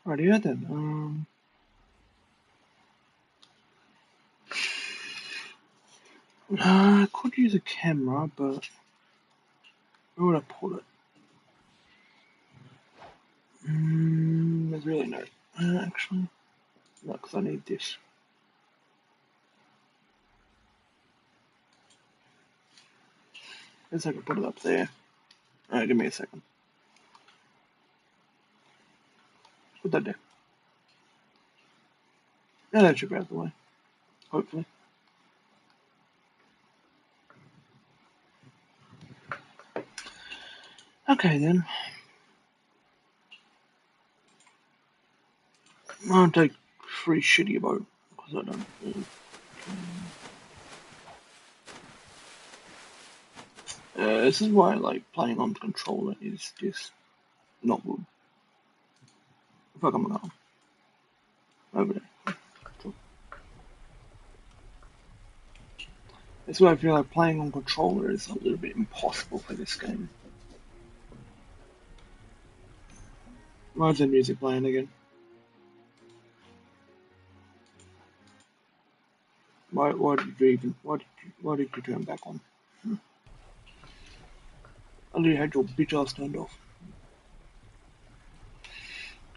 Rightio then. I could use a camera, but where would I put it? There's really no. Actually, no, because I need this. I guess I could put it up there. Alright, give me a second. Put that there. Yeah, that should be out of the way. Hopefully. Okay then. I'll take free shitty boat because I don't really. This is why like playing on the controller is just not good. Fuck, I'm going over there. That's why I feel like playing on controller is a little bit impossible for this game. Why is the music playing again? Why did you even why did you turn back on? I literally had your bitch ass turned off.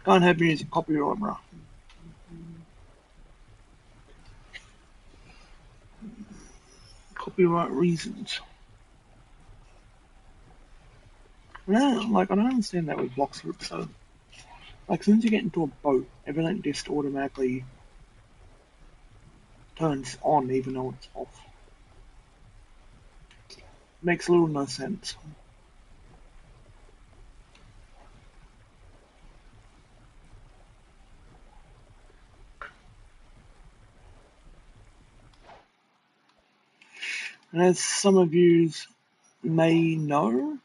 Can't have music copyright, bro. Copyright reasons. Yeah, like I don't understand that with blox groups. So, like, as soon as you get into a boat, everything just automatically turns on, even though it's off. Makes little no sense. And as some of you may know,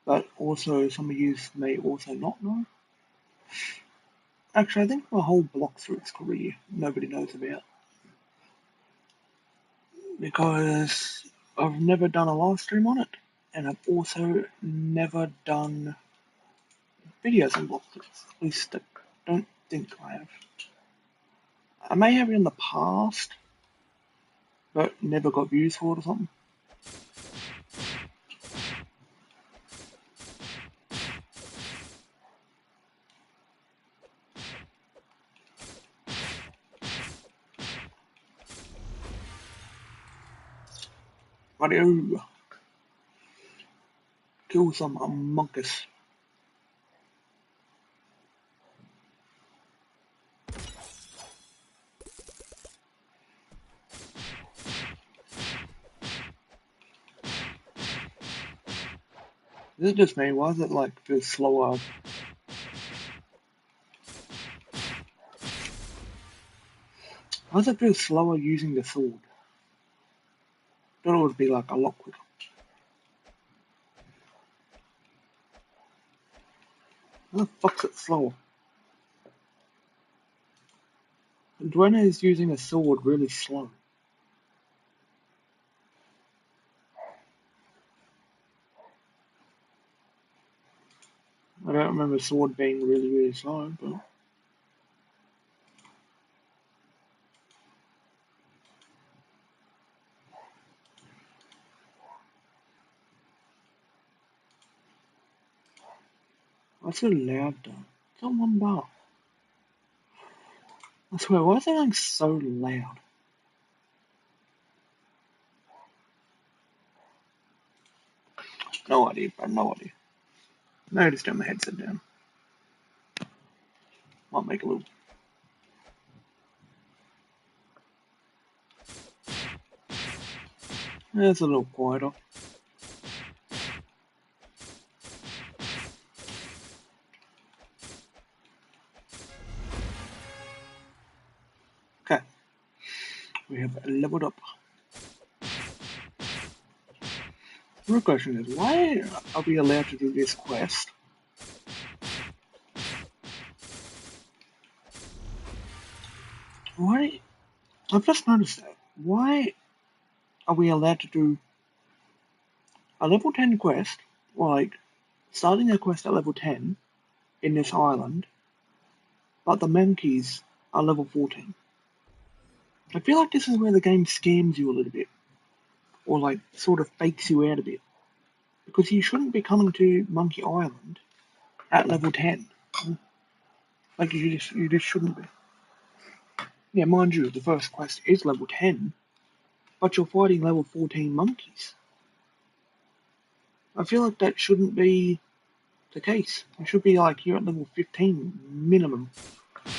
but also some of you may also not know. Actually, I think my whole blox root's career nobody knows about because I've never done a live stream on it, and I've also never done videos on blox roots. At least I don't think I have. I may have in the past, but never got views for it or something. Radio. Kill some monkeys. Is it just me? Why is it like feel slower? Why does it feel slower using the sword? I thought it would be like a lot quicker. How the fuck's it slower? Dwayne is using a sword really slow. I don't remember a sword being really slow, but what's so loud though? It's not one bar. I swear, why is everything so loud? No idea, bro, no idea. Maybe I just turn my headset down. Might make a little. Yeah, it's a little quieter. Okay, we have leveled up. The real question is, why are we allowed to do this quest? Why? I've just noticed that. Why are we allowed to do a level 10 quest, or like starting a quest at level 10, in this island, but the monkeys are level 14. I feel like this is where the game scams you a little bit, or like sort of fakes you out a bit, because you shouldn't be coming to Monkey Island at level 10. Like you just shouldn't be. Yeah, mind you, the first quest is level 10, but you're fighting level 14 monkeys. I feel like that shouldn't be the case. You should be like here at level 15 minimum. I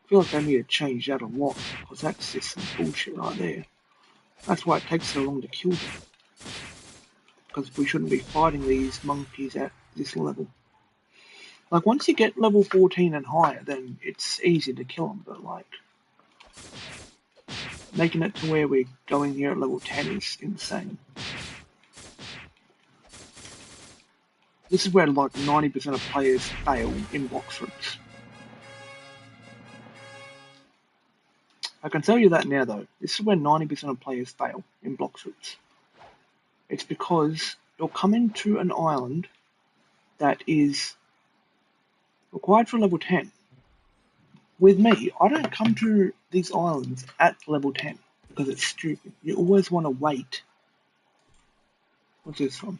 feel like they need to change that a lot, because that's just some bullshit right there. That's why it takes so long to kill them. Because we shouldn't be fighting these monkeys at this level. Like, once you get level 14 and higher, then it's easy to kill them, but like, making it to where we're going here at level 10 is insane. This is where like 90% of players fail in blox routes. I can tell you that now though, this is where 90% of players fail in blox routes. It's because you're coming to an island that is required for level 10. With me, I don't come to these islands at level 10 because it's stupid. You always want to wait. What's this one?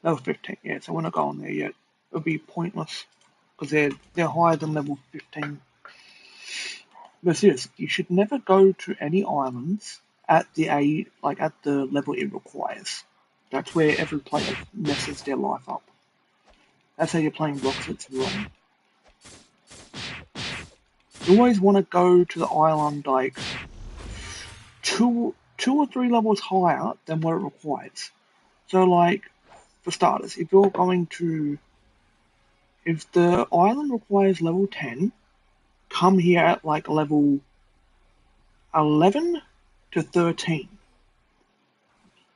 Level 15, yeah, so we're not going there yet. It would be pointless because they're higher than level 15. But seriously, you should never go to any islands at the level it requires. That's where every player messes their life up. That's how you're playing blocks, it's wrong. You always want to go to the island like two or three levels higher than what it requires. So like, for starters, if the island requires level 10, come here at like level 11 to 13.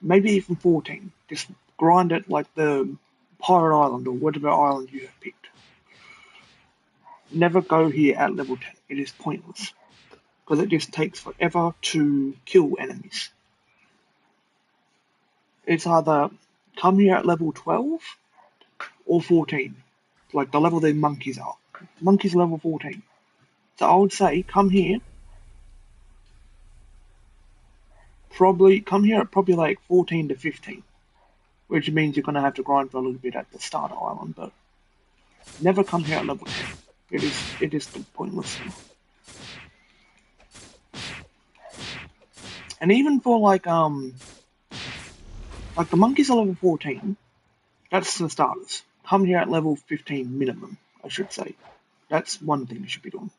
Maybe even 14. Just grind it like the Pirate Island or whatever island you have picked. Never go here at level 10. It is pointless. Because it just takes forever to kill enemies. It's either come here at level 12 or 14. Like the level the monkeys are. Monkeys level 14. So I would say come here at probably like 14 to 15. Which means you're going to have to grind for a little bit at the starter island, but never come here at level 10. It is the pointless thing. And even for like the monkeys are level 14, that's the starters. Come here at level 15 minimum, I should say. That's one thing you should be doing.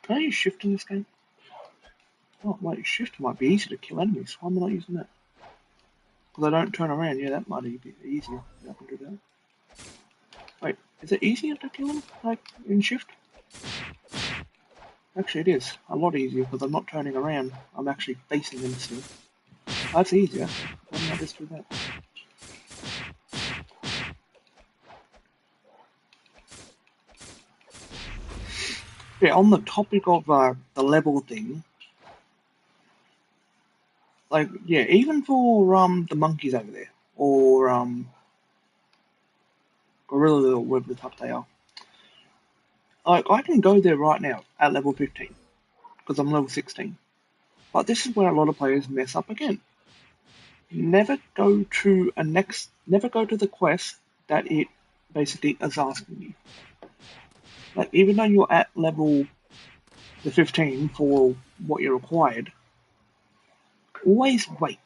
Can I use shift in this game? Oh wait, shift might be easier to kill enemies. Why am I not using that? Because I don't turn around. Yeah, that might be easier. I can do that. Wait, is it easier to kill them, like, in shift? Actually, it is. A lot easier, because I'm not turning around. I'm actually facing them still. That's easier. Why don't I just do that? Yeah, on the topic of the level thing, like, yeah, even for the monkeys over there, or gorilla or whatever the fuck they are, like, I can go there right now at level 15, because I'm level 16. But this is where a lot of players mess up again. Never go to the quest that it basically is asking you. Like, even though you're at level the 15 for what you're required, always wait.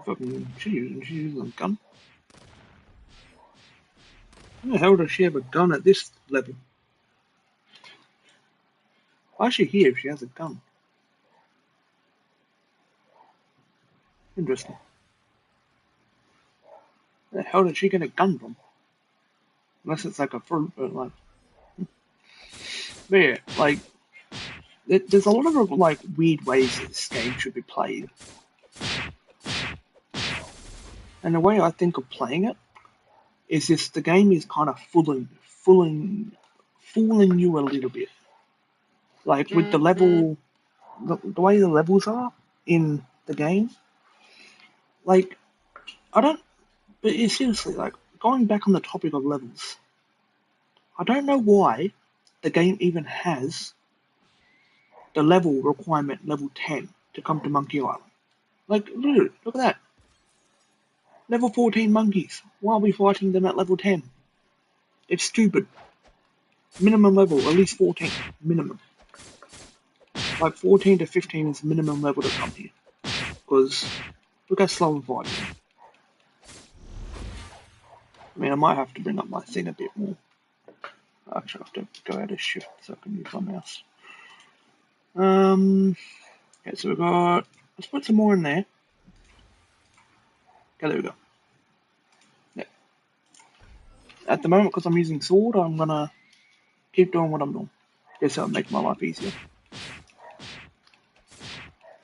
Fucking, she's using a gun. How the hell does she have a gun at this level? Why is she here if she has a gun? Interesting. Where the hell did she get a gun from? Unless it's like a fruit, but like. But yeah, like, there's a lot of like weird ways this game should be played. And the way I think of playing it is just the game is kind of fooling you a little bit. Like with the level the way the levels are in the game, like I don't. But seriously, like going back on the topic of levels, I don't know why the game even has the level requirement level 10 to come to Monkey Island. Like, dude, look at that. Level 14 monkeys. Why are we fighting them at level 10? It's stupid. Minimum level, at least 14. Minimum. Like 14 to 15 is minimum level to come here. Because look how slow I'm fighting. I mean, I might have to bring up my thing a bit more. I actually have to go out of shift so I can use my mouse. Okay, so we've got. Let's put some more in there. Okay, there we go. Yeah. At the moment, because I'm using sword, I'm gonna keep doing what I'm doing. Guess that'll make my life easier.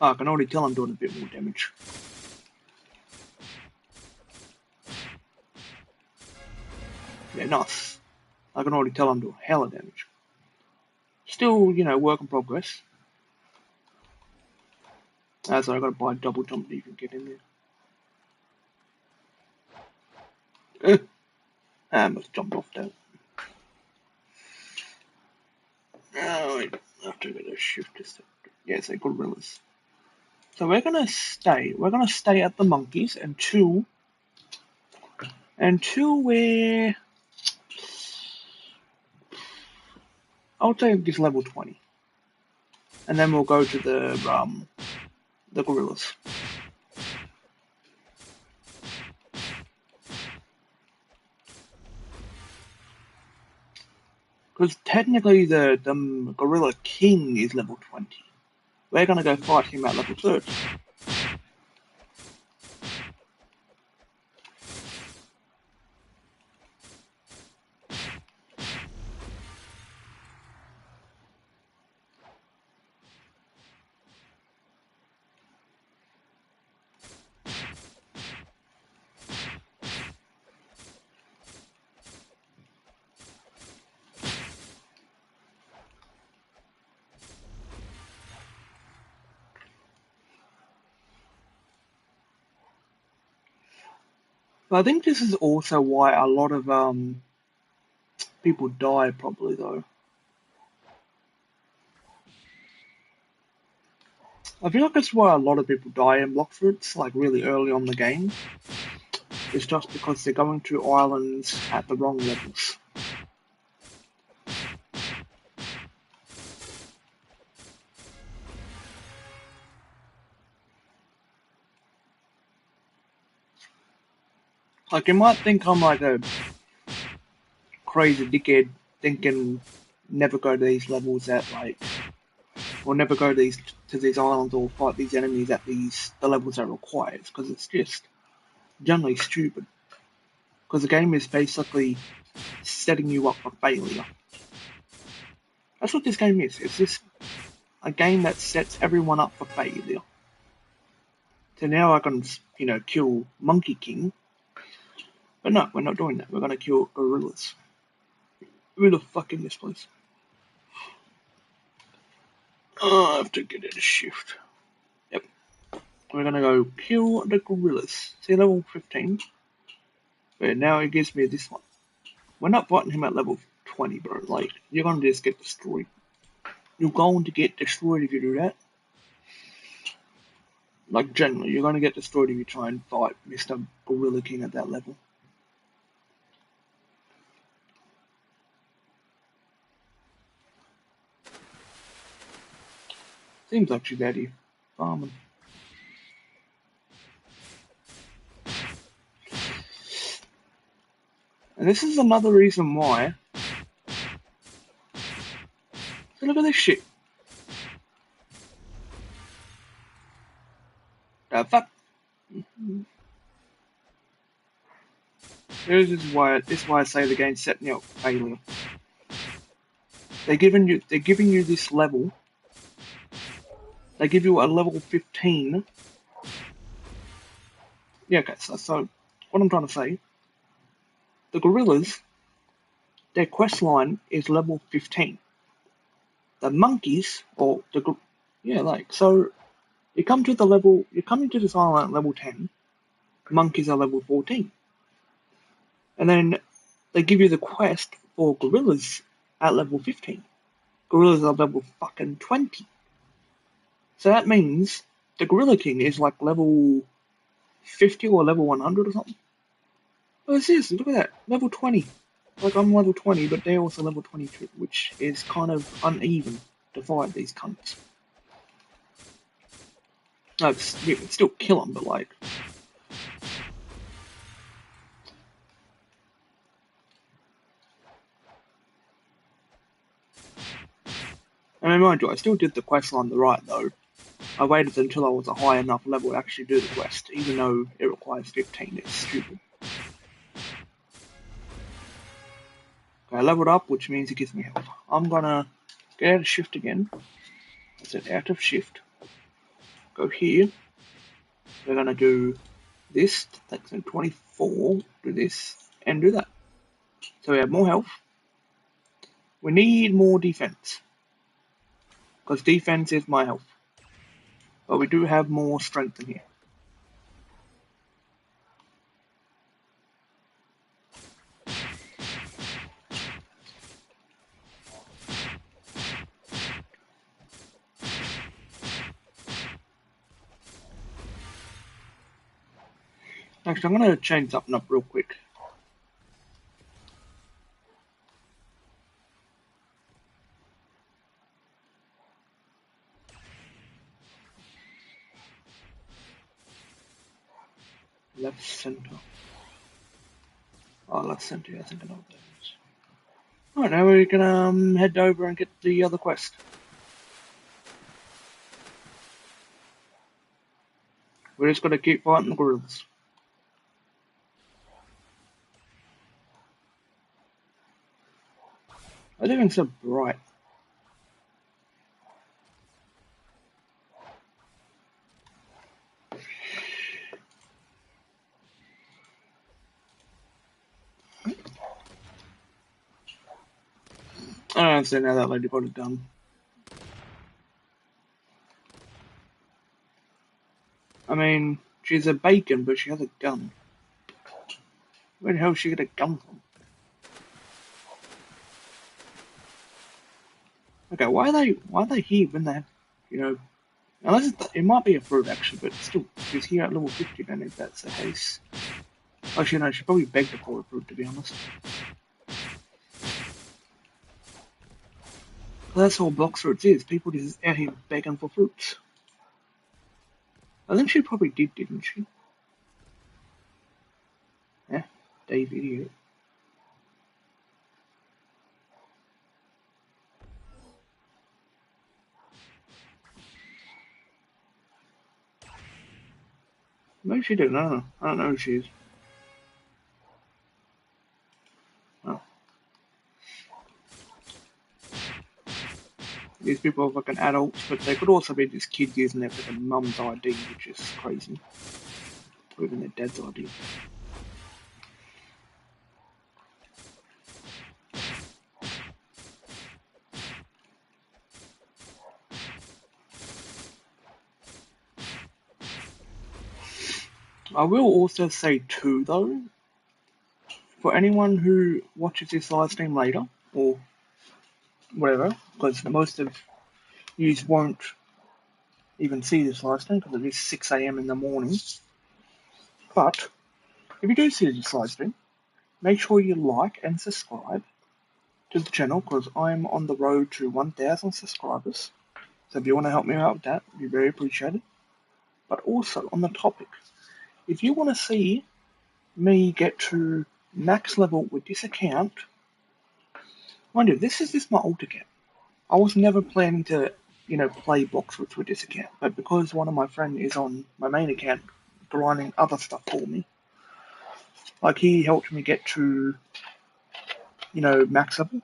Oh, I can already tell I'm doing a bit more damage. Yeah, nice. I can already tell I'm doing hella damage. Still, work in progress. So I gotta buy a double jump to even get in there. I almost jumped off that. Oh, wait. I have to get a shift to set. Yeah, say gorillas. So we're gonna stay. We're gonna stay at the monkeys until we're. I'll take this level 20, and then we'll go to the gorillas. Because technically the gorilla king is level 20. We're gonna go fight him at level 30. But I think this is also why a lot of people die probably though. I feel like that's why a lot of people die in blox like really early on the game. It's just because they're going to islands at the wrong levels. Like you might think I'm like a crazy dickhead thinking never go to these levels at like or never go to these islands or fight these enemies at the levels that required because it's just generally stupid. Because the game is basically setting you up for failure. That's what this game is. It's just a game that sets everyone up for failure. So now I can, kill Monkey King. But no, we're not doing that. We're gonna kill gorillas. Who the fuck in this place? Oh, I have to get it a shift. Yep. We're gonna go kill the gorillas. See level 15. But now it gives me this one. We're not fighting him at level 20, bro. Like, you're gonna just get destroyed. You're going to get destroyed if you do that. Like, generally, you're gonna get destroyed if you try and fight Mr. Gorilla King at that level. Seems like she's out here farming. And this is another reason why. So look at this shit. The fuck? This is why I say the game's setting you up for failure. They're giving you this level. They give you a level 15. Yeah, okay, so what I'm trying to say, the gorillas, their quest line is level 15. The monkeys, or Yeah, like, so you come to the level, you come into this island at level 10, monkeys are level 14. And then they give you the quest for gorillas at level 15. Gorillas are level fucking 20. So that means the Gorilla King is like level 50 or level 100 or something. Oh, seriously, look at that. Level 20. Like, I'm level 20, but they're also level 22, which is kind of uneven to fight these cunts. No, you can still kill them, but like... I mean, mind you, I still did the quest on the right, though. I waited until I was a high enough level to actually do the quest, even though it requires 15. It's stupid. Okay, I leveled up, which means it gives me health. I'm gonna get out of shift again. I said out of shift. Go here. We're gonna do this. Takes me 24. Do this and do that. So we have more health. We need more defense because defense is my health. But we do have more strength in here. Actually, I'm gonna change something up real quick. Left center. Oh, left center. I think I know what that is. Alright, now we're gonna head over and get the other quest. We're just gonna keep fighting the gorillas. Why are they being so bright? I don't understand how that lady got it done. I mean, she's a bacon, but she has a gun. Where the hell did she get a gun from? Okay, why are they here when they have, you know, unless it might be a fruit actually, but still, she's here at level 50 then if that's the case. Actually, no, she probably begged for a fruit to be honest. Well, that's all blox fruits is. People just out here begging for fruits. I think she probably did, didn't she? Yeah, Dave idiot. Maybe she did. I don't know. I don't know who she is. Oh. These people are fucking adults, but they could also be just kids using their fucking mum's ID, which is crazy. Or even their dad's ID. I will also say too, though, for anyone who watches this live stream later, or whatever, because most of you won't even see this live stream because it is 6 a.m. in the morning. But if you do see this live stream, make sure you like and subscribe to the channel because I'm on the road to 1,000 subscribers. So if you want to help me out with that, it'd be very appreciated. But also on the topic, if you want to see me get to max level with this account, mind you, this is just my alt account. I was never planning to, play blox with this account, but because one of my friends is on my main account grinding other stuff for me, like he helped me get to, max level,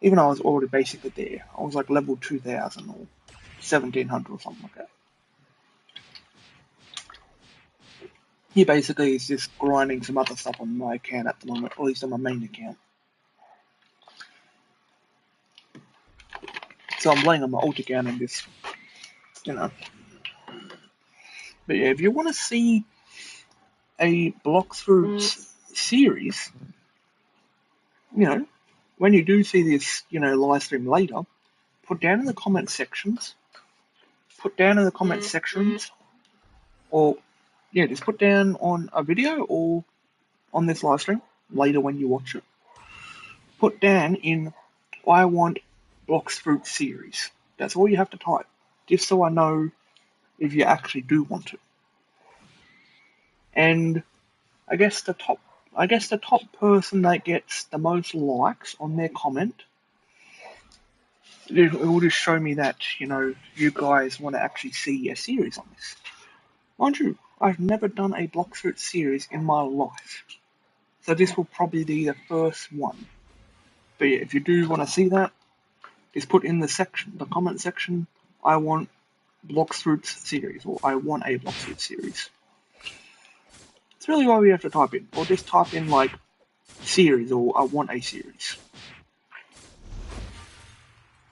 even though I was already basically there. I was like level 2,000 or 1,700 or something like that. He basically is just grinding some other stuff on my account at the moment, at least on my main account. So I'm playing on my alt account and just you know. But yeah, if you want to see a blox fruits series, you know, when you do see this, live stream later, put down in the comment sections, or yeah, just put down on a video or on this live stream later when you watch it. Put down in I want blox fruit series. That's all you have to type, just so I know if you actually do want it. And I guess the top person that gets the most likes on their comment, it will just show me that, you guys want to actually see a series on this. Mind you, I've never done a blox fruit series in my life. So this will probably be the first one. But yeah, if you do want to see that, just put in the comment section, I want blox fruits series, or I want a blox fruit series. It's really all you have to type in, or just type in like series, or I want a series.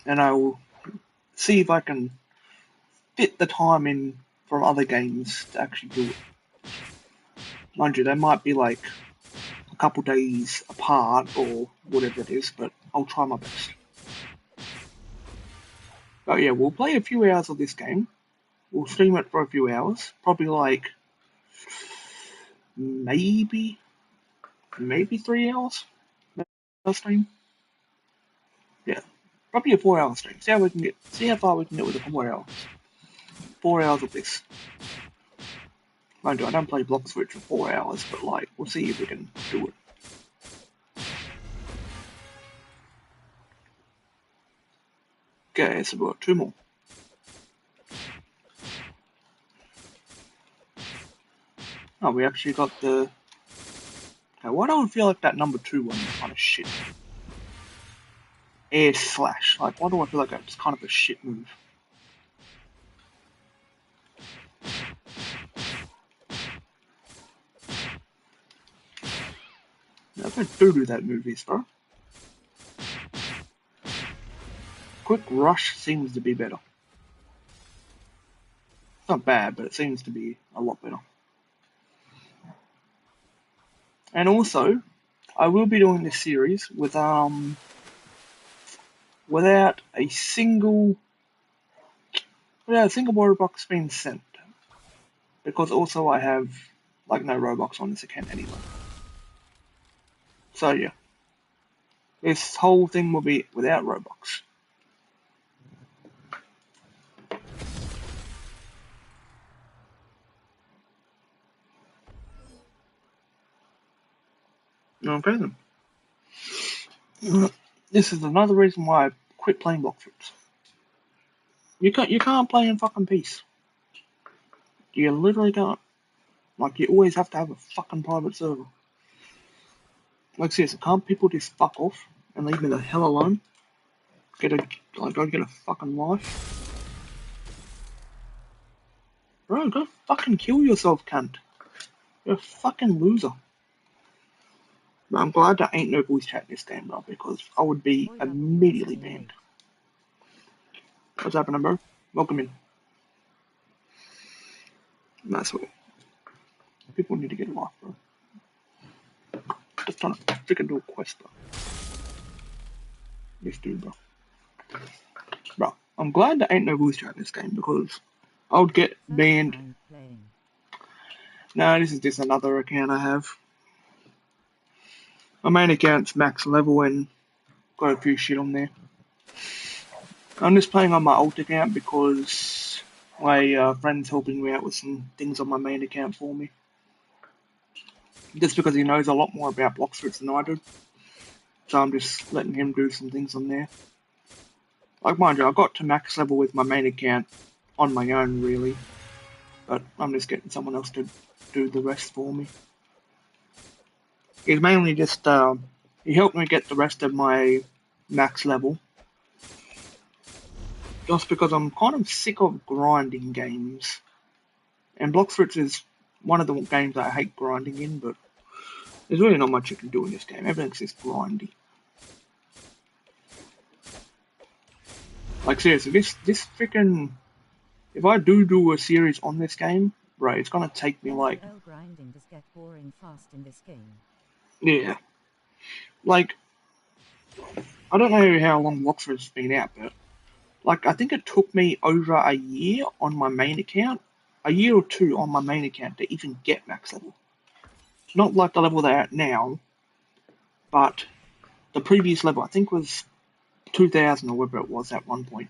And I will see if I can fit the time in from other games to actually do it. Mind you, they might be like a couple days apart or whatever it is, but I'll try my best. But yeah, we'll play a few hours of this game. We'll stream it for a few hours, probably like maybe 3 hours. Stream. Yeah, probably a 4 hour stream. See how far we can get with the 4 hours. 4 hours of this. Mind you, I don't play blox fruit for 4 hours, but like we'll see if we can do it. Okay, so we've got 2 more. Oh, we actually got the... Okay, why do I feel like that number 2 one is kind of shit? Air slash. Like, why do I feel like that's kind of a shit move? Now, I don't do that movies, bro. Quick rush seems to be better. It's not bad, but it seems to be a lot better. And also, I will be doing this series without a single Robux being sent, because also I have like no Robux on this account anyway. So yeah, this whole thing will be without Robux. Okay then. This is another reason why I quit playing blox fruits. You can't play in fucking peace. You literally can't. Like, you always have to have a fucking private server. Like, seriously, can't people just fuck off and leave me the hell alone? Go get a fucking life. Bro, go fucking kill yourself, cunt. You're a fucking loser. But I'm glad there ain't no voice chat in this game, bro, because I would be immediately banned. What's happening, bro? Welcome in. That's what. People need to get a life, bro. Just trying to freaking do a quest, bro. This dude, bro. Bro, I'm glad there ain't no voice chat in this game, because I would get banned. No, this is just another account I have. My main account's max level and got a few shit on there. I'm just playing on my alt account because my friend's helping me out with some things on my main account for me. Just because he knows a lot more about blox fruits than I do. So I'm just letting him do some things on there. Like, mind you, I got to max level with my main account on my own, really. But I'm just getting someone else to do the rest for me. He's mainly just, he helped me get the rest of my max level. Just because I'm kind of sick of grinding games. And blox fruits is one of the games that I hate grinding in, but there's really not much you can do in this game. Everything's just grindy. Like, seriously, this freaking if I do a series on this game, right, it's gonna take me like, LOL grinding does get boring fast in this game. yeah, like, I don't know how long Bloxford's been out, but like, I think it took me over a year on my main account, a year or two on my main account to even get max level. Not like the level they're at now, but the previous level, I think was 2000 or whatever it was at one point.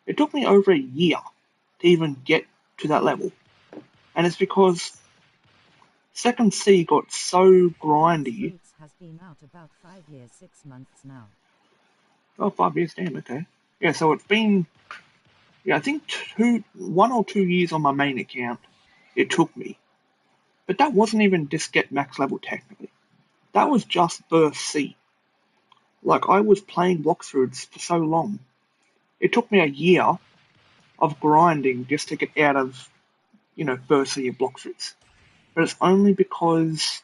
It took me over a year to even get to that level. And it's because Second C got so grindy. Blox has been out about 5 years, 6 months now. Oh, 5 years, damn, okay. Yeah, so it's been, yeah, I think 1 or 2 years on my main account it took me. But that wasn't even just get max level technically. That was just burst C. Like, I was playing Bloxfoods for so long. It took me a year of grinding just to get out of, burst C of Bloxfoods. But it's only because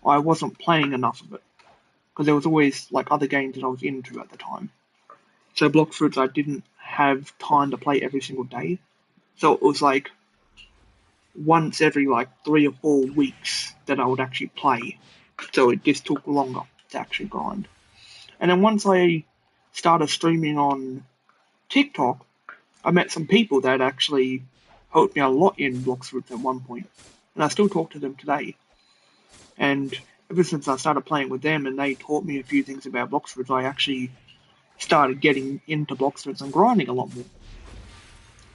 I wasn't playing enough of it. Because there was always, like, other games that I was into at the time. So Bloxfoods, I didn't have time to play every single day. So it was like once every like 3 or 4 weeks that I would actually play. So it just took longer to actually grind. And then once I started streaming on TikTok, I met some people that actually helped me a lot in Bloxfoods at one point. And I still talk to them today. And ever since I started playing with them and they taught me a few things about Bloxfoods, I actually started getting into Bloxfoods and grinding a lot more.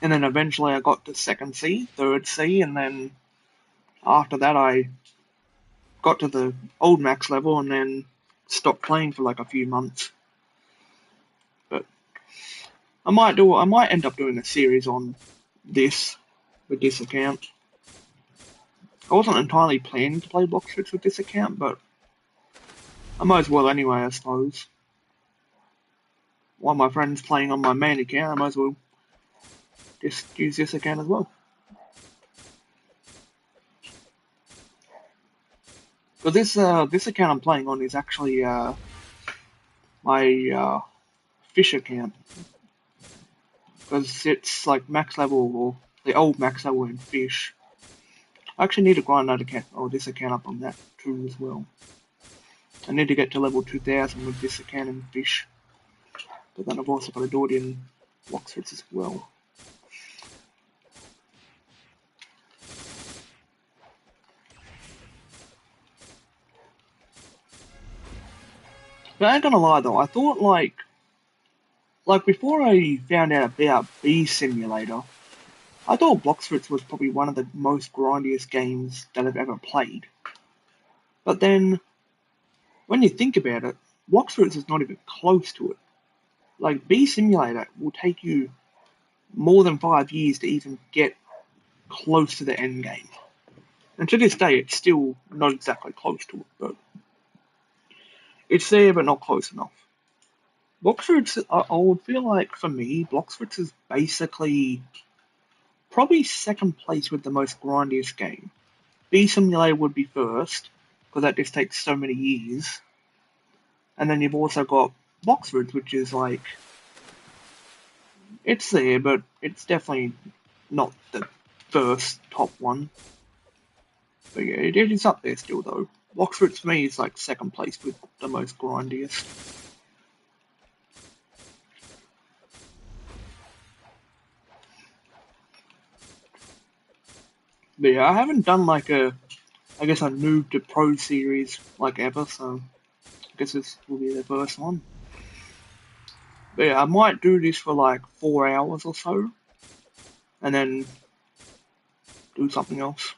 And then eventually I got to second C, third C, and then after that I got to the old max level and then stopped playing for like a few months. But I might end up doing a series on this with this account. I wasn't entirely planning to play Bloxfoods with this account, but I might as well anyway, I suppose. While my friend's playing on my main account, I might as well just use this account as well. But this account I'm playing on is actually my fish account because it's like max level or the old max level in fish. I actually need to grind that account or this account up on that too as well. I need to get to level 2000 with this account in fish, but then I've also got to do it in Bloxfoods as well. But I ain't gonna lie though, I thought like before I found out about Bee Simulator, I thought Bloxfoods was probably one of the most grindiest games that I've ever played. But then, when you think about it, Bloxfoods is not even close to it. Like, Bee Simulator will take you more than 5 years to even get close to the end game. And to this day, it's still not exactly close to it, but it's there, but not close enough. Bloxfoods, I would feel like, for me, Bloxfoods is basically probably second place with the most grindiest game. Bee Simulator would be first, because that just takes so many years. And then you've also got Bloxfoods, which is like, it's there, but it's definitely not the first top one. But yeah, it is up there still though. Bloxfoods for me is like second place with the most grindiest. But yeah, I haven't done like I guess a noob to pro series like ever, so I guess this will be the first one. But yeah, I might do this for like 4 hours or so, and then do something else.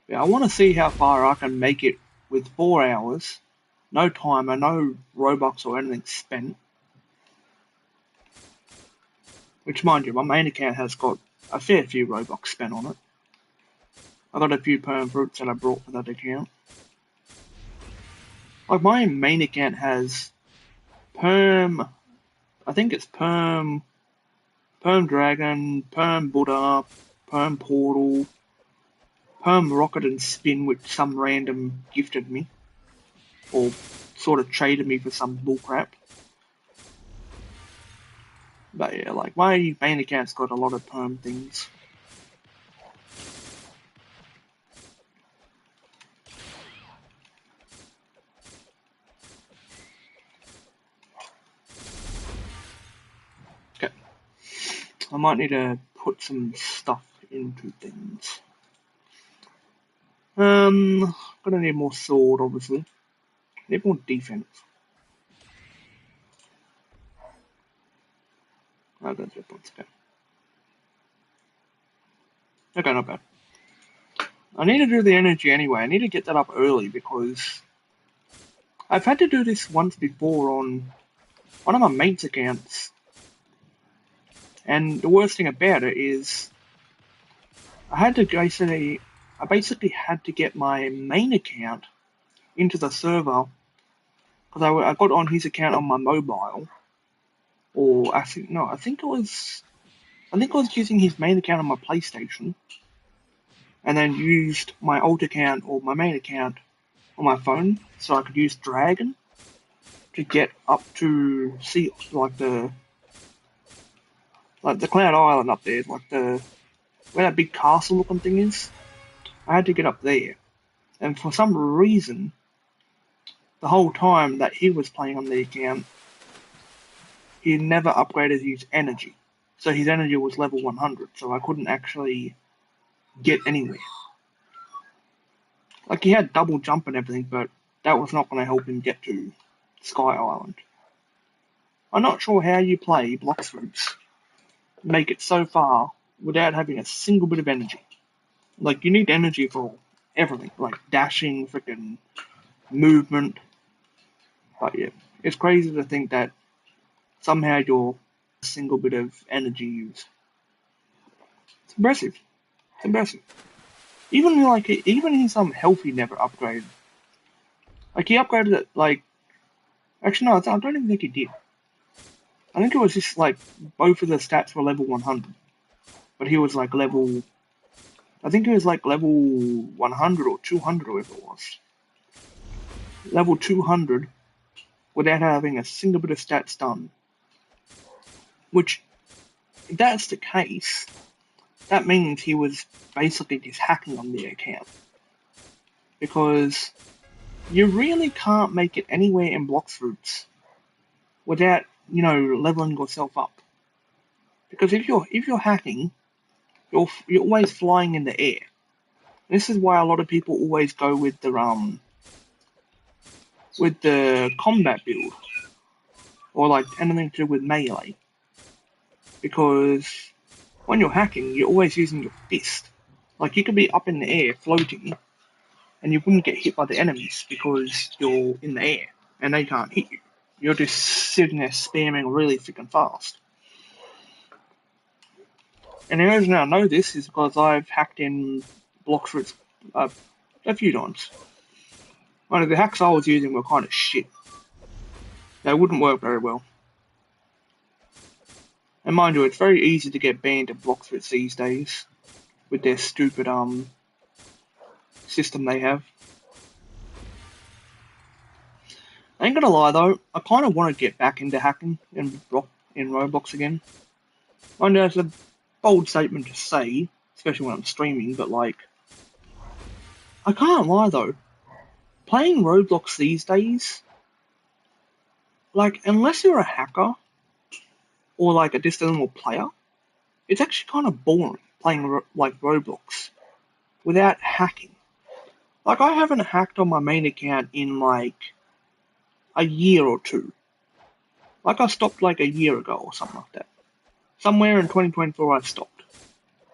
Yeah, I want to see how far I can make it with 4 hours, no timer, no Robux or anything spent. Which, mind you, my main account has got a fair few Robux spent on it. I got a few perm fruits that I brought for that account. Like, my main account has perm, I think it's perm dragon, perm Buddha, perm portal, perm rocket and spin, which some random gifted me, or sort of traded me for some bullcrap. But yeah, like my main account's got a lot of perm things. Okay, I might need to put some stuff into things. Gonna need more sword, obviously. Need more defense. Oh, that's your points. Okay. Okay, not bad. I need to do the energy anyway. I need to get that up early because I've had to do this once before on one of my mate's accounts. And the worst thing about it is I basically had to get my main account into the server because I got on his account on my mobile, or actually no, I think I was using his main account on my PlayStation, and then used my old account or my main account on my phone, so I could use Dragon to get up to see like the Cloud Island up there, like the where that big castle looking thing is. I had to get up there, and for some reason, the whole time that he was playing on the account, he never upgraded his energy. So his energy was level 100, so I couldn't actually get anywhere. Like he had double jump and everything, but that was not going to help him get to Sky Island. I'm not sure how you play blox routes, make it so far without having a single bit of energy. Like you need energy for everything, like dashing, freaking movement. But yeah, it's crazy to think that somehow you're a single bit of energy used. It's impressive. It's impressive. Even in some health he never upgraded. Like he upgraded it like actually no, I don't even think he did. I think it was just like both of the stats were level 100, but he was like level. I think he was like level 100 or 200 or whatever it was. Level 200 without having a single bit of stats done. Which, if that's the case, that means he was basically just hacking on the account. Because you really can't make it anywhere in blox routes without, leveling yourself up. Because if you're hacking, you're always flying in the air. This is why a lot of people always go with the combat build or like anything to do with melee. Because when you're hacking, you're always using your fist. Like you could be up in the air floating and you wouldn't get hit by the enemies because you're in the air and they can't hit you. You're just sitting there spamming really freaking fast. And the reason I know this is because I've hacked in blox routes a few times. One of the hacks I was using were kind of shit. They wouldn't work very well. And mind you, it's very easy to get banned at blox routes these days with their stupid system they have. I ain't gonna lie though, I kind of want to get back into hacking in Roblox again. I know it's a bold statement to say, especially when I'm streaming, but like, I can't lie though. Playing Roblox these days, like, unless you're a hacker or like a just a normal player, it's actually kind of boring playing like Roblox without hacking. Like, I haven't hacked on my main account in like a year or two. Like, I stopped like a year ago or something like that. Somewhere in 2024, I stopped.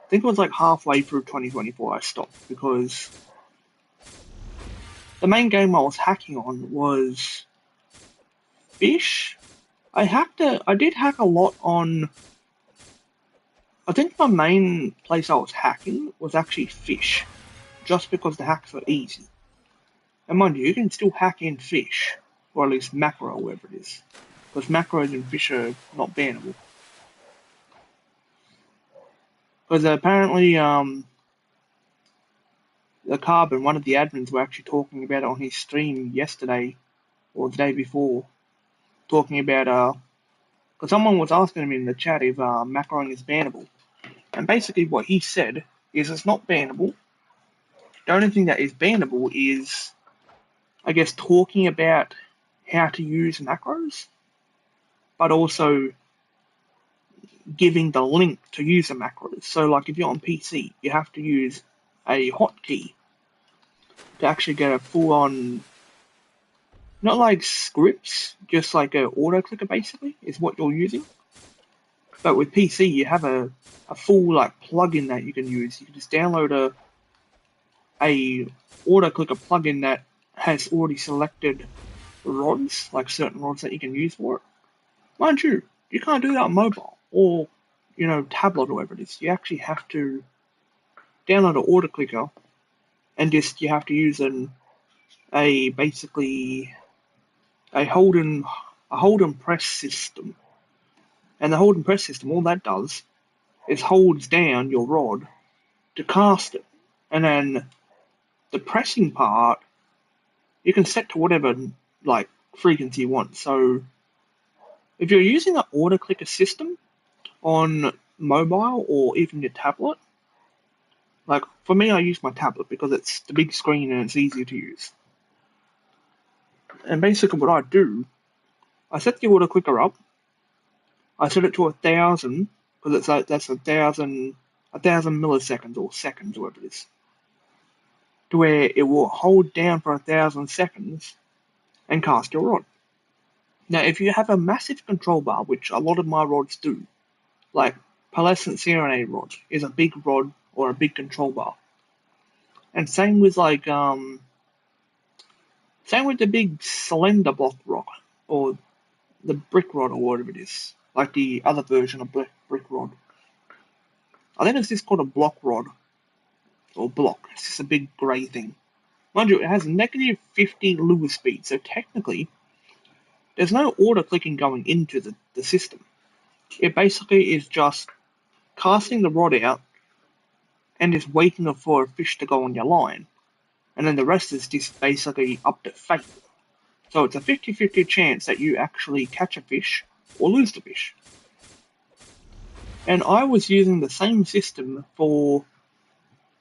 I think it was like halfway through 2024 I stopped because the main game I was hacking on was Fish. I did hack a lot on. I think my main place I was hacking was actually Fish, just because the hacks were easy. And mind you, you can still hack in Fish, or at least macro, whatever it is, because macros in Fish are not bannable. Because apparently, the Carbon, one of the admins, were actually talking about it on his stream yesterday or the day before, talking about Because someone was asking me in the chat if macroing is bannable. And basically what he said is it's not bannable. The only thing that is bannable is, I guess, talking about how to use macros, but also giving the link to use the macros. So, like, if you're on PC, you have to use a hotkey to actually get a full-on, not like scripts, just like a auto clicker basically is what you're using. But with PC, you have a full like plugin that you can use. You can just download a auto clicker plugin that has already selected rods, like certain rods that you can use for it. Mind you, you can't do that on mobile or tablet or whatever it is. You actually have to download an auto clicker and just you have to use a basically a hold and press system. And the hold and press system, all that does is holds down your rod to cast it. And then the pressing part you can set to whatever like frequency you want. So if you're using an auto clicker system on mobile or even your tablet, like for me I use my tablet because it's the big screen and it's easier to use. And basically what I do, I set the auto clicker up, I set it to 1,000 because it's like that's 1,000 milliseconds or seconds or whatever it is. To where it will hold down for 1,000 seconds and cast your rod. Now, if you have a massive control bar, which a lot of my rods do, like Pearlescent Serenade rod is a big rod or a big control bar, and same with same with the big slender block rod or the brick rod or whatever it is, like the other version of brick rod. I think it's just called a block rod or block. It's just a big grey thing. Mind you, it has negative 50 Lewis speed, so technically there's no auto clicking going into the system. It basically is just casting the rod out and just waiting for a fish to go on your line. And then the rest is just basically up to fate. So it's a 50-50 chance that you actually catch a fish or lose the fish. And I was using the same system for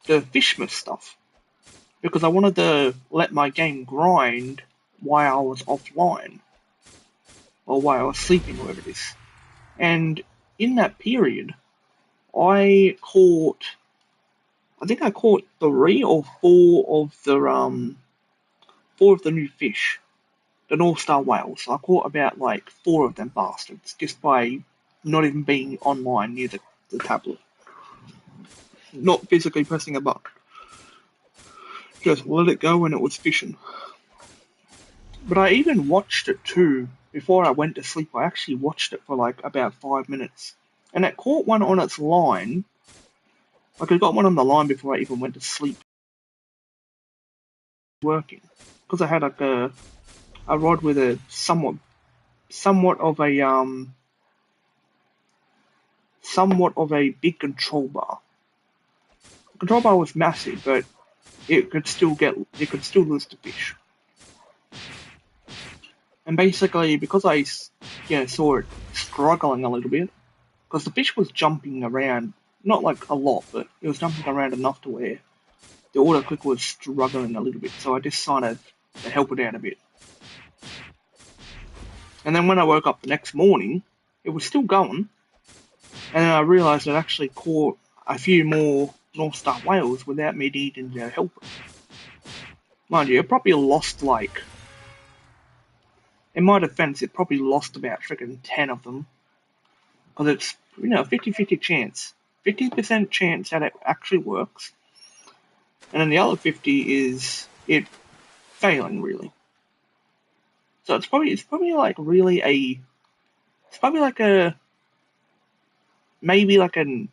the Fishmas stuff because I wanted to let my game grind while I was offline or while I was sleeping, whatever it is. And in that period, I think I caught 3 or 4 of the new fish, the North Star whales. I caught about like 4 of them bastards just by not even being online near the tablet, not physically pressing a button. Just let it go and it was fishing. But I even watched it too before I went to sleep. I actually watched it for like about 5 minutes, and it caught one on its line. Like I got one on the line before I even went to sleep. Working because I had like a rod with a somewhat of a big control bar. The control bar was massive, but it could still lose the fish. And basically, because I saw it struggling a little bit, because the fish was jumping around, not like a lot, but it was jumping around enough to where the auto click was struggling a little bit. So I decided to help it out a bit. And then when I woke up the next morning, it was still going, and then I realised it actually caught a few more North Star whales without me needing to help it. Mind you, it probably lost like, in my defense, it probably lost about freaking 10 of them. Because it's, 50-50 chance. 50% chance that it actually works. And then the other 50 is it failing, really. So it's probably like really it's probably like maybe like an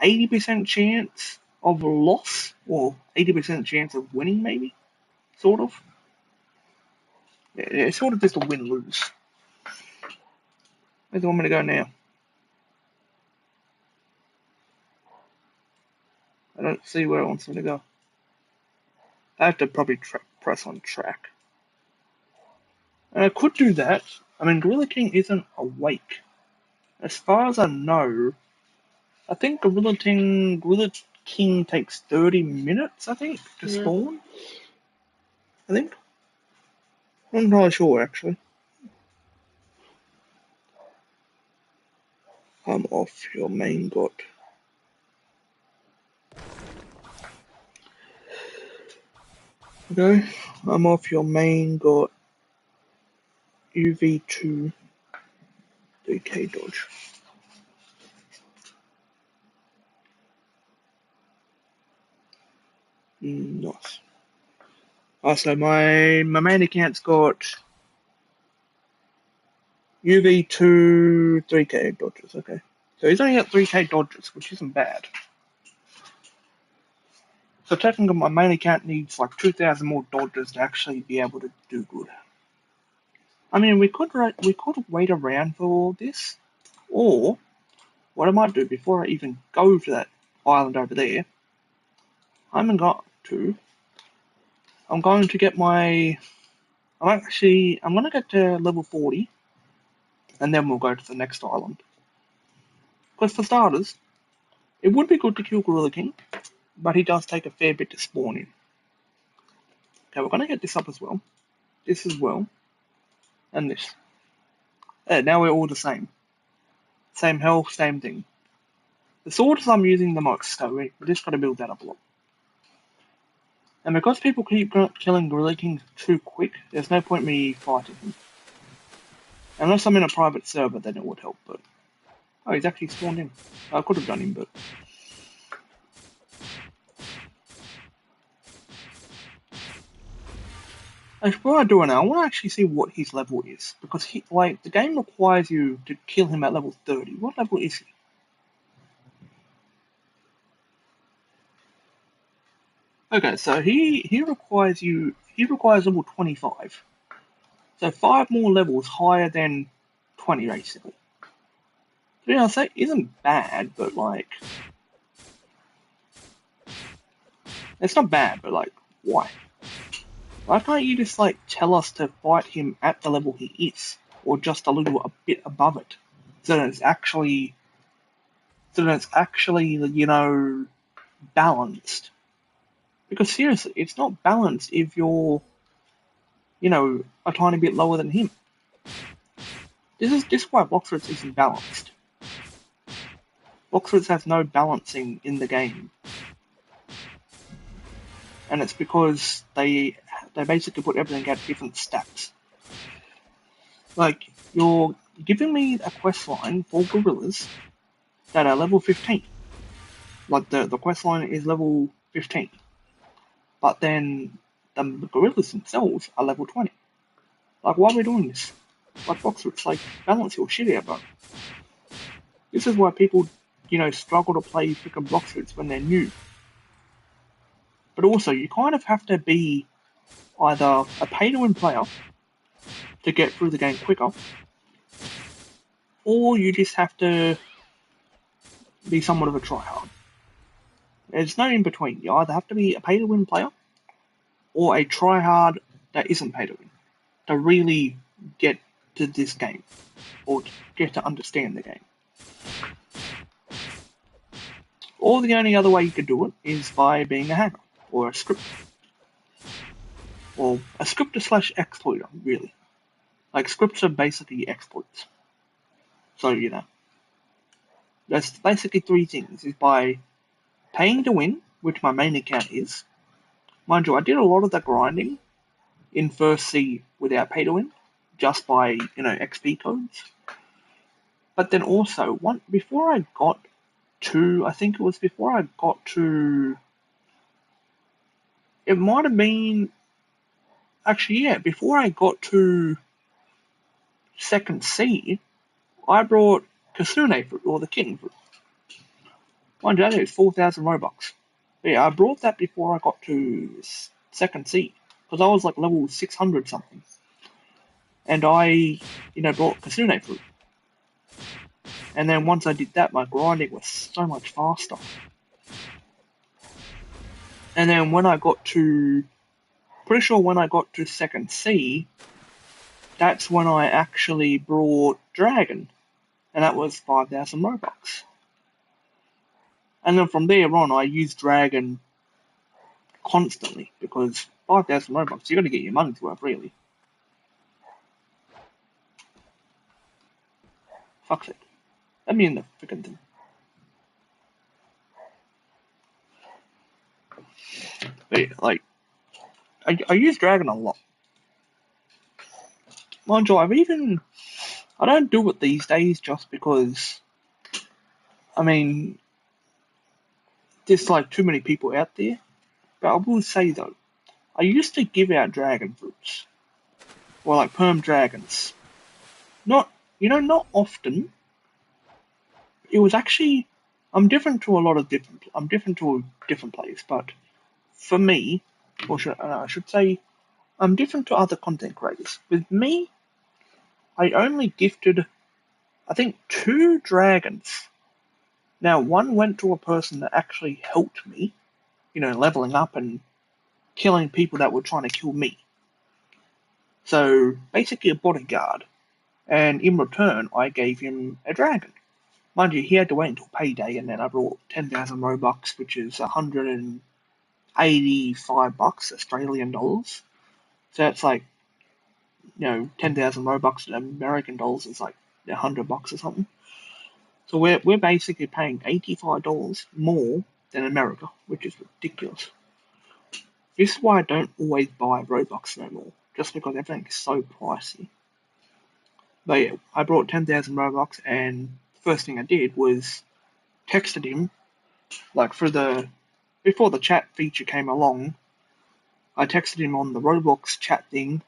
80% chance of loss, or 80% chance of winning, maybe, sort of. It's sort of just a win-lose. Where do you want me to go now? I don't see where it wants me to go. I have to probably press on track. And I could do that. I mean, Gorilla King isn't awake. As far as I know, I think Gorilla King takes 30 minutes, I think, to spawn. I think. I'm not sure, actually. I'm off your main bot. Okay, I'm off your main got UV2 DK dodge. Nice. Oh, so my main account's got UV2 3K dodges, okay. So he's only got 3K dodges, which isn't bad. So technically my main account needs like 2,000 more dodges to actually be able to do good. I mean, we could wait around for all this, or what I might do before I even go to that island over there, I'm going to get my. I'm going to get to level 40, and then we'll go to the next island. Because for starters, it would be good to kill Gorilla King, but he does take a fair bit to spawn in. Okay, we're going to get this up as well. This as well, and this. Now we're all the same. Same health, same thing. The swords I'm using the most, so we just got to build that up a lot. And because people keep killing Gorilla King too quick, there's no point me fighting him. Unless I'm in a private server, then it would help, but... Oh, he's actually spawned in. I could have done him, but... Before I do it now, I want to actually see what his level is. Because, the game requires you to kill him at level 30. What level is he? Okay, so he requires level 25. So 5 more levels higher than 20, basically. To be honest, that isn't bad, but it's not bad, but why? Why can't you just tell us to fight him at the level he is, or just a bit above it, so that it's actually, balanced? Because seriously, it's not balanced if you're, a tiny bit lower than him. This is why blox isn't balanced. Blox has no balancing in the game, and it's because they basically put everything at different stats. You're giving me a quest line for gorillas that are level 15. The quest line is level 15. But then the gorillas themselves are level 20. Why are we doing this? Blox, balance your shit out, bro. This is why people, struggle to play freaking Blox when they're new. But also, you kind of have to be either a pay-to-win player to get through the game quicker, or you just have to be somewhat of a tryhard. There's no in between. You either have to be a pay-to-win player, or a tryhard that isn't pay-to-win, to really get to this game, or get to understand the game. Or the only other way you could do it is by being a hacker, or a scripter. Or a scripter / exploiter, really. Scripts are basically exploits. So, there's basically 3 things. Is by paying to win, which my main account is. Mind you, I did a lot of the grinding in First Sea without pay to win, just by, XP codes. But then also, before I got to, I think it was before I got to, it might have been, actually, yeah, before I got to Second Sea, I brought Kasune fruit, or the kitten fruit. Mind you, that is 4,000 Robux. But yeah, I brought that before I got to Second Sea, because I was level 600 something. And I, brought Kasune fruit. And then once I did that, my grinding was so much faster. And then when I got to, pretty sure when I got to Second Sea, that's when I actually brought Dragon. and that was 5,000 Robux. And then from there on, I used Dragon constantly because 5,000 Robux, you got to get your money's worth, really. Fuck's it. Let me in the freaking thing. But yeah, like, I use Dragon a lot. Mind you, I don't do it these days just because, I mean, there's like too many people out there. But I will say though, I used to give out dragon fruits, or like perm dragons. Not, not often. It was actually, I'm different to a different place, but for me, I should say, I'm different to other content creators. With me, I only gifted, I think, two dragons. Now, one went to a person that actually helped me, leveling up and killing people that were trying to kill me. So basically a bodyguard. And in return, I gave him a dragon. Mind you, he had to wait until payday, and then I brought 10,000 Robux, which is 185 bucks Australian dollars. So that's like, 10,000 Robux in American dollars is like 100 bucks or something. So we're basically paying $85 more than America, which is ridiculous. This is why I don't always buy Robux no more, just because everything is so pricey. But yeah, I brought 10,000 Robux, and the first thing I did was texted him, like before the chat feature came along, I texted him on the Roblox chat thing,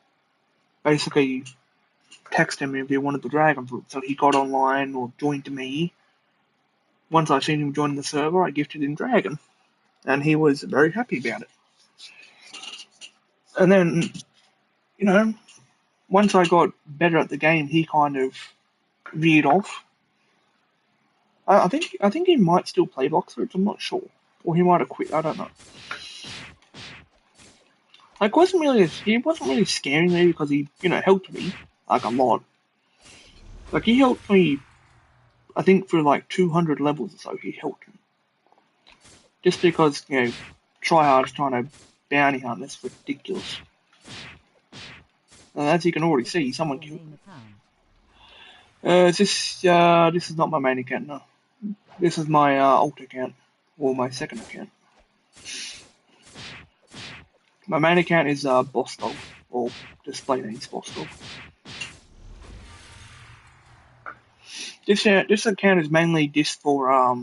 basically texted him if he wanted the dragon fruit. So he got online or joined me. Once I seen him join the server, I gifted him dragon, and he was very happy about it. And then, you know, once I got better at the game, he kind of veered off. I think he might still play Blox Fruits, I'm not sure. Or he might have quit, I don't know. Like he wasn't really scaring me because he, helped me like a lot. Like he helped me, I think for like 200 levels or so he helped me. Just because, tryhard's trying to bounty hunt, that's ridiculous. And as you can already Is see, this someone your killed main me. account? This is not my main account, no. This is my alt account, or my second account. My main account is Boss Dog, or display name's Boss Dog. This account is mainly just for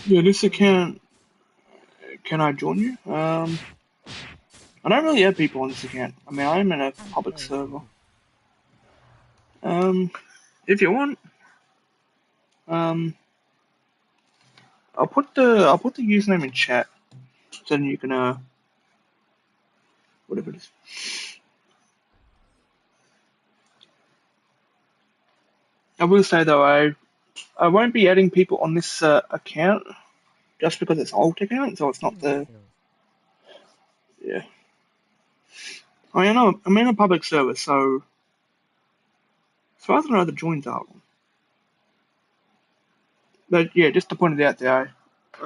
this account. Can I join you? I don't really have people on this account. I mean, I am in a And public play server. too. If you want, um, I'll put the username in chat, so then you can whatever it is. I will say though, I won't be adding people on this account just because it's alt account, so it's Two not the refills. yeah. I know I'm in a public server, so as far as I know, the joins are on. But yeah, just to point it out there,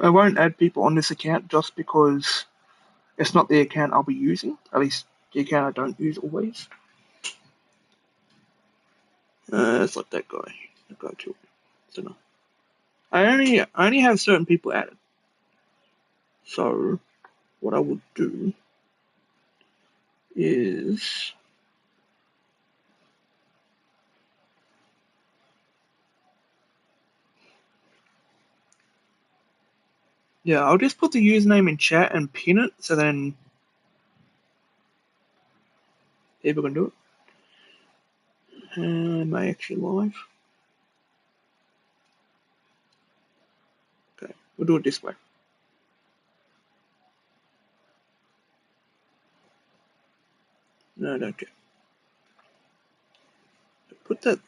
I won't add people on this account just because it's not the account I'll be using. At least the account I don't use always. It's like that guy. That guy killed me. So no. I only have certain people added. So what I would do is yeah, I'll just put the username in chat and pin it so then people can do it. Am I actually live? Okay, we'll do it this way. No, don't care. Put that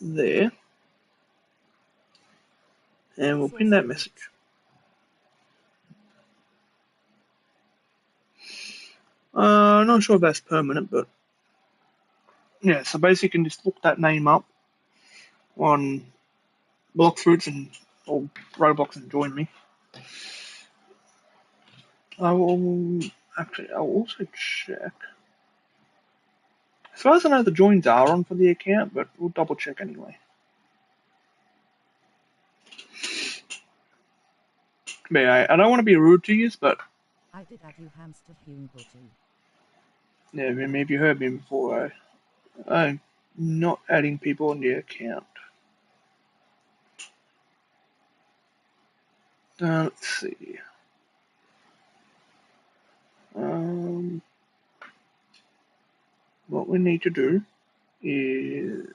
there, and we'll pin Source that message. edit. Not sure if that's permanent, but yeah. So basically, you can just look that name up, on blox fruits and or Roblox and join me. I will actually. I'll also check. As far as I know, the joins are on for the account, but we'll double check anyway. But yeah, I don't want to be rude to you, but I did add you hamster Hungle too. yeah, maybe you heard me before. I'm not adding people on the account. Let's see. Um, what we need to do is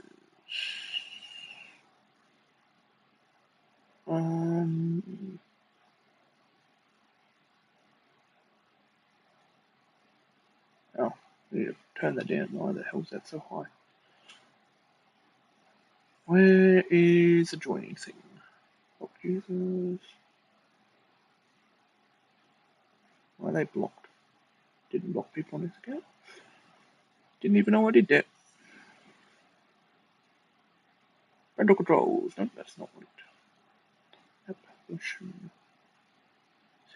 um, oh, we need to turn that down. Why the hell is that so high? Where is the joining thing? Block users. Why are they blocked? Didn't block people on this account. Didn't even know I did that. Parental controls. No, that's not what it. Application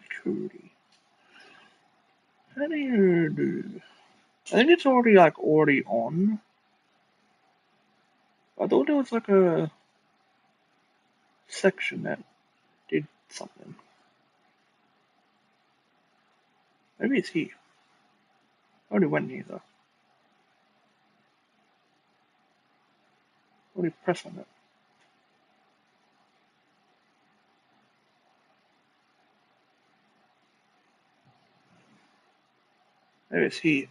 security. How do you do? I think it's already on. I thought there was like a section that did something. Maybe it's here. I already went here though. I already pressed on it. Maybe it's here.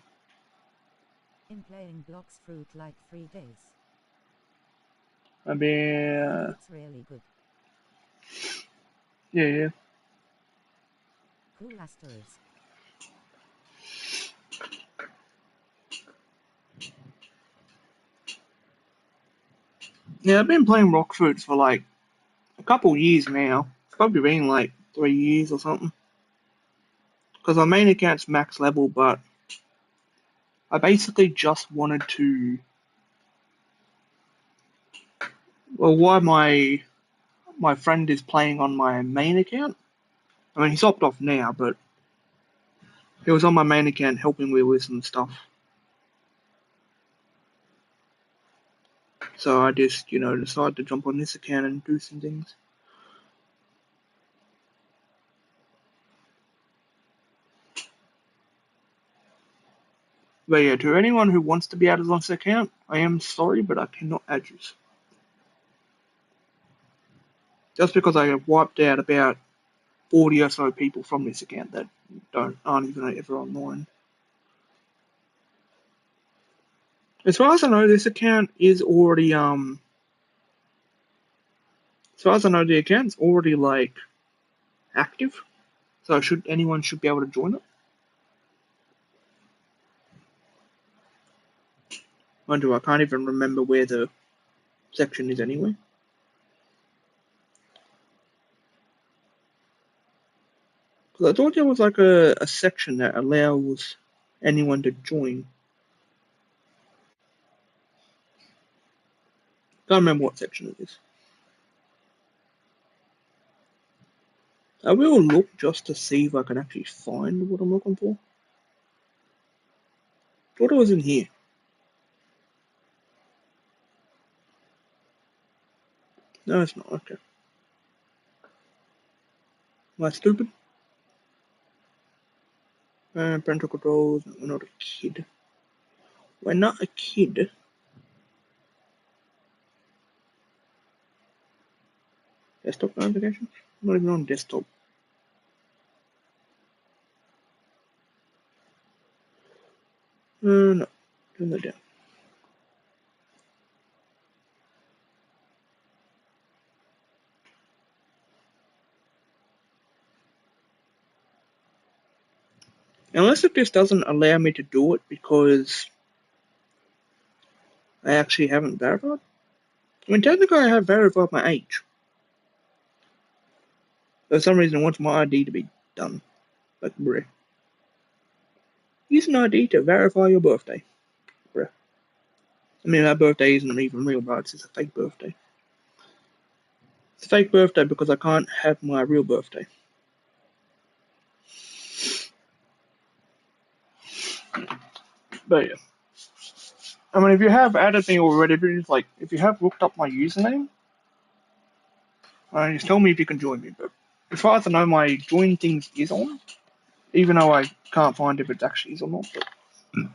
In playing blox fruit like 3 days. Maybe It's really good. yeah. Cool asterisk. Yeah, I've been playing rock fruits for like a couple years now. It's probably been like 3 years or something. Because my main account's max level, but I basically just wanted to. Well, why my friend is playing on my main account. I mean, he's hopped off now, but he was on my main account helping me with some stuff. So I just, decided to jump on this account and do some things. But yeah, to anyone who wants to be added on this account, I am sorry, but I cannot add you. Just because I have wiped out about 40 or so people from this account that aren't even ever online. As far as I know, this account is already as far as I know, the account's already like active. So anyone should be able to join it. Mind you, I can't even remember where the section is anyway. Because I thought there was like a section that allows anyone to join. Can't remember what section it is. I will look just to see if I can actually find what I'm looking for. Thought it was in here. No, it's not. Okay. Am I stupid? Parental controls. No, we're not a kid. We're not a kid. Desktop notifications? I'm not even on desktop. No. Turn that down. Unless if this doesn't allow me to do it because I actually haven't verified. I mean, technically I have verified my age. For some reason it wants my ID to be done. Like, bruh. Use an ID to verify your birthday. Bruh. I mean, that birthday isn't even real, but it's just a fake birthday. It's a fake birthday because I can't have my real birthday. But yeah. I mean, if you have added me already, if you have looked up my username, just tell me if you can join me. But as far as I know, my join things is on, even though I can't find if it actually is or not. But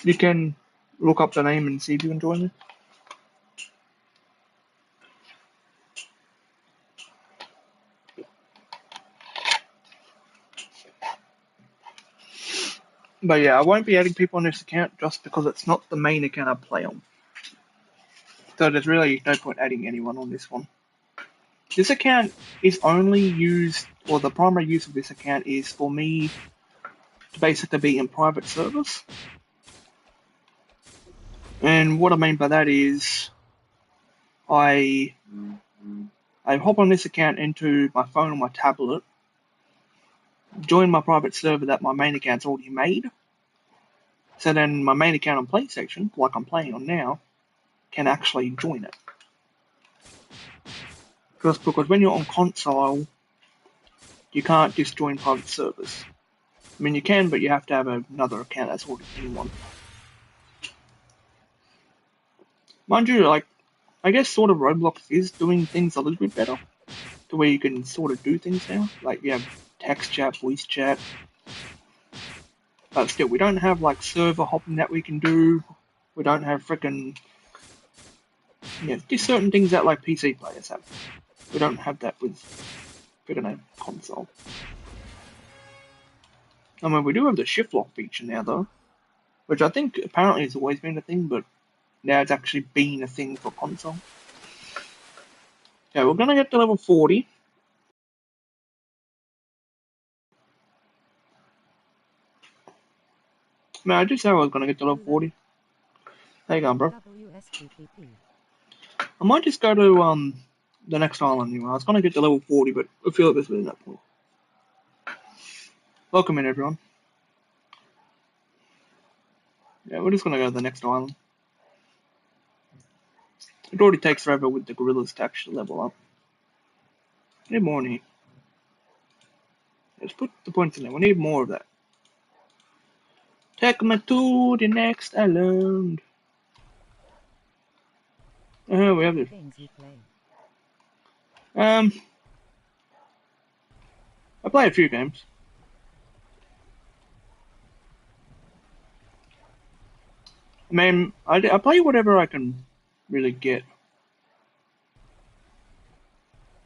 you can look up the name and see if you can join me. But yeah, I won't be adding people on this account just because it's not the main account I play on. So there's really no point adding anyone on this one. This account is only used, or the primary use of this account is for me to basically be in private service. And what I mean by that is I hop on this account into my phone or my tablet, join my private server that my main account's already made. So then my main account on PlayStation, like I'm playing on now, can actually join it. Just because when you're on console, you can't just join private servers. I mean, you can, but you have to have another account that's already in one. Mind you, like, I guess sort of Roblox is doing things a little bit better, to where you can sort of do things now. Like, you have text chat, voice chat. But still, we don't have, like, server hopping that we can do. We don't have frickin'... Yeah, just certain things that, like, PC players have. We don't have that with frickin' a console. I mean, we do have the shift lock feature now, though. Which I think apparently has always been a thing, but now it's actually been a thing for console. Okay, we're gonna get to level 40. Man, I just said I was gonna get to level 40. How you going, bro? I might just go to the next island anyway. I was gonna get to level 40, but I feel like there's been that point. Welcome in, everyone. Yeah, we're just gonna go to the next island. It already takes forever with the gorillas to actually level up. We need more in here. Let's put the points in there. We need more of that. Take me to the next island. We have this. I play a few games. I mean, I play whatever I can really get.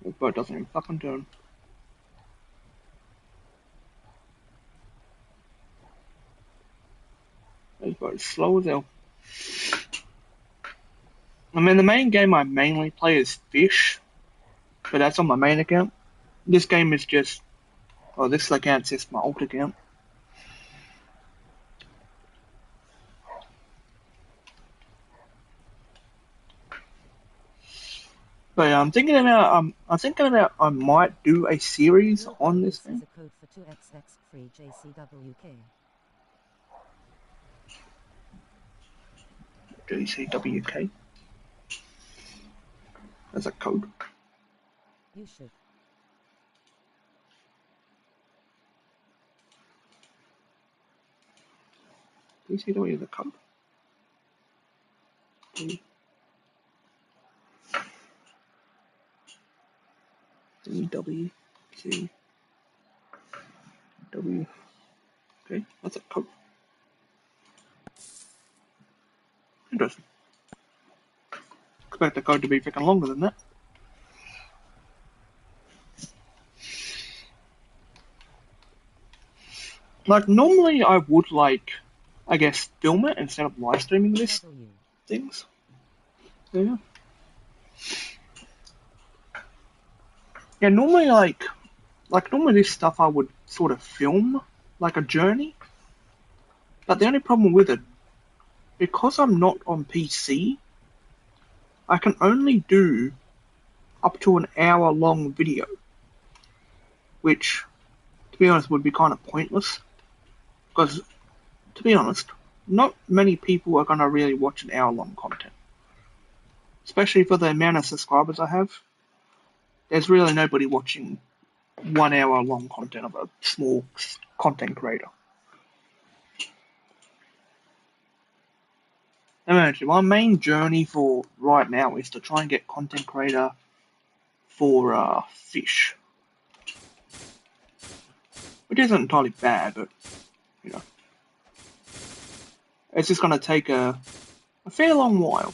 This boat doesn't even fucking turn. This boat is slow as hell. I mean, the main game I mainly play is Fish, but that's on my main account. This game is just... Oh, this account's just my alt account. But yeah, I'm thinking about I might do a series on this game. JCWK. That's a code. You should. JCW is a code. WCW. Okay, that's a code. Interesting. Expect the code to be freaking longer than that. Like, normally I would, like, I guess, film it instead of live streaming this things. Yeah. Yeah, normally, normally this stuff I would sort of film, like a journey. But the only problem with it, because I'm not on PC, I can only do up to an hour-long video. Which, to be honest, would be kind of pointless. Because, to be honest, not many people are going to really watch an hour-long content. Especially for the amount of subscribers I have. there's really nobody watching 1 hour long content of a small content creator. Imagine, my main journey for right now is to try and get content creator for fish, which isn't entirely bad, but you know, it's just going to take a fair long while.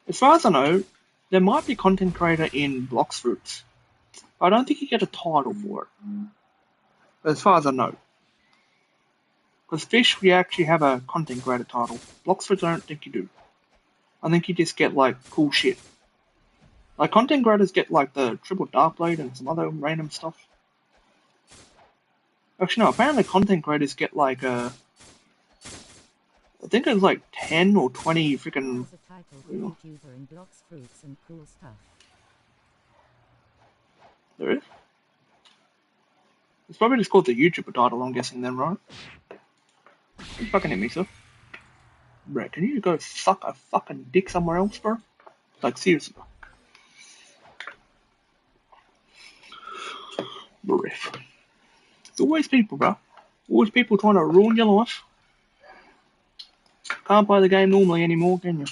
As far as I know, there might be content creator in blox fruits, but I don't think you get a title for it. As far as I know. Because fish, we actually have a content creator title. Blox fruits, I don't think you do. I think you just get like cool shit. Like content creators get like the triple dark blade and some other random stuff. Actually, no. Apparently, content creators get like I think it's like 10 or 20 freaking. As a title for YouTuber in blox fruits and cool stuff. There is. It's probably just called the YouTuber title, I'm guessing then, right? You fucking hit me, sir. Bro, can you go suck a fucking dick somewhere else, bro? Like, seriously, bro. Brief. It's always people, bro. Always people trying to ruin your life. Can't play the game normally anymore, can you?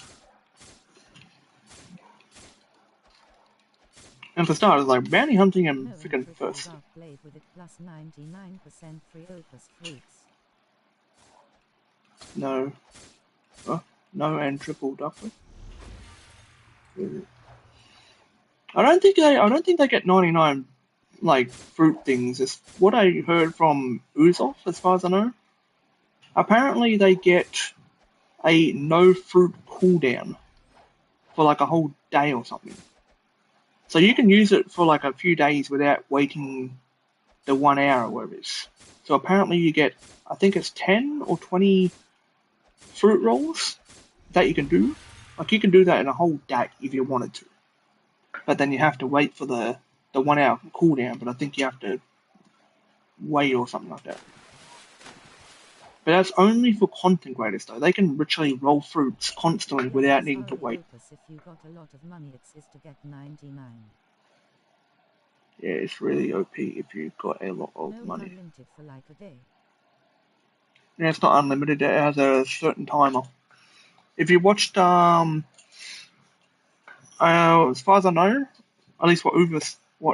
And for starters, like, bounty hunting and freaking first. Blade with it plus 99% free opus fruits. No. No, and triple duckling. I don't think they get 99 like fruit things. It's what I heard from Uzoff, as far as I know. Apparently they get a no fruit cooldown for like a whole day or something. So you can use it for like a few days without waiting the 1 hour or whatever it is. So apparently you get, I think it's 10 or 20 fruit rolls that you can do. Like you can do that in a whole day if you wanted to. But then you have to wait for the 1 hour cooldown, but I think you have to wait or something like that. But that's only for content creators though. They can literally roll fruits constantly without needing to wait. If you got a lot of money, it's to get 99. Yeah, it's really OP if you've got a lot of money. Unlimited for like a day. Yeah, it's not unlimited. It has a certain timer. If you watched, as far as I know, at least what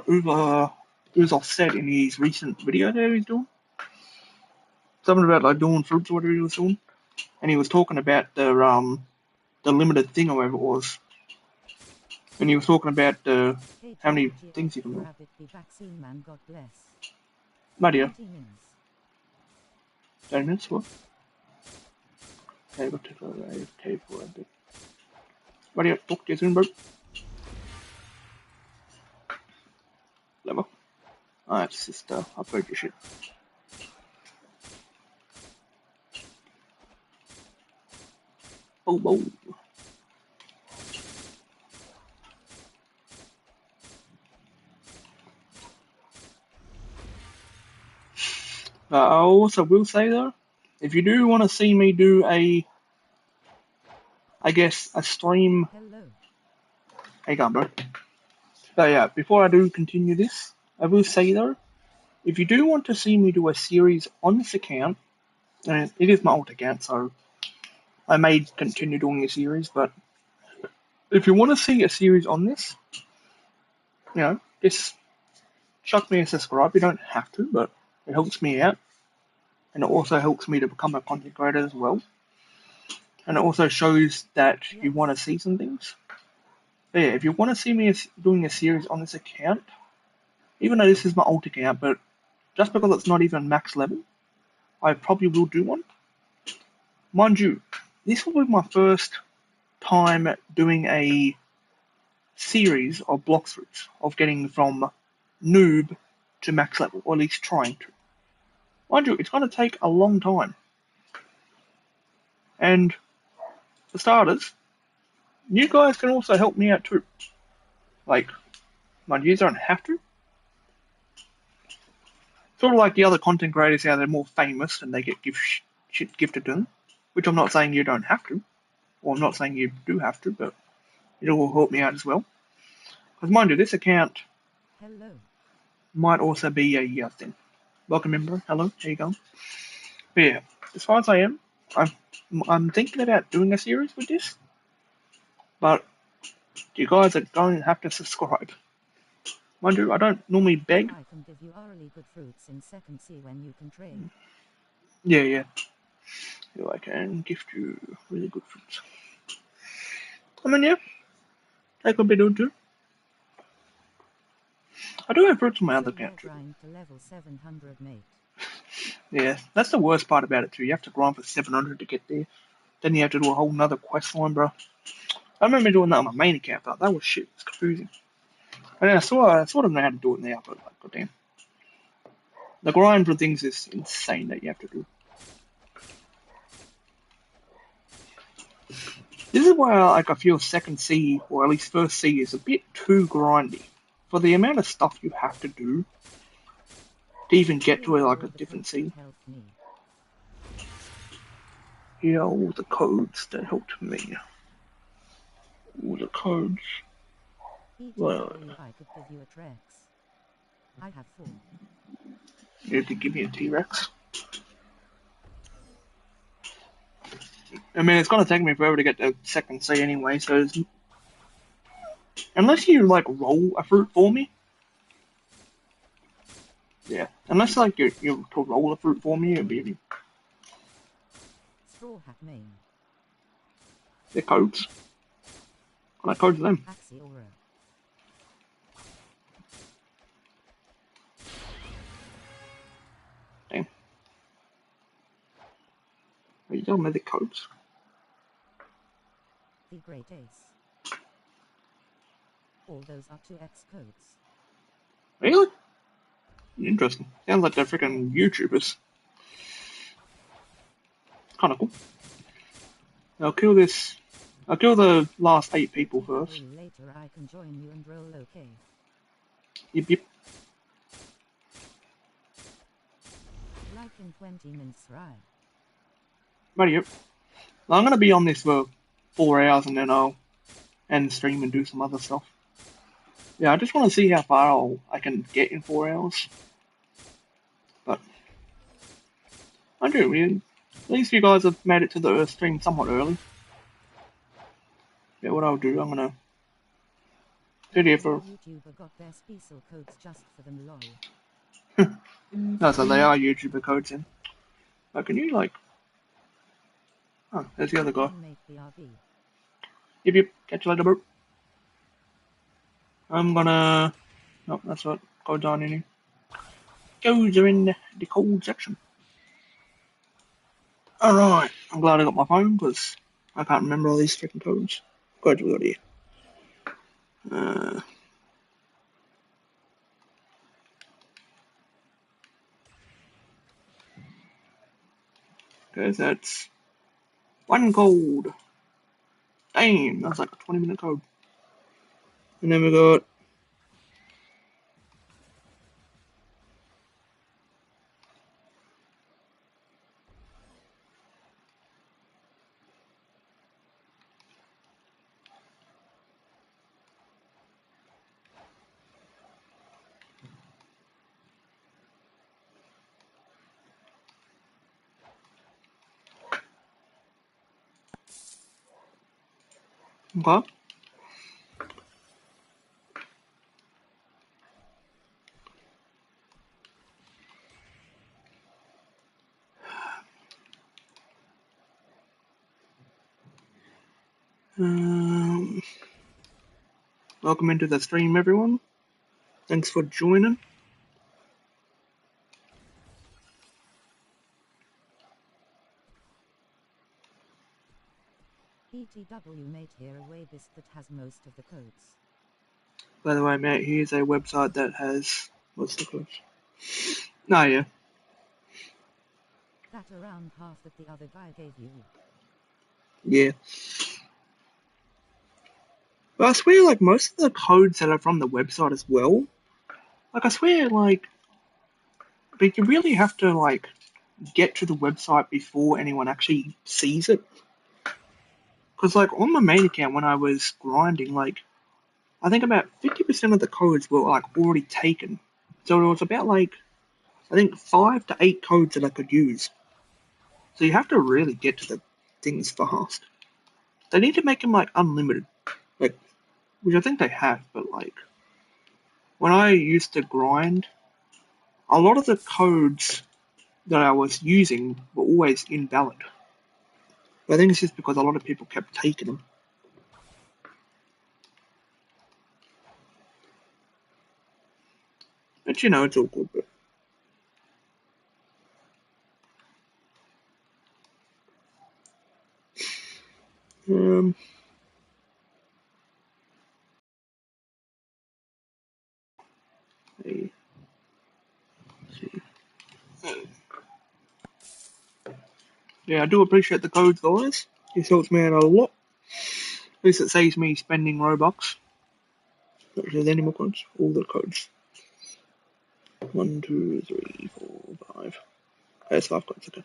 Uzoff said in his recent video that he's doing, something about like doing fruits or whatever he was doing, and he was talking about the limited thing or whatever it was, and he was talking about how many things you can do. My dear. 10 minutes, what? Okay, we'll take a for a bit. What do you talk to you soon, bro? Level. Alright, sister, I've heard your shit. Oh, whoa. I also will say though, if you do want to see me do a stream. Hello. Hey, go on, bro. So yeah, before I do continue this, I will say though, if you do want to see me do a series on this account, and it is my old account, so I may continue doing a series, but if you want to see a series on this, just chuck me a subscribe. You don't have to, but it helps me out. And it also helps me to become a content creator as well. And it also shows that you want to see some things. But yeah, if you want to see me doing a series on this account, even though this is my old account, but just because it's not even max level, I probably will do one. Mind you, this will be my first time doing a series of blox routes, of getting from noob to max level, or at least trying to. Mind you, it's going to take a long time. And for starters, you guys can also help me out too. Like, mind you don't have to. Sort of like the other content creators out there, more famous and they get shit gifted to them. Which I'm not saying you don't have to. Well, I'm not saying you do have to, but it will help me out as well. Because mind you, this account Hello. might also be a thing. Welcome, member. Hello, how you going? But yeah, as far as I am, I'm I'm thinking about doing a series with this, but you guys are going to have to subscribe. Mind you, I don't normally beg. I can give you really good fruits in second C when you can trade. Yeah. I can gift you really good fruits. I mean, yeah, I could be doing too. I do have fruits on my So other yeah, account too. grind to level 700, mate. Yeah, that's the worst part about it too. You have to grind for 700 to get there. Then you have to do a whole nother quest line, bro. I remember doing that on my main account, but that was shit. It's confusing. And then I sort of know how to do it now, but like, goddamn. The grind for things is insane that you have to do. This is why like, I feel second C, or at least first C, is a bit too grindy. For the amount of stuff you have to do to even get to Here are like a all the different codes C. that helped me. Here are all the codes that helped me. All the codes. Well, ETW, I could give you a Trex. I have 4. you could give me a T-Rex. I mean, it's gonna take me forever to get to second C anyway, so unless you like roll a fruit for me, yeah. Unless like you to roll a fruit for me, it'd be Straw Hat Main. the codes. What codes are them? Axiora. Damn. Are you telling me the codes? The Great Ace. All those are 2x codes. Really? Interesting. Sounds like they're freaking Blox. YouTubers. Kinda cool. I'll kill this. I'll kill the last 8 people first. ETW, later I can join you and roll, okay? Yep. Like in 20 minutes, right? Right, yep. Well, I'm gonna be on this for 4 hours and then I'll end stream and do some other stuff. Yeah, I just want to see how far I can get in 4 hours. But I do. At least you guys have made it to the Earth stream somewhat early. Yeah, what I'll do, I'm gonna sit here for. YouTuber got their special codes just for them, lol. No, so they are YouTuber codes in. Oh, can you like? Oh, there's the other guy. Make BRB. Yep. Catch you later, bro. I'm gonna. No, that's what codes aren't in here. Codes are in the code section. Alright, I'm glad I got my phone because I can't remember all these freaking codes. Codes we got here. Okay, that's one code. Damn, that's like a 20-minute code. And then we got. Okay. Um, Welcome into the stream, everyone. Thanks for joining. ETW, mate, here a website that has most of the codes. By the way, mate, here's a website that has. What's the code? No, yeah. That around half that the other guy gave you. Yeah. But I swear, like, most of the codes that are from the website as well, like, I swear, like, but you really have to, like, get to the website before anyone actually sees it. Because, like, on my main account, when I was grinding, like, I think about 50% of the codes were, like, already taken. So it was about, like, I think 5 to 8 codes that I could use. So you have to really get to the things fast. They need to make them, like, unlimited. Like, which I think they have, but, like, when I used to grind, a lot of the codes that I was using were always invalid. But I think it's just because a lot of people kept taking them. But, you know, it's all good. But, um, let's see. Yeah, I do appreciate the codes, guys. This helps me out a lot. At least it saves me spending Robux. If there's any more codes, all the codes. 1, 2, 3, 4, 5. That's 5 codes, okay.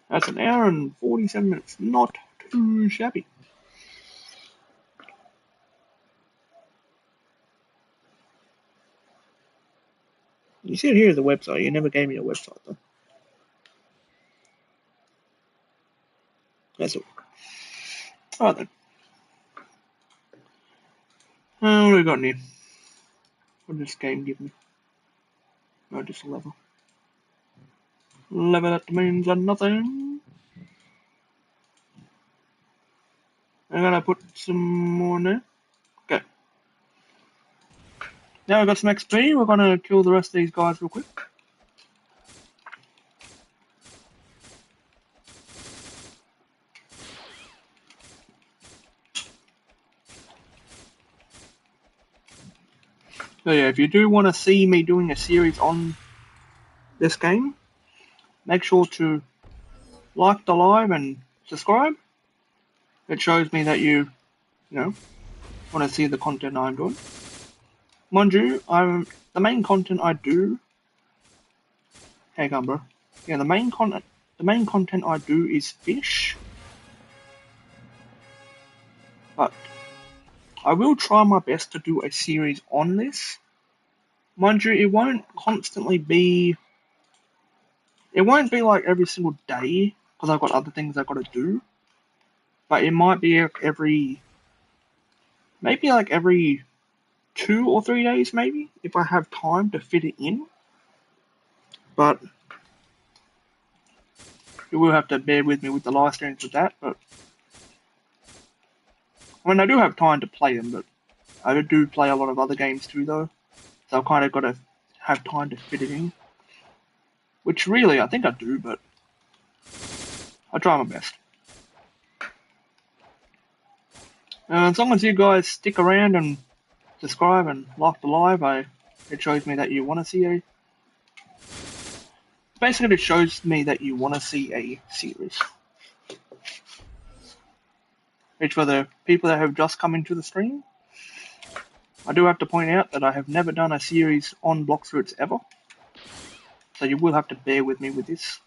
That's an hour and 47 minutes. Not too shabby. You see it here as a website. You never gave me a website, though. That's all. Alright then. What have we got in here? What does this game give me? Oh, just a level. Level that means nothing. I'm gonna put some more in there. Okay. Now we've got some XP. We're gonna kill the rest of these guys real quick. So yeah, if you do want to see me doing a series on this game, make sure to like the live and subscribe. It shows me that you know, want to see the content I'm doing. Mind you, the main content I do. Hang on, bro. Yeah, the main content I do is fish, but I will try my best to do a series on this. Mind you, it won't constantly be. It won't be like every single day because I've got other things I've got to do. But it might be maybe like every 2 or 3 days, maybe if I have time to fit it in. But you will have to bear with me with the live streams with that. But I mean, I do have time to play them, but I do play a lot of other games too, though. So I've kind of got to have time to fit it in. Which really, I think I do, but I try my best. As long as you guys stick around and subscribe and like the live, it shows me that you want to see a. Basically, it shows me that you want to see a series. Which for the people that have just come into the stream, I do have to point out that I have never done a series on blox fruits ever. So you will have to bear with me with this.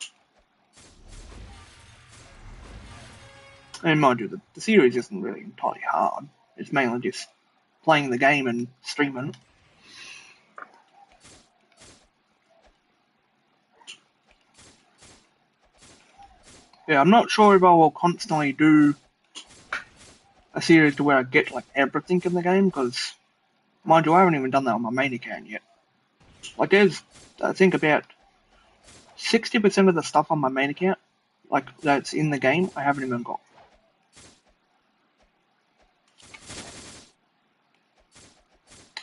And mind you, the series isn't really entirely hard. It's mainly just playing the game and streaming it. Yeah, I'm not sure if I will constantly do a series to where I get like everything in the game, because mind you, I haven't even done that on my main account yet. Like there's, I think about 60% of the stuff on my main account, like that's in the game, I haven't even got.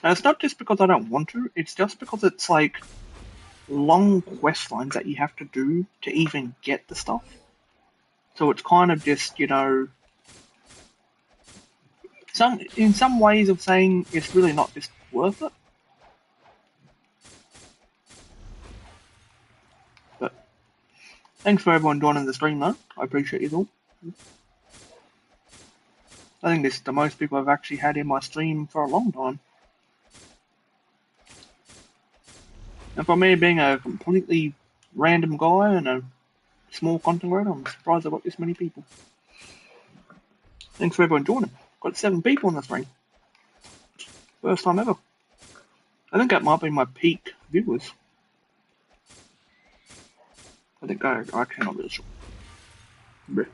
And it's not just because I don't want to, it's just because it's like long quest lines that you have to do to even get the stuff. So it's kind of just, in some ways of saying it's really not just worth it. But thanks for everyone joining the stream though. I appreciate you all. I think this is the most people I've actually had in my stream for a long time. And for me being a completely random guy and a small content creator, I'm surprised I've got this many people. Thanks for everyone joining. Got 7 people in this ring. First time ever. I think that might be my peak viewers. I think I actually not really sure. Maybe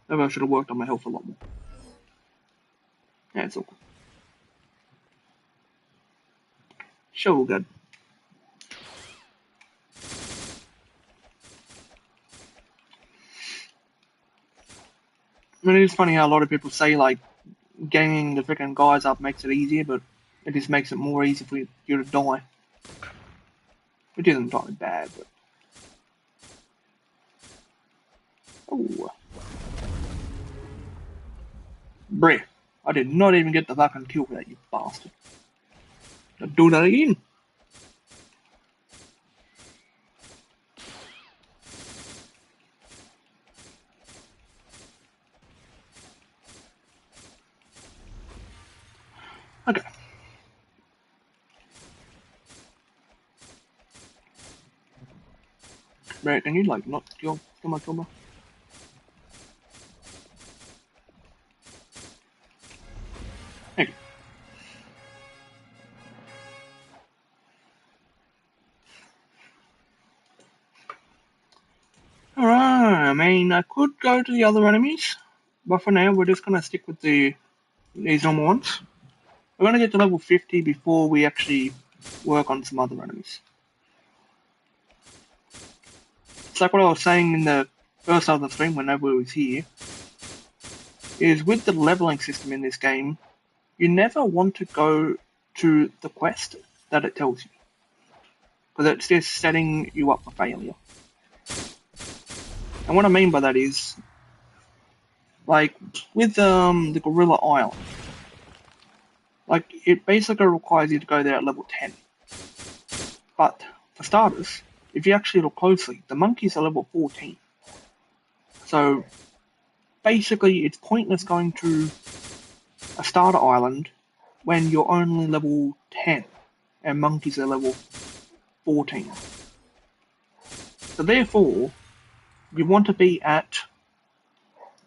I should have worked on my health a lot more. Yeah, it's all good. So good. I mean, it's funny how a lot of people say, like, ganging the freaking guys up makes it easier, but it just makes it more easy for you to die. Which isn't entirely bad, but... Oh. Bruh. I did not even get the fucking kill for that, you bastard. I'll do that again. Okay. Bruh, can you, like, not kill my combo? Thank you. Alright, I mean, I could go to the other enemies, but for now, we're just gonna stick with these normal ones. We're gonna get to level 50 before we actually work on some other enemies. It's like what I was saying in the first half of the stream when nobody was here, is with the leveling system in this game, you never want to go to the quest that it tells you, because it's just setting you up for failure. And what I mean by that is, like, with the Gorilla Island, like, it basically requires you to go there at level 10. But, for starters, if you actually look closely, the monkeys are level 14. So, basically, it's pointless going to a starter island when you're only level 10 and monkeys are level 14. So therefore, you want to be at,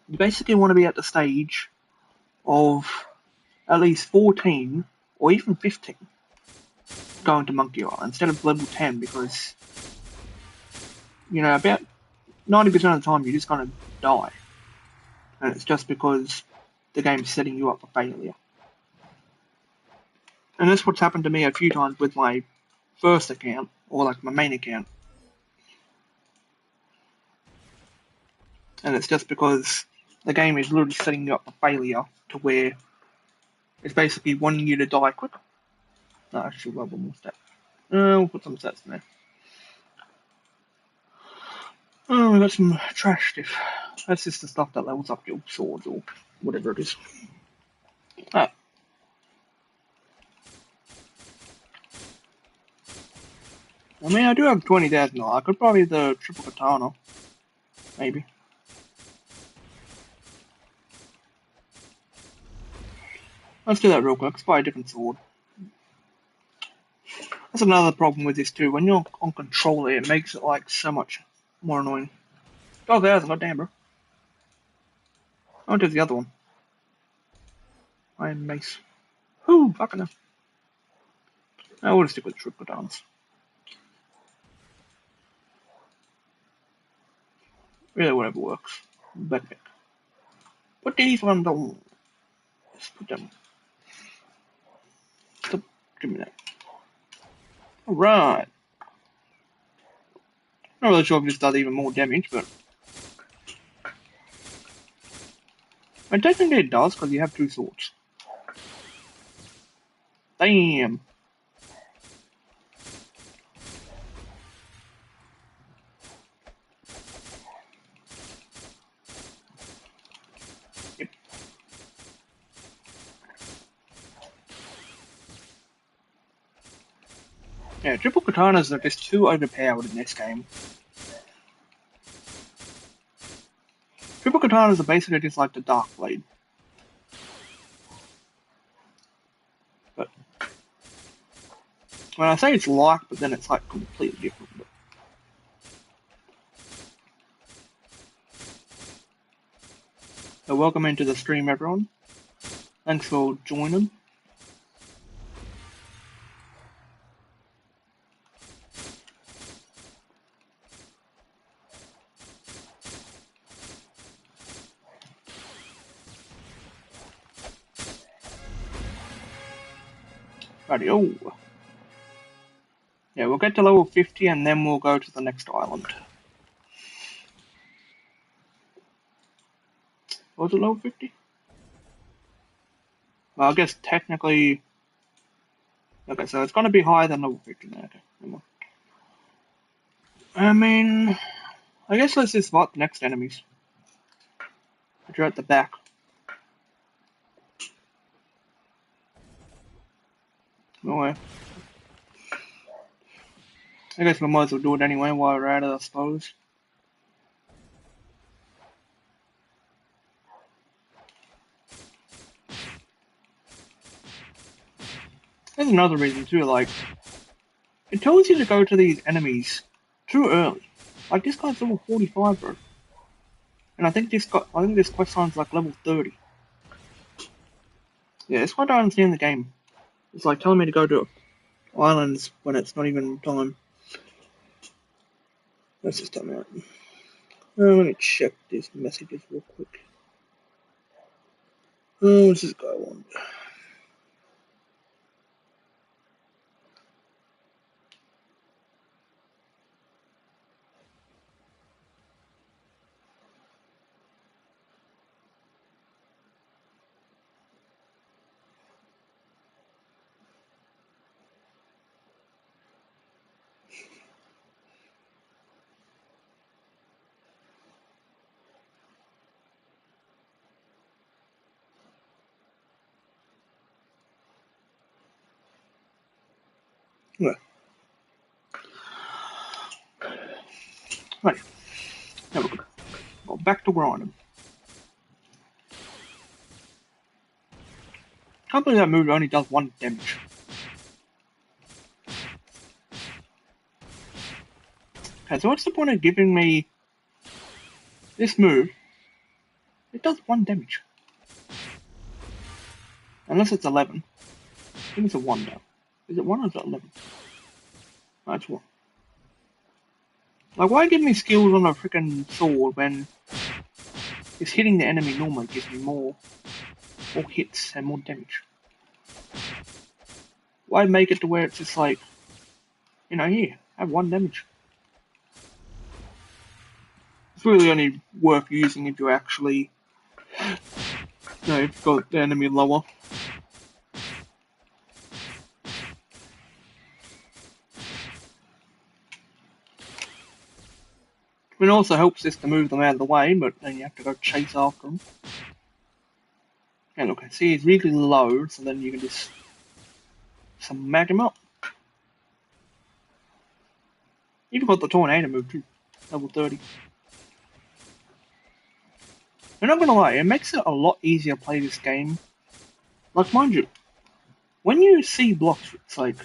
you basically want to be at the stage of at least 14 or even 15 going to Monkey Island instead of level 10, because, you know, about 90% of the time you're just going to die. And it's just because the game's setting you up for failure. And that's what's happened to me a few times with my first account, or like my main account. And it's just because the game is literally setting you up for failure to where it's basically wanting you to die quicker. No, actually, we'll have one more stat. We'll put some stats in there. Oh, we got some trash stuff. That's just the stuff that levels up your swords or whatever it is. Ah. I mean, I do have 20,000 now. I could probably the triple katana. Maybe. Let's do that real quick. Let's buy a different sword. That's another problem with this too. When you're on controller, it makes it like so much more annoying. 12,000, goddamn, bro. I went to the other one. Iron mace. Whoo, fucking hell. I will stick with triple katanas. Really, whatever works. Backpack. Put these ones on. Let's put them. Stop. Give me that. Alright. Not really sure if this does even more damage, but I don't think it does because you have 2 swords. Damn. Yep. Yeah, triple katanas are just too overpowered in this game. Triple katanas are basically just like the Dark Blade. But when I say it's like, but then it's like completely different. But So welcome into the stream, everyone. Thanks for joining. Rightio. Yeah, we'll get to level 50 and then we'll go to the next island. Was it level 50? Well, I guess technically... Okay, so it's going to be higher than level 50 now. Okay, never mind. I mean... I guess let's just fight the next enemies. Which are at the back. Oh, yeah. I guess we might as well do it anyway while we're at it, I suppose. There's another reason too, like... It tells you to go to these enemies too early. Like, this guy's level 45, bro. And I think this quest line's like level 30. Yeah, that's why I don't understand the game. It's like telling me to go to islands when it's not even time. Let's just time out. Let me check these messages real quick. What's this guy want? Yeah. Right. Now we go back to grinding. Can't believe that move only does 1 damage. Okay, so what's the point of giving me this move? It does 1 damage. Unless it's 11. I think it's a 1 now. Is it 1 or is it 11? No, it's 1. Like, why give me skills on a freaking sword when it's hitting the enemy normally gives me more hits and more damage? Why make it to where it's just like, you know, here, have 1 damage? It's really only worth using if you actually, you know, if you've got the enemy lower. It also helps us to move them out of the way, but then you have to go chase after them. And look, I see he's really low, so then you can just smack him up. You've got the tornado move too, level 30. I'm not gonna lie, it makes it a lot easier to play this game. Like, mind you, when you see blocks, it's like,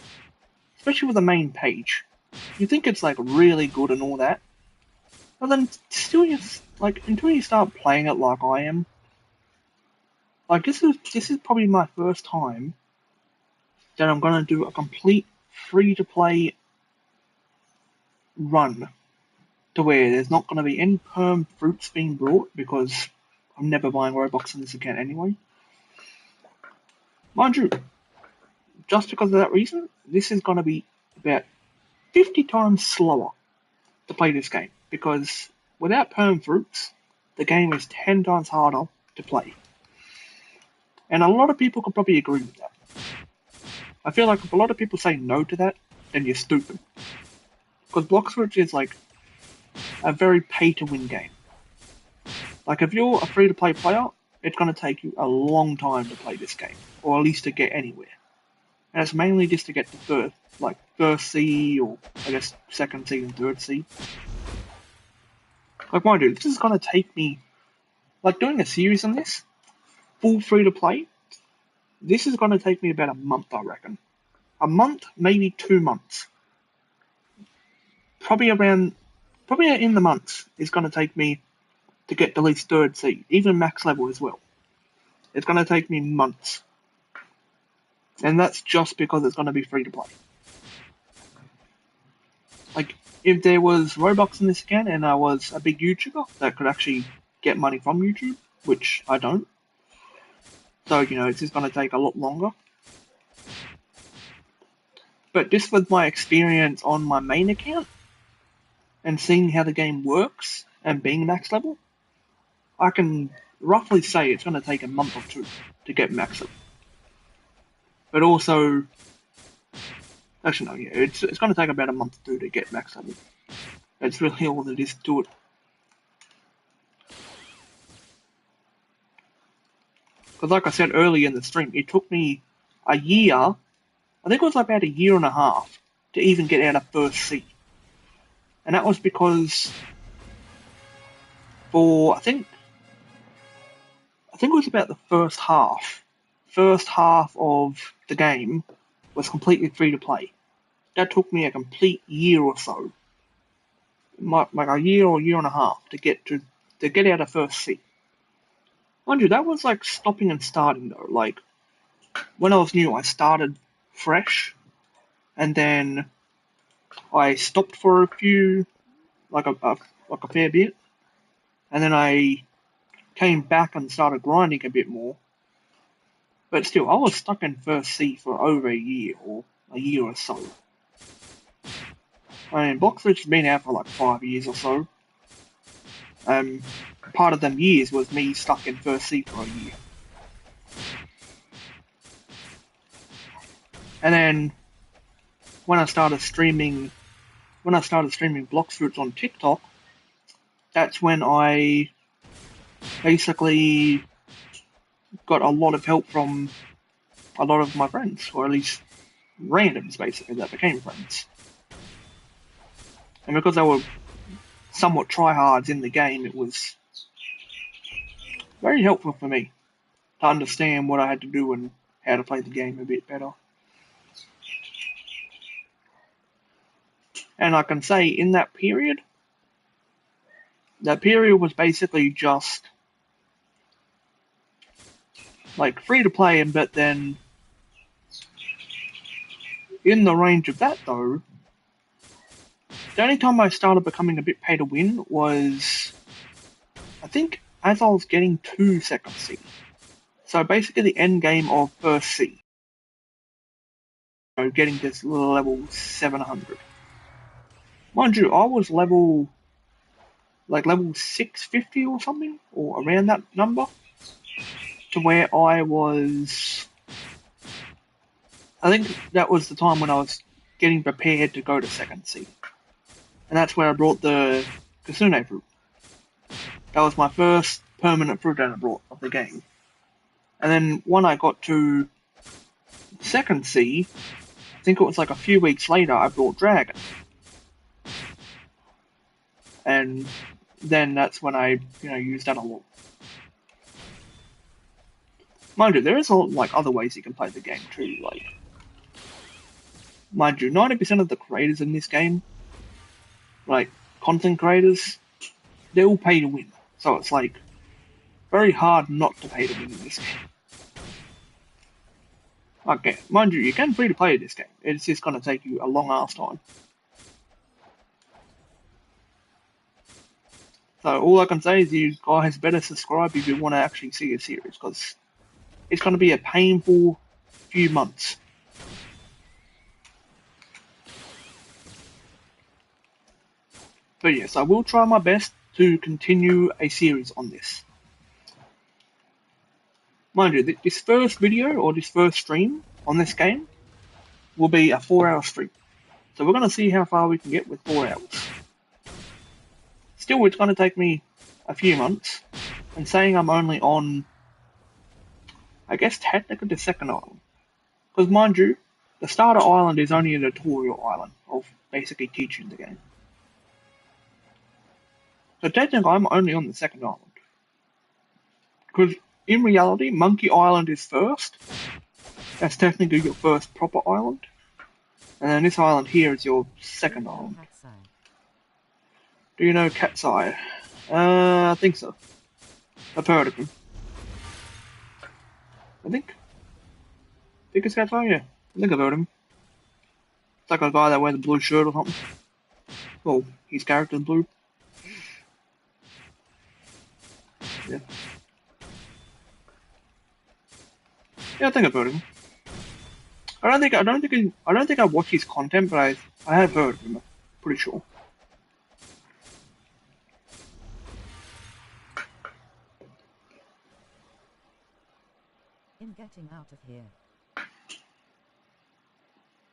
especially with the main page, you think it's like really good and all that, but then still just like until you start playing it like I am, like this is probably my first time that I'm gonna do a complete free to play run to where there's not gonna be any perm fruits being brought because I'm never buying Robux in this account anyway. Mind you, just because of that reason, this is gonna be about 50 times slower to play this game because without perm fruits, the game is 10 times harder to play. And a lot of people could probably agree with that. I feel like if a lot of people say no to that, then you're stupid. Because blox is like a very pay-to-win game. Like if you're a free-to-play player, it's going to take you a long time to play this game, or at least to get anywhere. And it's mainly just to get to first seed, or I guess second seed and third seed. Like mind you, this is going to take me, like doing a series on this, full free-to-play, this is going to take me about a month, I reckon. A month, maybe 2 months. Probably in the months, it's going to take me to get at least 3rd seed, even max level as well. It's going to take me months. And that's just because it's going to be free to play. Like, if there was Robux in this account and I was a big YouTuber that could actually get money from YouTube, which I don't, so, it's just going to take a lot longer. But just with my experience on my main account and seeing how the game works and being max level, I can roughly say it's going to take a month or 2 to get max level. But also, actually no, yeah, it's going to take about a month or 2 to get max level. That's really all there is to it. Because like I said earlier in the stream, it took me a year, I think it was about a year and a half, to even get out of 1st seed. And that was because for, I think it was about the first half. First half of the game was completely free to play. That took me a complete year or so, like a year or year and a half to get out of 1st seed. Mind you, that was like stopping and starting though. Like when I was new, I started fresh, and then I stopped for a few, like a fair bit, and then I came back and started grinding a bit more. But still, I was stuck in 1st seed for over a year or so. I mean, Blox has been out for like 5 years or so. Part of them years was me stuck in 1st seed for a year. And then when I started streaming Blox Fruits on TikTok, that's when I basically got a lot of help from a lot of my friends, or at least randoms basically that became friends. And because they were somewhat tryhards in the game, it was very helpful for me to understand what I had to do and how to play the game a bit better. And I can say in that period was basically just like free to play, but then in the range of that though, the only time I started becoming a bit pay to win was, I think, as I was getting to 2nd seed. So basically the end game of 1st seed. Getting to level 700. Mind you, I was level 650 or something, or around that number, to where I think that was the time when I was getting prepared to go to 2nd seed. And that's where I brought the Kasune fruit. That was my first permanent fruit that I brought of the game. And then when I got to 2nd seed, I think it was like a few weeks later, I brought Dragon. And then that's when I, used that a lot. Mind you, there is a lot, like, other ways you can play the game too, like, mind you, 90% of the creators in this game, like, content creators, they all pay to win. So it's, like, very hard not to pay to win in this game. Okay, mind you can free to play this game. It's just gonna take you a long ass time. So all I can say is you guys better subscribe if you want to actually see a series, because it's going to be a painful few months. But yes, I will try my best to continue a series on this. Mind you, this first video or this first stream on this game will be a 4-hour stream. So we're going to see how far we can get with 4 hours. Still, it's going to take me a few months, and saying I'm only on, I guess, technically the 2nd island. Because mind you, the starter island is only a tutorial island of basically teaching the game. So technically I'm only on the 2nd island. Because in reality, Monkey Island is first. That's technically your first proper island. And then this island here is your 2nd island. Do you know Cat's Eye? I think so. I've heard of him. I think. Biggest cat guy, yeah. I think I've heard of him. It's like a guy that wears a blue shirt or something. Well, his character's blue. Yeah. Yeah, I think I've heard of him. I don't think I watch his content, but I have heard of him. I'm pretty sure. In getting out of here.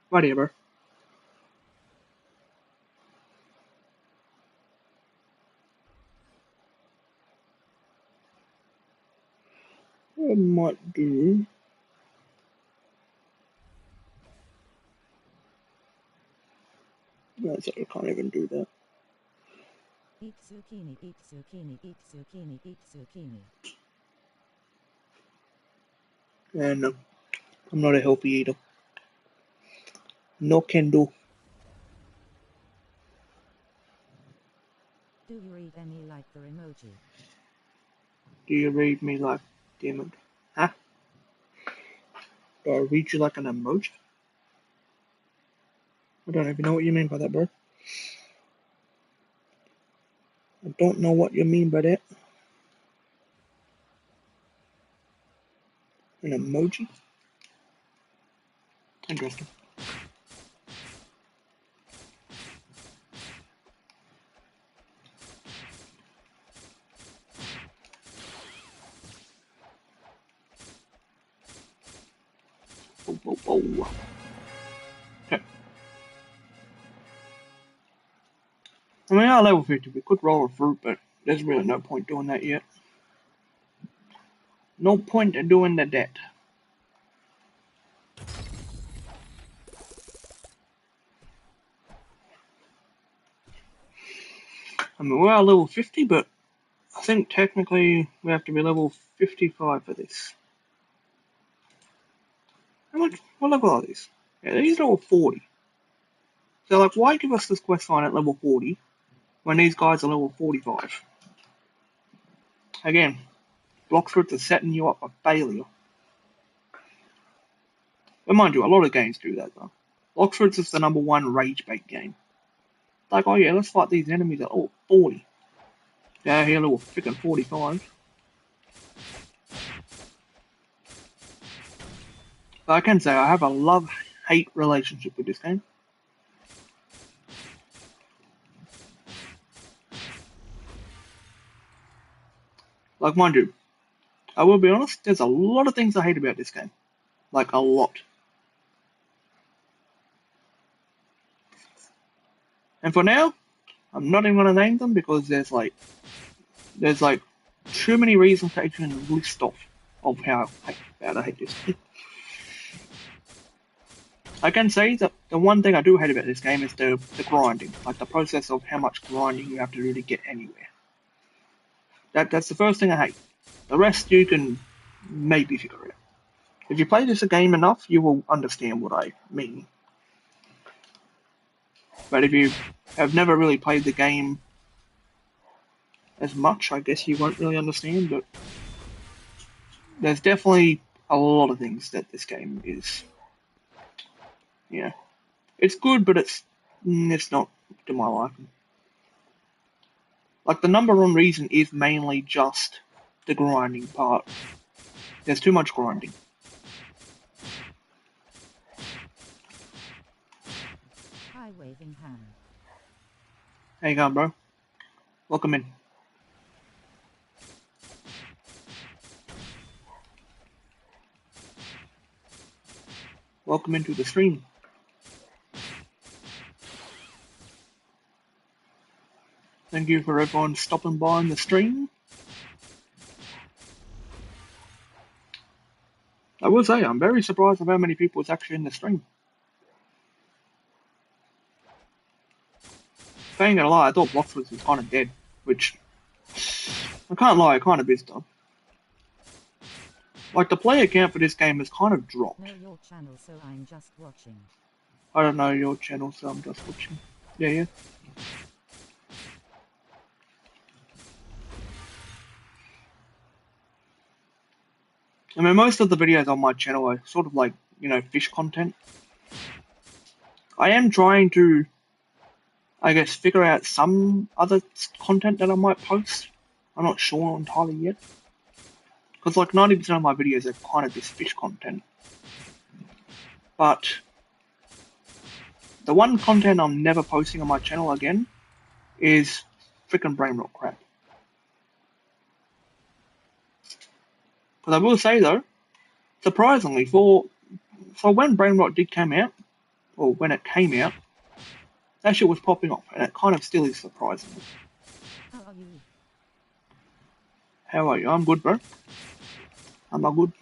Whatever. What I might do. No, sorry, I can't even do that. Eat zucchini, eat zucchini, eat zucchini, eat zucchini. And no, I'm not a healthy eater. No can do. Do you read any like the emoji? Do you read me like, damn it? Huh? Do I read you like an emoji? I don't even know what you mean by that, bro. I don't know what you mean by that. An emoji? Interesting. Oh, oh, oh. Okay. I mean, our level 50, we could roll a fruit, but there's really no point doing that yet. No point in doing that. I mean, we're at level 50, but I think technically we have to be level 55 for this. How much? What level are these? Yeah, these are level 40. So, like, why give us this quest line at level 40 when these guys are level 45? Again, block fruits are setting you up for failure. But mind you, a lot of games do that though. Block fruits is the number one rage bait game. Like, oh yeah, let's fight these enemies at 40. Yeah, here level freaking 45. But I can say I have a love-hate relationship with this game. Like, mind you, I will be honest, there's a lot of things I hate about this game. Like, a lot. And for now, I'm not even gonna name them because there's like too many reasons to even list off of how bad I hate this game. I can say that the one thing I do hate about this game is the grinding, like the process of how much grinding you have to do to get anywhere. That's the first thing I hate. The rest you can maybe figure it out. If you play this a game enough, you will understand what I mean. But if you have never really played the game as much, I guess you won't really understand. But there's definitely a lot of things that this game is. Yeah, it's good, but it's not to my liking. Like the number one reason is mainly just the grinding part. There's too much grinding. High waving hand. How you going, bro? Welcome in. Welcome into the stream. Thank you for everyone stopping by on the stream. I will say, I'm very surprised of how many people is actually in the stream. If I ain't gonna lie, I thought blox was kind of dead, which I can't lie, it kind of is though. Like the player count for this game has kind of dropped. Know your channel, so I'm just watching. I don't know your channel, so I'm just watching. Yeah, yeah. I mean, most of the videos on my channel are sort of like, fish content. I am trying to, I guess, figure out some other content that I might post. I'm not sure entirely yet. Because like 90% of my videos are kind of this fish content. But the one content I'm never posting on my channel again is freaking brain rot crap. Because I will say though, surprisingly, for when brain rot did come out, or when it came out, that shit was popping off, and it kind of still is surprising. How are you? How are you? I'm good, bro. I'm not good.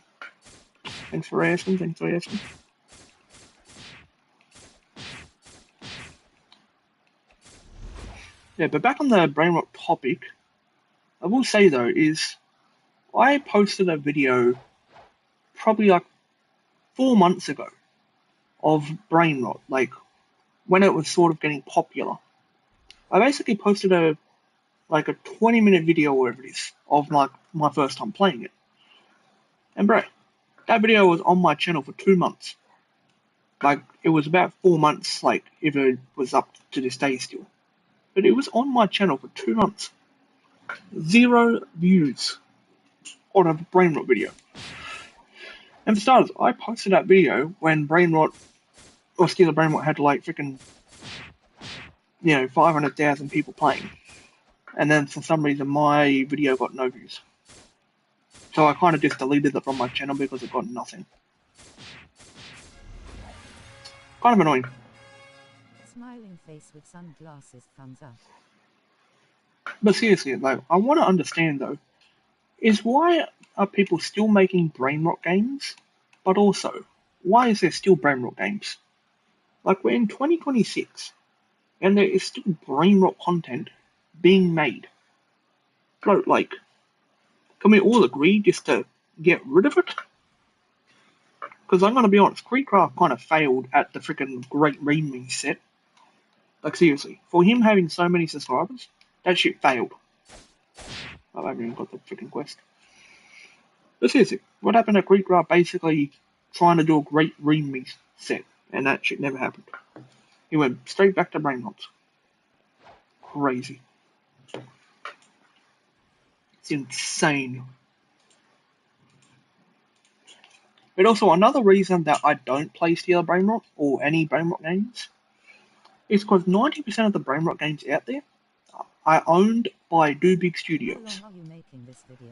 Thanks for asking. Thanks for asking. Yeah, but back on the brain rot topic, I will say though is I posted a video probably like 4 months ago of brain rot, like when it was sort of getting popular. I basically posted a 20-minute video or whatever it is of like my first time playing it. And bro, that video was on my channel for 2 months. Like it was about 4 months, like if it was up to this day still. But it was on my channel for 2 months. 0 views on a brain rot video. And for starters, I posted that video when brain rot or Steeler Brain rot had like freaking 500,000 people playing. And then for some reason my video got no views. So I kind of just deleted it from my channel because it got nothing. Kind of annoying. Smiling face with sunglasses, thumbs up. But seriously, though, I want to understand, though, is why are people still making brain rot games? But also, why is there still brain rot games? Like, we're in 2026, and there is still brain rot content being made. Bro, like, can we all agree just to get rid of it? Because I'm going to be honest, Creecraft kind of failed at the freaking Great Remake set. Like, seriously, for him having so many subscribers, that shit failed. I haven't even got the freaking quest. But seriously, what happened to Creecraft basically trying to do a Great Remake set, and that shit never happened. He went straight back to brain rots. Crazy. It's insane. But also, another reason that I don't play Steeler Brain Rot or any Brain Rot games is because 90% of the Brain Rot games out there are owned by Do Big How Studios. long are you making this video?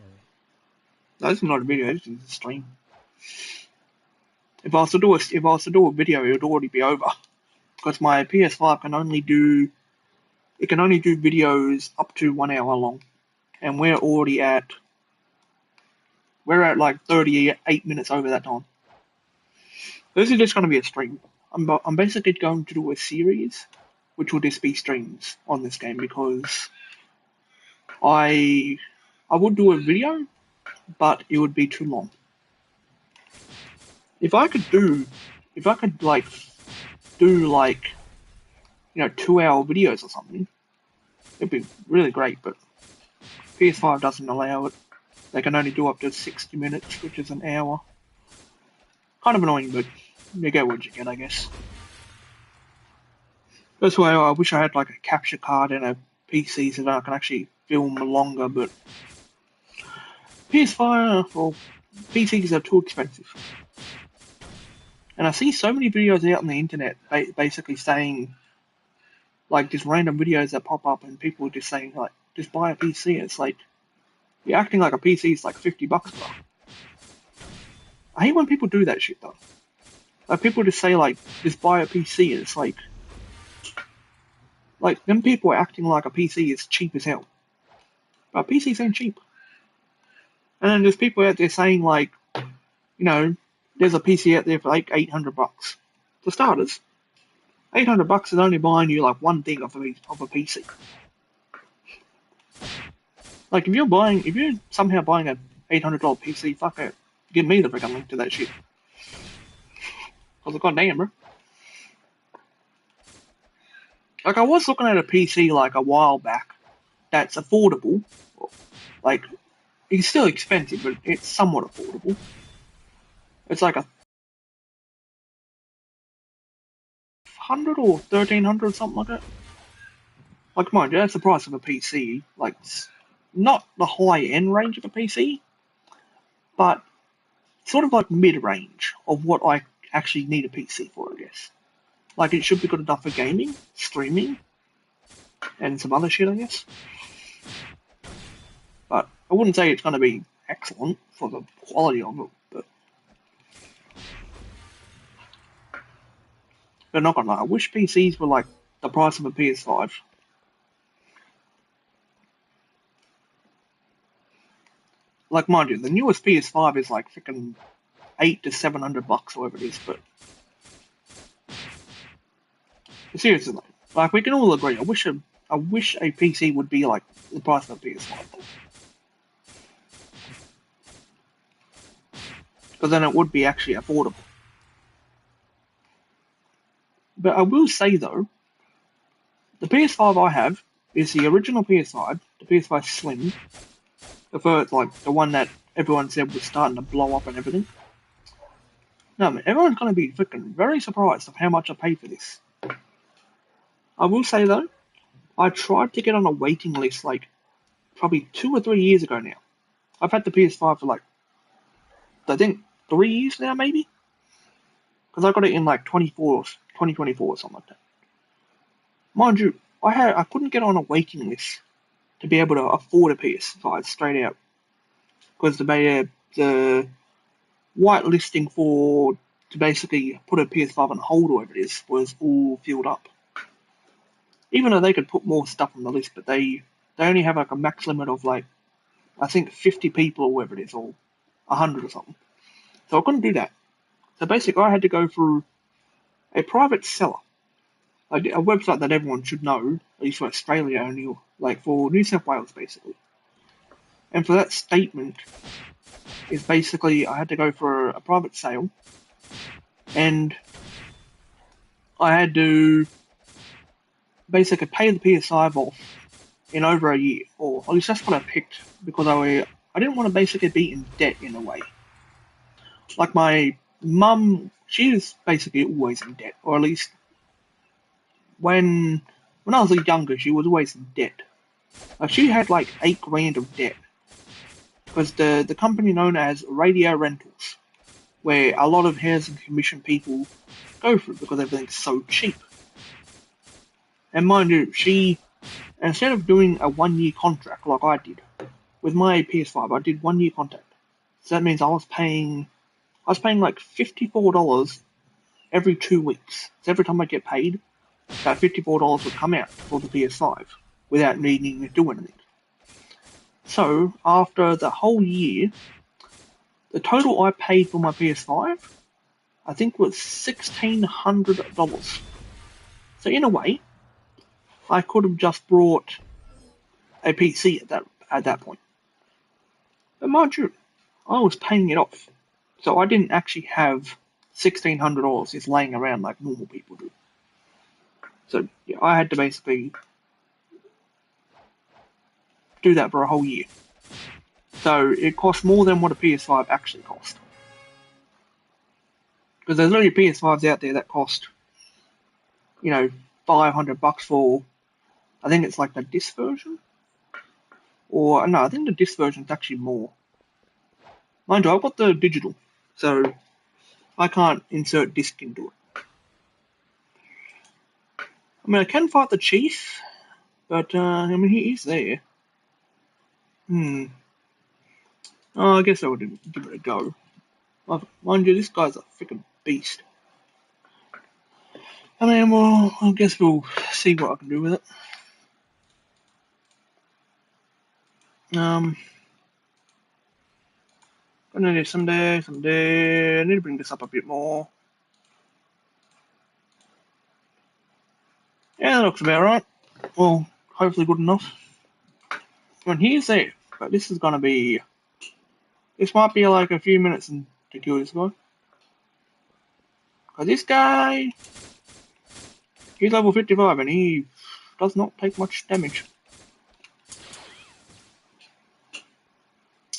No, this is not a video, this is a stream. If I was to do a video, it would already be over. Because my PS5 can only do videos up to 1 hour long. And we're at like 38 minutes over that time. This is just going to be a stream. I'm basically going to do a series, which will just be streams on this game because I would do a video, but it would be too long. If I could do like 2-hour videos or something, it'd be really great. But PS5 doesn't allow it. They can only do up to 60 minutes, which is an hour. Kind of annoying, but you get what you get, I guess. That's why I wish I had like a capture card and a PC so that I can actually film longer, but PS5 or PCs are too expensive. And I see so many videos out on the internet basically saying, like, just random videos that pop up and people just saying, like, just buy a PC. It's like, you're acting like a PC is like $50, bro. I hate when people do that shit, though. Like, people just say, like, just buy a PC, and it's like, them people are acting like a PC is cheap as hell. But PCs ain't cheap. And then there's people out there saying, like, there's a PC out there for like $800. For starters, $800 is only buying you like one thing of a PC. Like if you're somehow buying a $800 PC, fuck it, give me the freaking link to that shit. Cause goddamn, bro. Like I was looking at a PC like a while back that's affordable. Like it's still expensive, but it's somewhat affordable. It's like 100 or 1300, something like that. Like, mind you, that's the price of a PC. Like, it's not the high end range of a PC, but sort of like mid range of what I actually need a PC for, I guess. Like, it should be good enough for gaming, streaming, and some other shit, I guess. But I wouldn't say it's going to be excellent for the quality of it. But not gonna lie, I wish PCs were like the price of a PS5. Like, mind you, the newest PS5 is like freaking 8 to 700 bucks, whatever it is. But seriously, like we can all agree, I wish a PC would be like the price of a PS5, because then it would be actually affordable. But I will say though, the PS5 I have is the original PS5, the PS5 Slim, the first, like the one that everyone said was starting to blow up and everything. No, man, everyone's gonna be freaking very surprised of how much I paid for this. I will say though, I tried to get on a waiting list like probably 2 or 3 years ago now. I've had the PS5 for like, I think 3 years now, maybe? Because I got it in like 2024 or something like that. Mind you, I couldn't get on a waiting list to be able to afford a PS5 straight out. Because the white listing for to basically put a PS5 on hold or whatever it is was all filled up. Even though they could put more stuff on the list, but they only have like a max limit of like I think 50 people or whatever it is, or 100 or something. So I couldn't do that. So basically, I had to go through a private seller, like a website that everyone should know, at least for Australia only, like for New South Wales, basically. And for that statement, is basically I had to go for a private sale, and I had to basically pay the PS5 off in over a year, or at least that's what I picked because I didn't want to basically be in debt in a way. Like my mum, she is basically always in debt, or at least when when I was younger, she was always in debt. Like she had like 8 grand of debt because the company known as Radio Rentals, where a lot of housing commission people go through because everything's so cheap. And mind you, she instead of doing a 1 year contract like I did with my PS5, I did 1 year contract. So that means I was paying like $54 every 2 weeks. So every time I get paid, that $54 would come out for the PS5 without needing to do anything. So after the whole year, the total I paid for my PS5, I think was $1,600. So in a way, I could have just brought a PC at that point. But mind you, I was paying it off, so I didn't actually have $1,600 just laying around like normal people do. So yeah, I had to basically do that for a whole year. So it cost more than what a PS5 actually cost. Because there's only PS5s out there that cost, 500 bucks for, I think it's like the disc version. Or, no, I think the disc version is actually more. Mind you, I've got the digital, so I can't insert disc into it. I mean, I can fight the chief, but, I mean, he is there. Oh, I guess I would give it a go. Mind you, this guy's a freaking beast. I mean, well, I guess we'll see what I can do with it. Gonna do someday. I need to bring this up a bit more. Yeah, that looks about right. Well, hopefully good enough. And here's it. But this is gonna be. This might be like a few minutes to kill this guy. Because this guy. He's level 55 and he does not take much damage.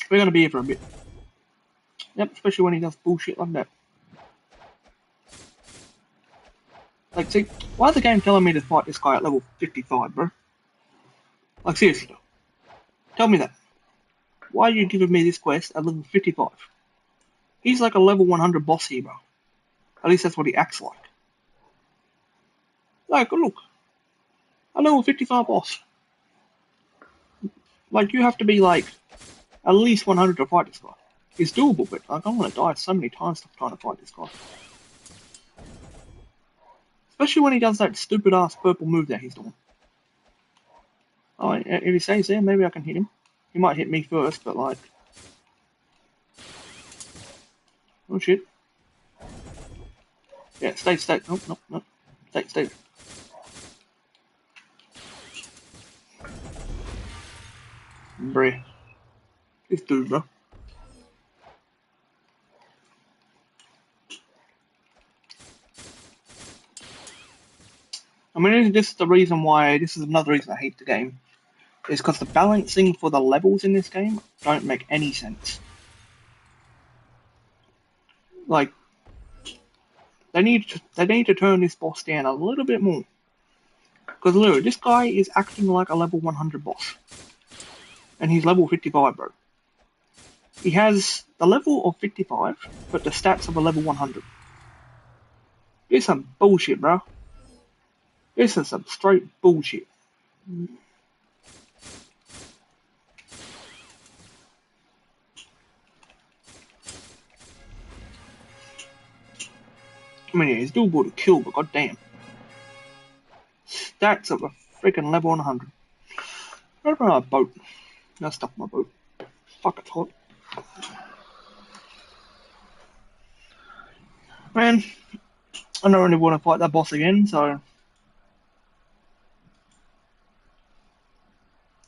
We're gonna be here for a bit. Yep, especially when he does bullshit like that. Like, see, why is the game telling me to fight this guy at level 55, bro? Like, seriously, tell me that. Why are you giving me this quest at level 55? He's like a level 100 boss here, bro. At least that's what he acts like. Like, look, a level 55 boss. Like, you have to be like at least 100 to fight this guy. It's doable, but like, I'm gonna die so many times trying to fight this guy. Especially when he does that stupid ass purple move that he's doing. Oh, if he stays there, maybe I can hit him. He might hit me first, but like, oh shit. Yeah, stay. No. Stay. Bruh. This dude, bro. I mean, this is the reason why, this is another reason I hate the game. Is because the balancing for the levels in this game don't make any sense. Like, they need to turn this boss down a little bit more. Because look, this guy is acting like a level 100 boss. And he's level 55, bro. He has the level of 55, but the stats of a level 100. This is some bullshit, bro. This is some straight bullshit. I mean, yeah, he's doable to kill, but goddamn. Stats of a freaking level 100. What about a boat? No, stuck my boat. Fuck, it's hot. Man, I don't really want to fight that boss again, so.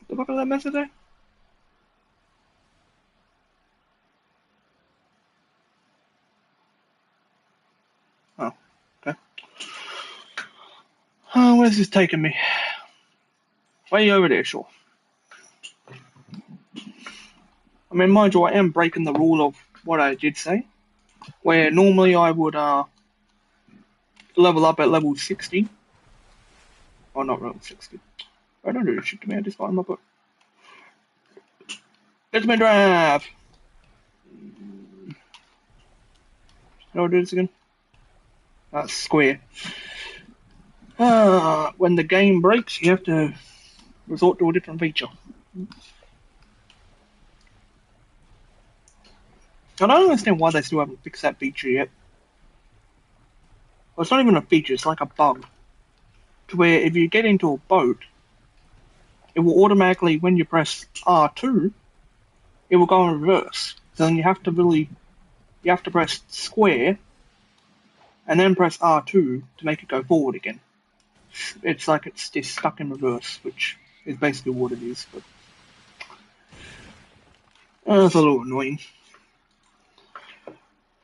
The fuck is that message there? Oh, okay. Oh, where's this taking me? Way over there, sure. I mean, mind you, I am breaking the rule of what I did say, where normally I would level up at level 60. Oh, not level 60. I don't do this shit to me, I just find my book. Let's me drive! How do I do this again? That's square. When the game breaks, you have to resort to a different feature. I don't understand why they still haven't fixed that feature yet. Well, it's not even a feature, it's like a bug. To where if you get into a boat, it will automatically, when you press R2, it will go in reverse. So then you have to press square, and then press R2 to make it go forward again. It's like it's just stuck in reverse, which is basically what it is, but it's a little annoying.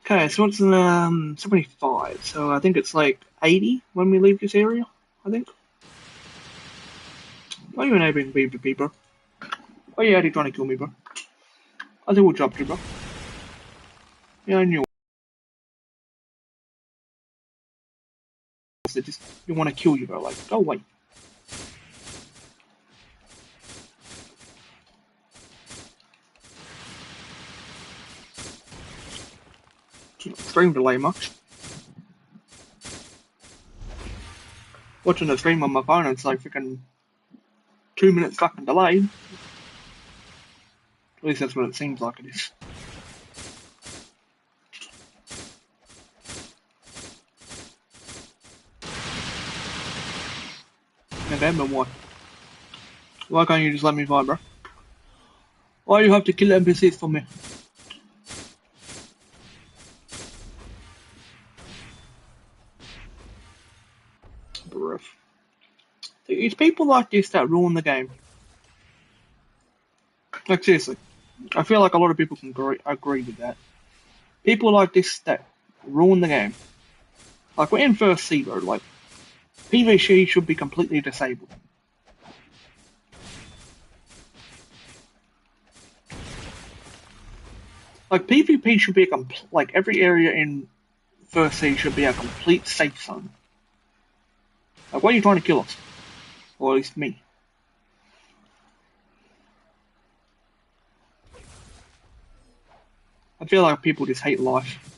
Okay, so it's 75, so I think it's like 80 when we leave this area, I think. Why are you enabling PvP, bro? Why are you actually trying to kill me, bro? I think we'll drop you, bro. Yeah, I knew they just they want to kill you, bro. Like, go away. Stream delay much. Watching the stream on my phone, it's like freaking 2 minutes fucking delayed. At least that's what it seems like it is. Okay, but what? Why can't you just let me fight, bro? Why do you have to kill NPCs for me? Bruh. It's people like this that ruin the game. Like, seriously. I feel like a lot of people can agree with that. People like this that ruin the game. Like, we're in first sea, bro. Like, PvC should be completely disabled. Like PvP should be like every area in First Sea should be a complete safe zone. Like, why are you trying to kill us? Or at least me. I feel like people just hate life.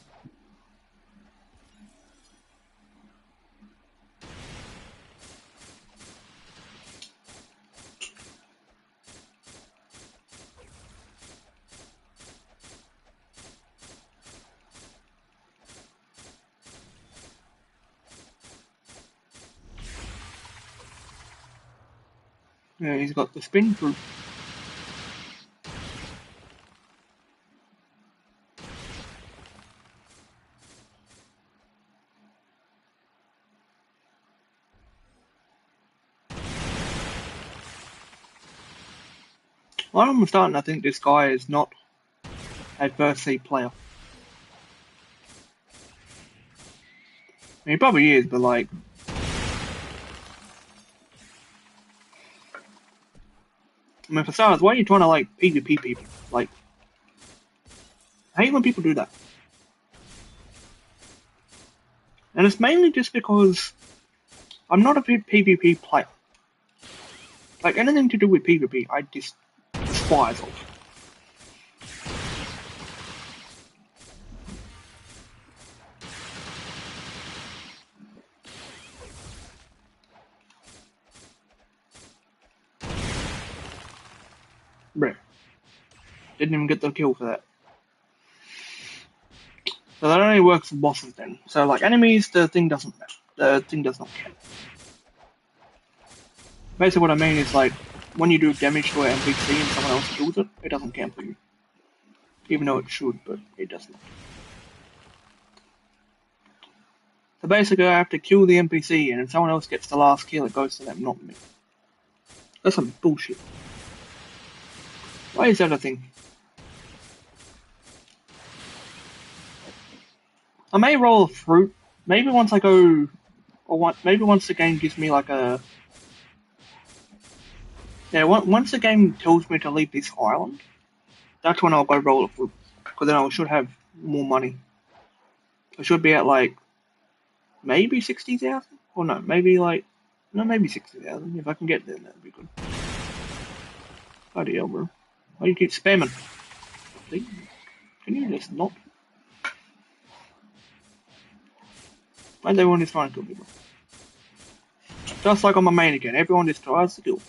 Yeah, he's got the spin through. Well, I'm starting to think this guy is not a First Sea player. I mean, he probably is, but like, I mean, for starters, why are you trying to like PvP people? Like, I hate when people do that. And it's mainly just because I'm not a PvP player. Like, anything to do with PvP, I just despise of. Bruh. Didn't even get the kill for that. So that only works for bosses then. So like enemies, the thing doesn't matter. The thing does not count. Basically what I mean is like, when you do damage to an NPC and someone else kills it, it doesn't count for you. Even though it should, but it does not. So basically I have to kill the NPC and if someone else gets the last kill, it goes to them, not me. That's some bullshit. Why is that a thing? I may roll a fruit. Maybe once I go, maybe once the game gives me like a, yeah. Once the game tells me to leave this island, that's when I'll go roll a fruit. Because then I should have more money. I should be at like maybe 60,000, or no, maybe like no, maybe 60,000. If I can get there, that'd be good. Bloody hell, bro! Why do you keep spamming? See? Can you just not? Why is everyone just trying to kill me, bro? Just like on my main again, everyone just tries to kill.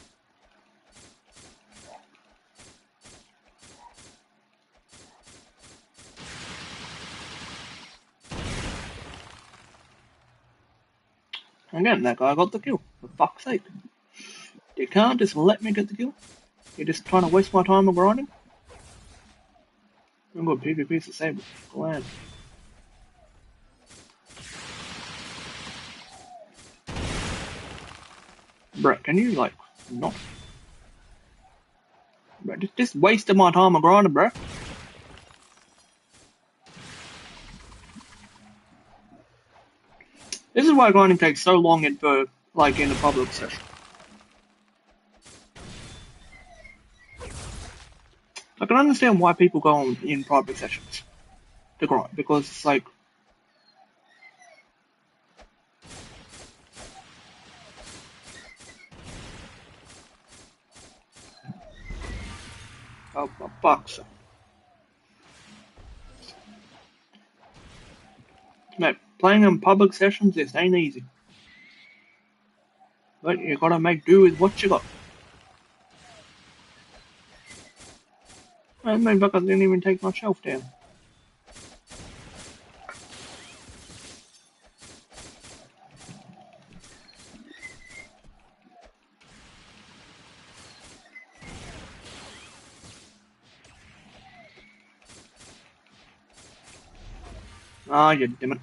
Again, that guy got the kill. For fuck's sake. You can't just let me get the kill. You're just trying to waste my time on grinding. I'm going PvP to save it. Glad. Bruh, can you like not? Bruh, just wasted my time on grinding, bruh. This is why grinding takes so long in the public session. I can understand why people go on in private sessions to grind because it's like, oh for fuck's sake. Mate, playing in public sessions just ain't easy. But you gotta make do with what you got. And maybe I didn't even take my shelf down. Ah, you damn it.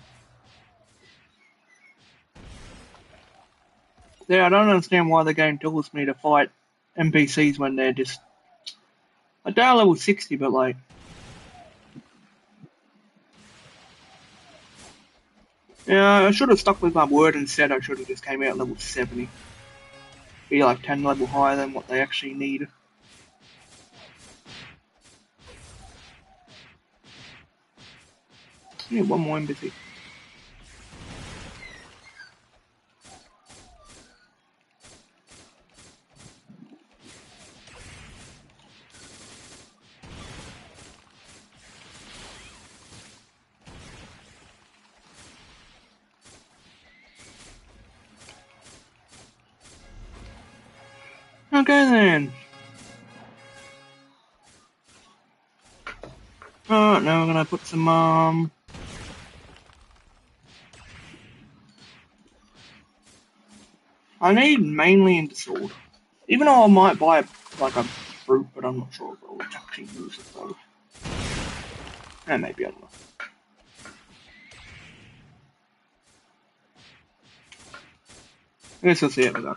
Yeah, I don't understand why the game tells me to fight NPCs when they're just like they're level 60, but like yeah, I should have stuck with my word instead. I should have just came out level 70. Be like 10 level higher than what they actually need. Yeah, one more embassy. Okay then. Alright, now we're gonna put some I need mainly into sword. Even though I might buy like a fruit, but I'm not sure if I'll actually use it though. Maybe I don't know. I guess we'll see how we go.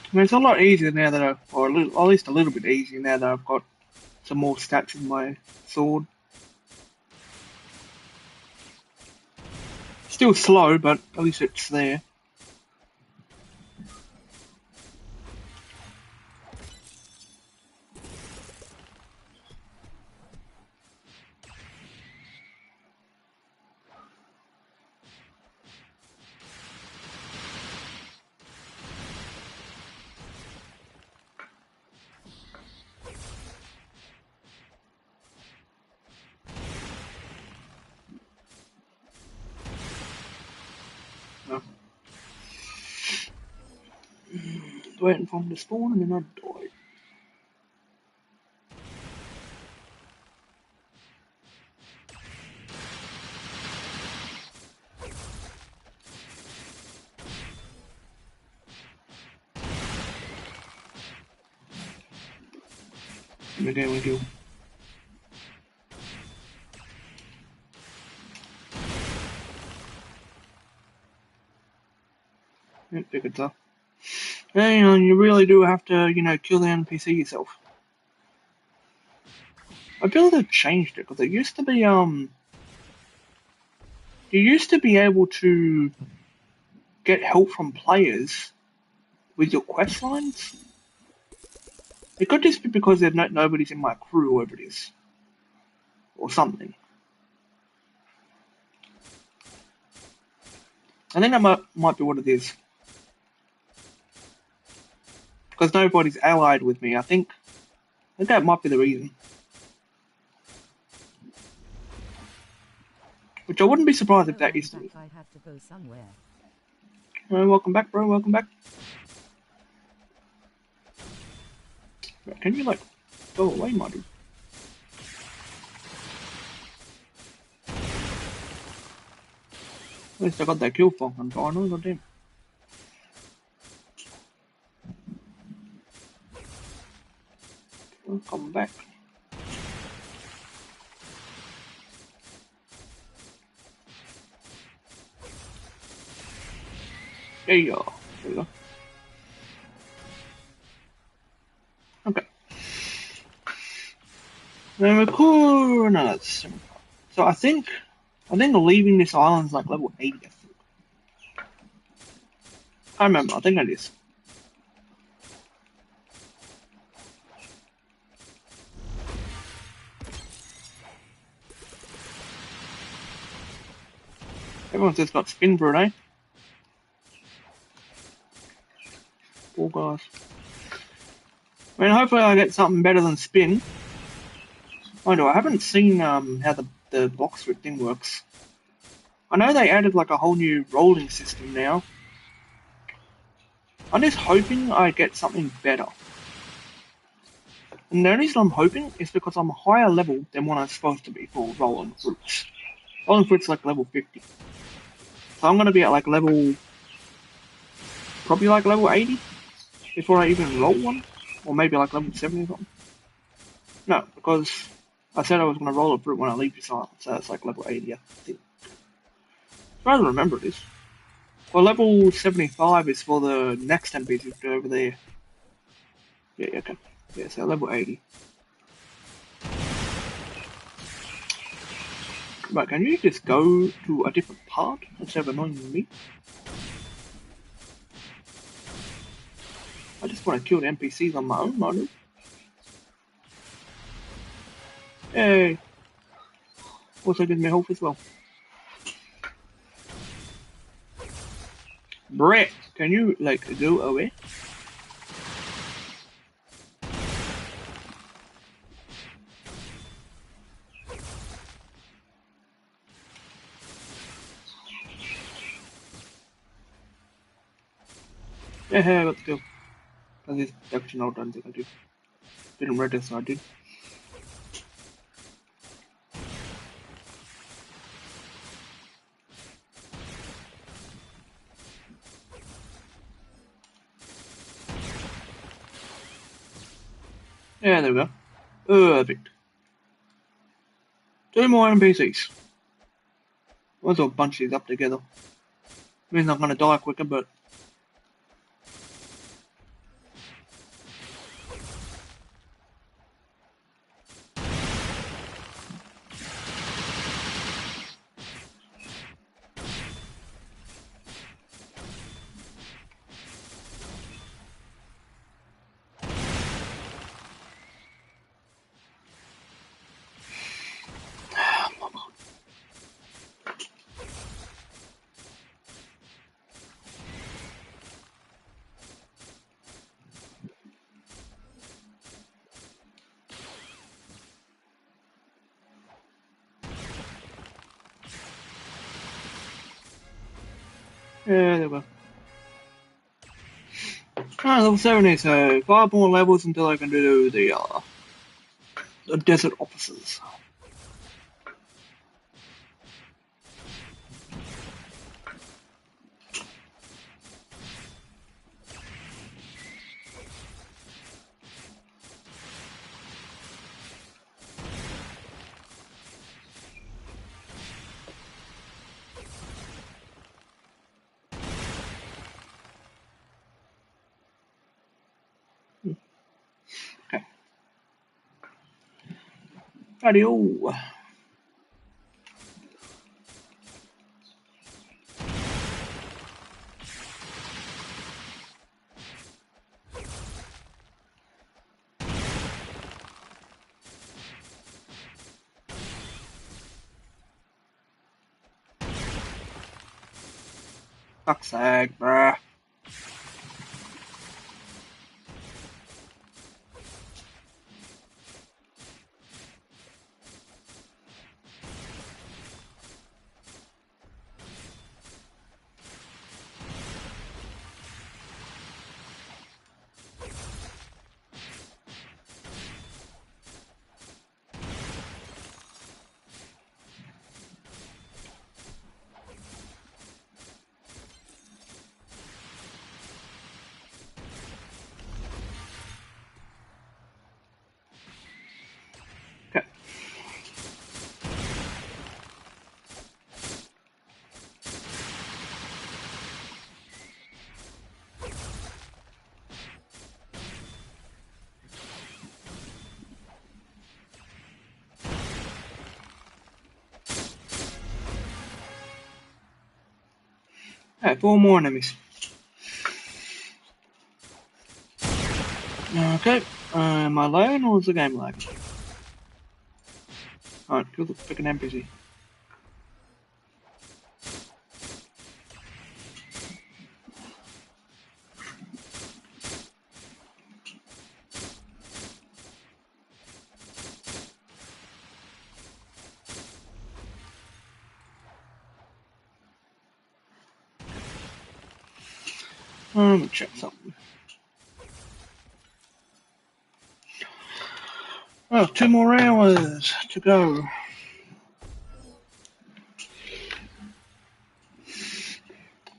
I mean, it's a lot easier now that or at least a little bit easier now that I've got some more stats in my sword. Still slow, but at least it's there. No. Waiting for him to spawn and then I died. And again we do. Yep, pick it up. And, you really do have to, kill the NPC yourself. I feel they've changed it because it used to be you used to be able to get help from players with your quest lines. It could just be because there's nobody's in my crew, whoever it is, or something. I think that might be what it is because nobody's allied with me. I think that might be the reason. Which I wouldn't be surprised if that is the reason. I have to go somewhere. Welcome back, bro. Welcome back. Can you go away, my dude? At least I got that kill for him, finally, goddamn. Come back. There you go. There you go. Okay. Then we pull another sim. So I think I think leaving this island's like level 80, I think. I remember, I think it is. Everyone's just got spin for it, eh? Poor guys. I mean, hopefully I get something better than spin. I know, I haven't seen how the box thing works. I know they added like a whole new rolling system now. I'm just hoping I get something better. And the only reason I'm hoping is because I'm a higher level than what I'm supposed to be for rolling fruits. Rolling fruits like level 50. So I'm gonna be at like level, probably like level 80 before I even roll one. Or maybe like level 70 or something. No, because I said I was gonna roll a fruit when I leave this island, so it's like level 80, I think. As far as I remember it is. Well, level 75 is for the next NPC over there. Yeah, okay. Yeah, so level 80. Right, can you just go to a different part instead of annoying me? I just want to kill the NPCs on my own, Mario. Yay! Also gives me health as well. Brett, can you, like, go away? Yeah, let's go. That is actually not done, I did. Didn't read this, so I did. Yeah, there we go. Perfect. 2 more NPCs. Might as well bunch these up together. Means I'm gonna die quicker, but yeah, there we go. Alright, level 70, so 5 more levels until I can do the desert officers. Okay. Radio. Fuck's sake, bruh. Okay, 4 more enemies. Okay, am I alone or is the game lagging? Alright, kill the freaking NPC. Let me check something. Oh, 2 more hours to go.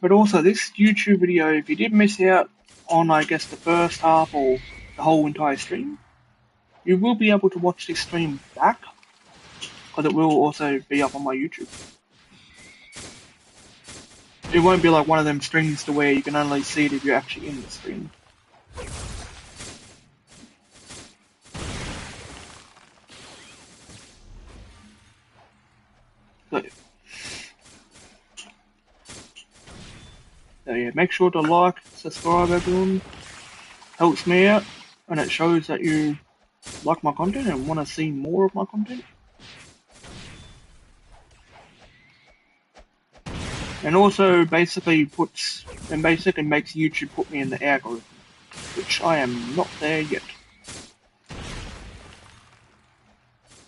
But also, this YouTube video, if you did miss out on, I guess, the first half or the whole entire stream, you will be able to watch this stream back, because it will also be up on my YouTube. It won't be like one of them streams to where you can only see it if you're actually in the stream. So yeah, make sure to like, subscribe everyone, helps me out, and it shows that you like my content and want to see more of my content. And also basically makes YouTube put me in the algorithm, which I am not there yet.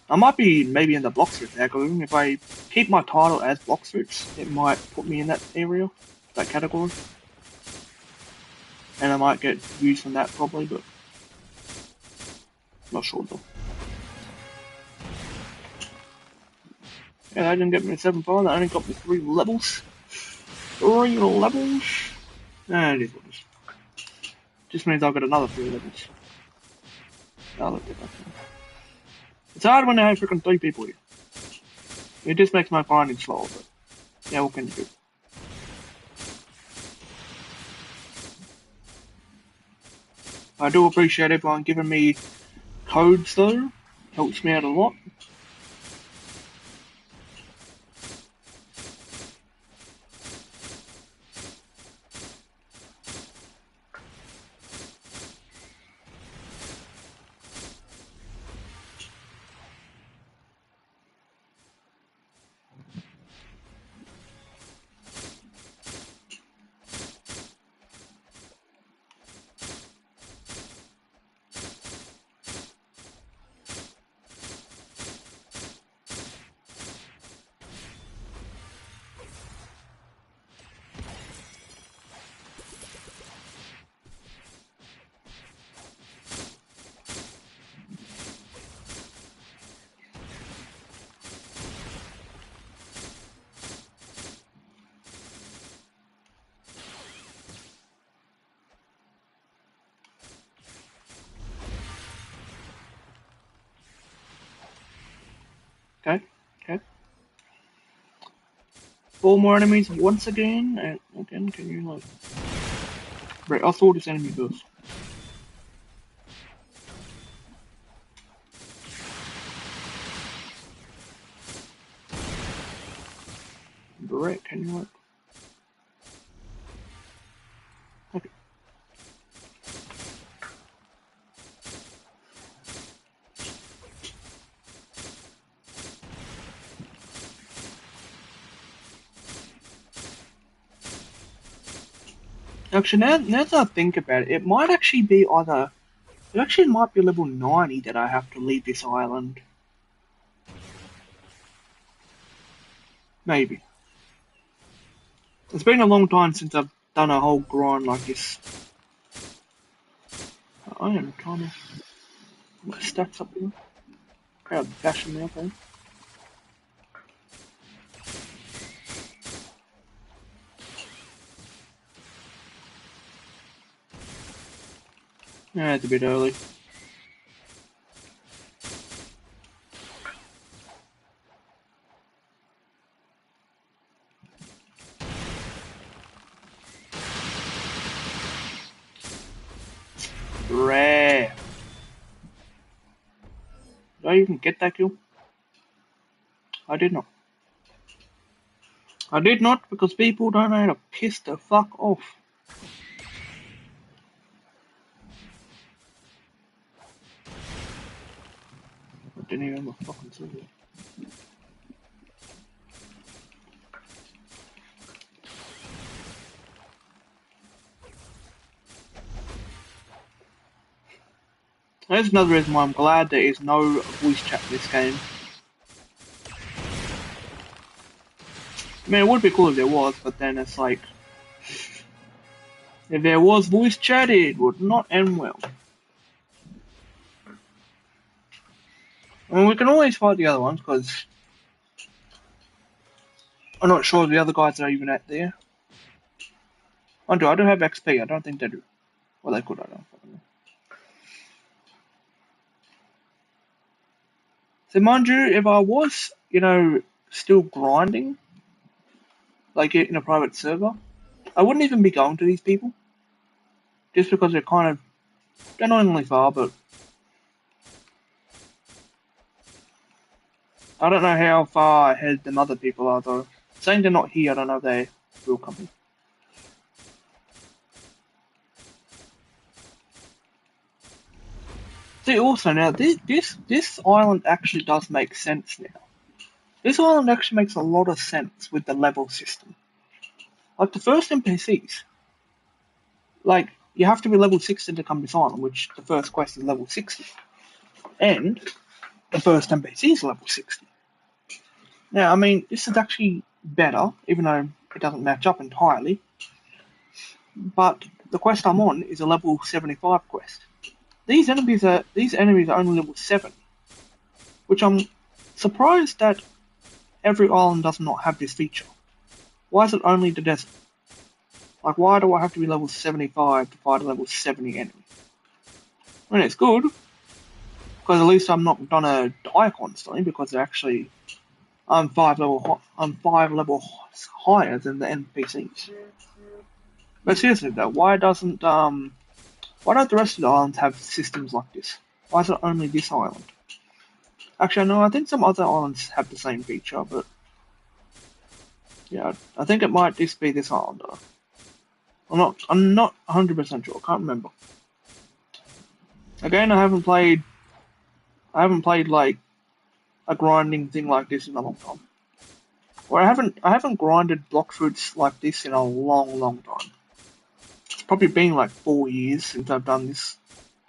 I might be maybe in the blox algorithm. If I keep my title as blox, it might put me in that area, that category. And I might get views from that probably, but not sure though. Yeah, that didn't get me 7-5, that only got me 3 levels. 3 levels? Nah, it is what it is. Just means I'll get another 3 levels. It's hard when I have freaking 3 people here. It just makes my finding slower, but yeah, what can you do? I do appreciate everyone giving me codes though. Helps me out a lot. Okay, okay. 4 more enemies once again, and again, can you like... Right, I'll throw this enemy first. Right, can you like... Okay. Actually, now that I think about it, it might actually be either... It actually might be level 90 that I have to leave this island. Maybe. It's been a long time since I've done a whole grind like this. I am trying to... My stats up here. Crowd bashing me up, eh? Yeah, it's a bit early. Rare. Did I even get that kill? I did not. I did not because people don't know how to piss the fuck off. I didn't even fucking see it. There's another reason why I'm glad there is no voice chat in this game. I mean, it would be cool if there was, but then it's like, if there was voice chat, it would not end well. I mean, we can always fight the other ones, because I'm not sure if the other guys are even out there. I do have XP, I don't think they do. Well, they could, I don't fucking know. So mind you, if I was, still grinding, like in a private server, I wouldn't even be going to these people. Just because they're not only far, but I don't know how far ahead them other people are though. Saying they're not here, I don't know if they will come here. See, also now, this island actually does make sense now. This island actually makes a lot of sense with the level system. Like the first NPCs, like you have to be level 60 to come to this island, which the first quest is level 60. And the first NPC is level 60. Now, I mean, this is actually better, even though it doesn't match up entirely. But the quest I'm on is a level 75 quest. These enemies are only level 7, which I'm surprised that every island does not have this feature. Why is it only the desert? Like, why do I have to be level 75 to fight a level 70 enemy? I mean, it's good, because at least I'm not gonna die constantly, because I'm 5 levels higher than the NPCs. But seriously though, why don't the rest of the islands have systems like this? Why is it only this island? Actually, no, I think some other islands have the same feature, but yeah, I think it might just be this island. I'm not 100% sure. I can't remember. Again, I haven't played like a grinding thing like this in a long time. Or I haven't grinded block fruits like this in a long, long time. It's probably been like 4 years since I've done this,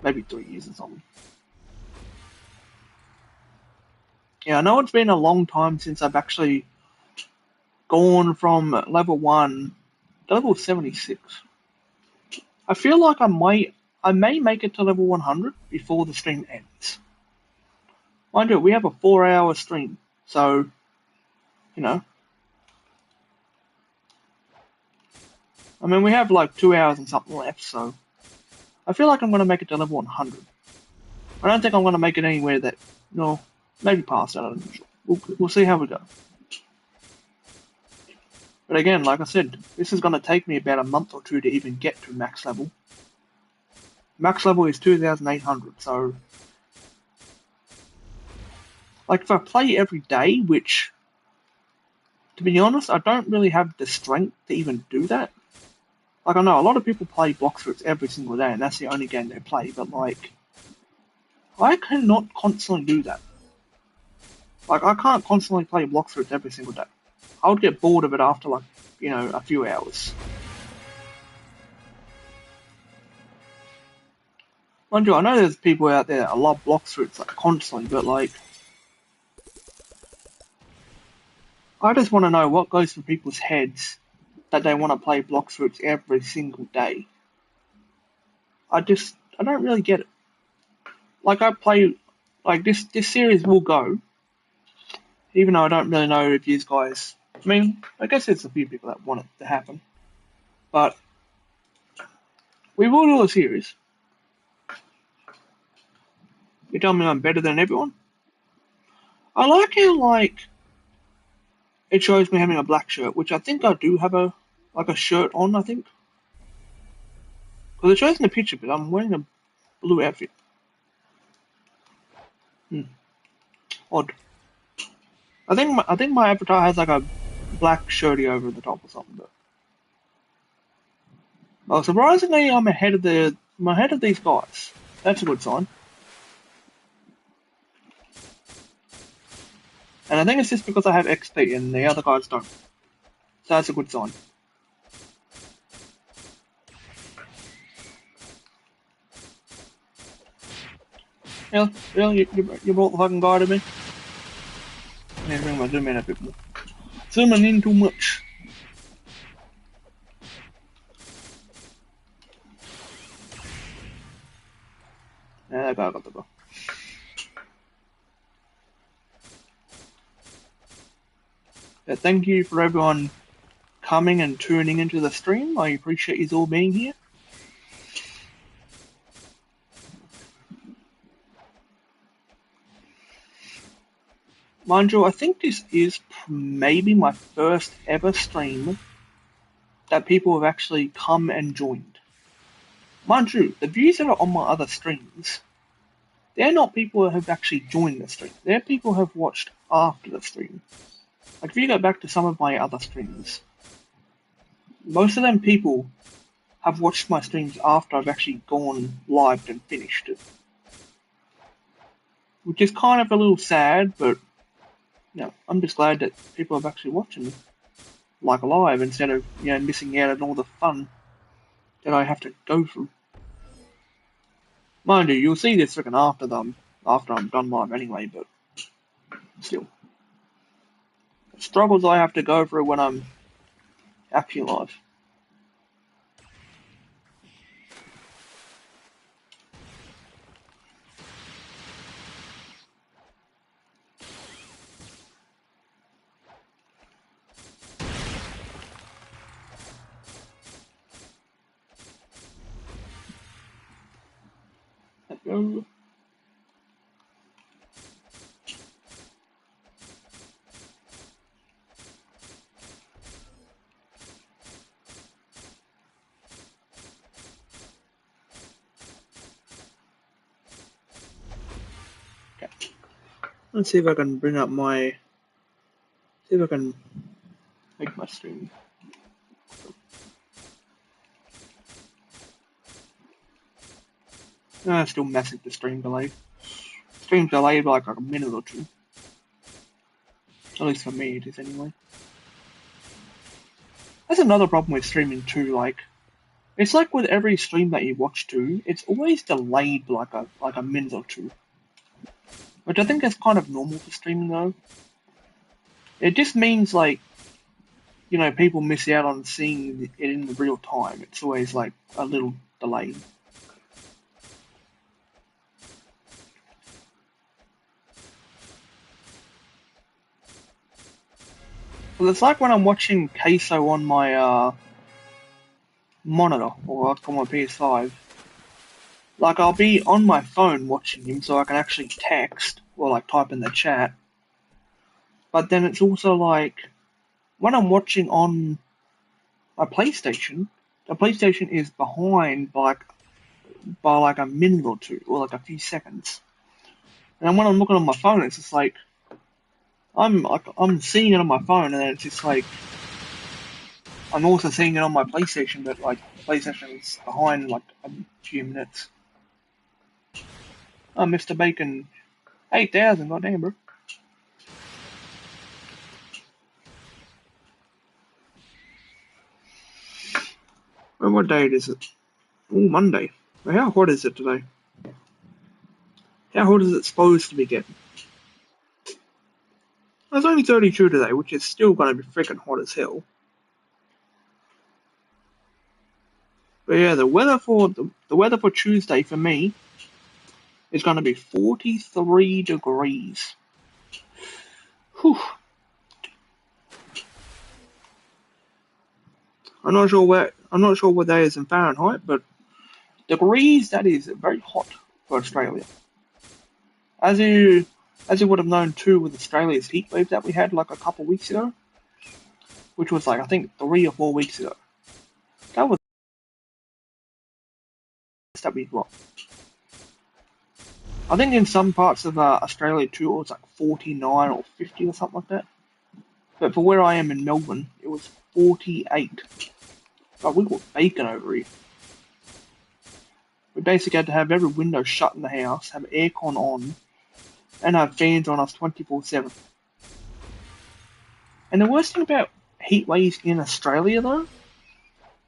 maybe 3 years or something. Yeah, I know it's been a long time since I've actually gone from level 1 to level 76. I feel like I may make it to level 100 before the stream ends. Mind you, we have a 4-hour stream, so, you know. I mean, we have like 2 hours and something left, so I feel like I'm going to make it to level 100. I don't think I'm going to make it anywhere that, no, maybe past that, I'm not sure. We'll see how we go. But again, like I said, this is going to take me about a month or two to even get to max level. Max level is 2,800, so... Like, if I play every day, which, to be honest, I don't really have the strength to even do that. Like, I know a lot of people play blox fruits every single day, and that's the only game they play, but, like, I cannot constantly do that. Like, I can't constantly play blox fruits every single day. I would get bored of it after, like, a few hours. Mind you, I know there's people out there that love blox fruits, like, constantly, but, like, I just want to know what goes through people's heads that they want to play blox fruits every single day. I don't really get it. Like, this series will go, even though I don't really know if these guys, I mean, I guess there's a few people that want it to happen, but we will do a series. You tell me I'm better than everyone? I like how, like, it shows me having a black shirt, which I think I do have a shirt on, I think. Because it shows in the picture, but I'm wearing a blue outfit. Odd. I think my avatar has like a black shirty over the top or something. But well, surprisingly, I'm ahead of these guys. That's a good sign. And I think it's just because I have XP and the other guys don't. So that's a good sign. Really, you brought the fucking guy to me? I need to bring my zoom in a bit more. Zooming in too much. Yeah, that guy got the go. Yeah, thank you for everyone coming and tuning into the stream. I appreciate you all being here. Mind you, I think this is maybe my first ever stream that people have actually come and joined. Mind you, the views that are on my other streams, they're not people who have actually joined the stream. They're people who have watched after the stream. Like if you go back to some of my other streams, most of them people have watched my streams after I've actually gone live and finished it. Which is kind of a little sad, but I'm just glad that people have actually watching me like live instead of missing out on all the fun that I have to go through. Mind you, you'll see this freaking after I'm done live anyway, but still. The struggles I have to go through when I'm actually live. Let's go. Okay. Let's see if I can bring up see if I can make my stream. Still massive the stream delay. Stream delayed by like a minute or two. At least for me it is anyway. That's another problem with streaming too, like it's like with every stream that you watch too, it's always delayed like a minute or two. Which I think is kind of normal for streaming though. It just means like people miss out on seeing it in the real time. It's always like a little delay. Well, it's like when I'm watching Queso on my monitor, or like on my PS5. Like I'll be on my phone watching him, so I can actually text or like type in the chat. But then it's also like when I'm watching on my PlayStation, the PlayStation is behind by like a minute or two, or like a few seconds. And when I'm looking on my phone, it's just like I'm seeing it on my phone, and then it's just like I'm also seeing it on my PlayStation, but like PlayStation is behind like a few minutes. Oh, Mr. Bacon, 8,000, goddamn, bro. Well, what date is it? Oh, Monday. Well, how hot is it today? How hot is it supposed to be getting? It's only 32 today, which is still going to be freaking hot as hell. But yeah, the weather for Tuesday for me is going to be 43 degrees. Whew. I'm not sure what that is in Fahrenheit, but degrees, that is very hot for Australia. As you would have known too with Australia's heat wave that we had like a couple of weeks ago, which was like I think 3 or 4 weeks ago. That was that we got. I think in some parts of Australia too, it was like 49 or 50 or something like that. But for where I am in Melbourne, it was 48. Like, we got bacon over here. We basically had to have every window shut in the house, have aircon on, and have fans on us 24/7. And the worst thing about heat waves in Australia, though,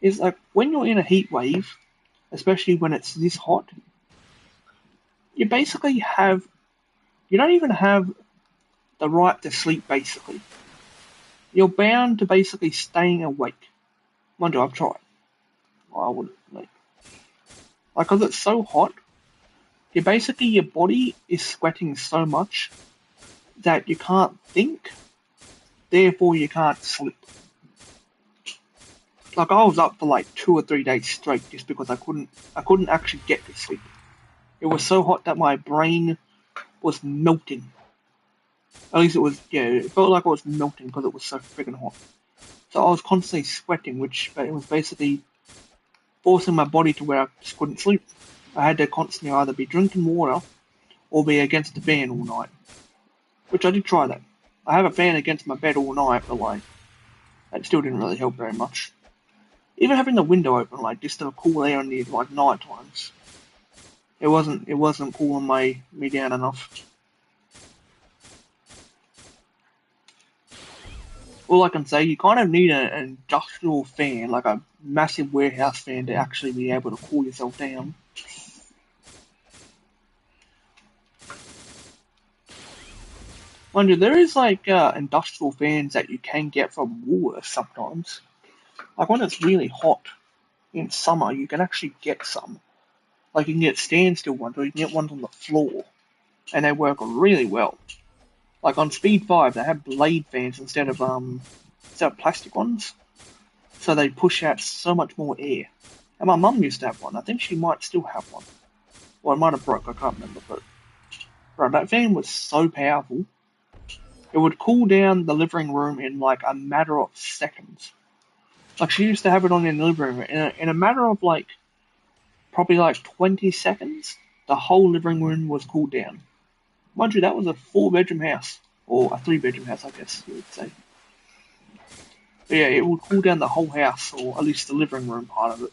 is like when you're in a heat wave, especially when it's this hot, you basically have, you don't even have the right to sleep, basically. You're bound to basically staying awake. Mind you, I've tried. I wouldn't, like, because it's so hot, your body is sweating so much that you can't think, therefore you can't sleep. Like I was up for like 2 or 3 days straight just because I couldn't actually get to sleep. It was so hot that my brain was melting. At least it was, yeah, it felt like I was melting because it was so freaking hot. So I was constantly sweating, which it was basically forcing my body to where I just couldn't sleep. I had to constantly either be drinking water or be against the fan all night, which I did try that. I have a fan against my bed all night, but like, that still didn't really help very much. Even having the window open, like just to cool air in the like night times, it wasn't cooling me down enough. All I can say, you kind of need an industrial fan, like a massive warehouse fan, to actually be able to cool yourself down. Mind you, there is like industrial fans that you can get from Woolworths sometimes. Like when it's really hot in summer, you can actually get some. Like you can get standstill ones, or you can get ones on the floor, and they work really well. Like on Speed 5, they have blade fans instead of plastic ones, so they push out so much more air. And my mum used to have one. I think she might still have one. Well, it might have broke. I can't remember, but bro, that fan was so powerful. It would cool down the living room in like a matter of seconds. Like she used to have it on in the living room in a matter of like probably like 20 seconds. The whole living room was cooled down. Mind you, that was a 4 bedroom house or a 3 bedroom house, I guess you would say. But yeah, it would cool down the whole house, or at least the living room part of it.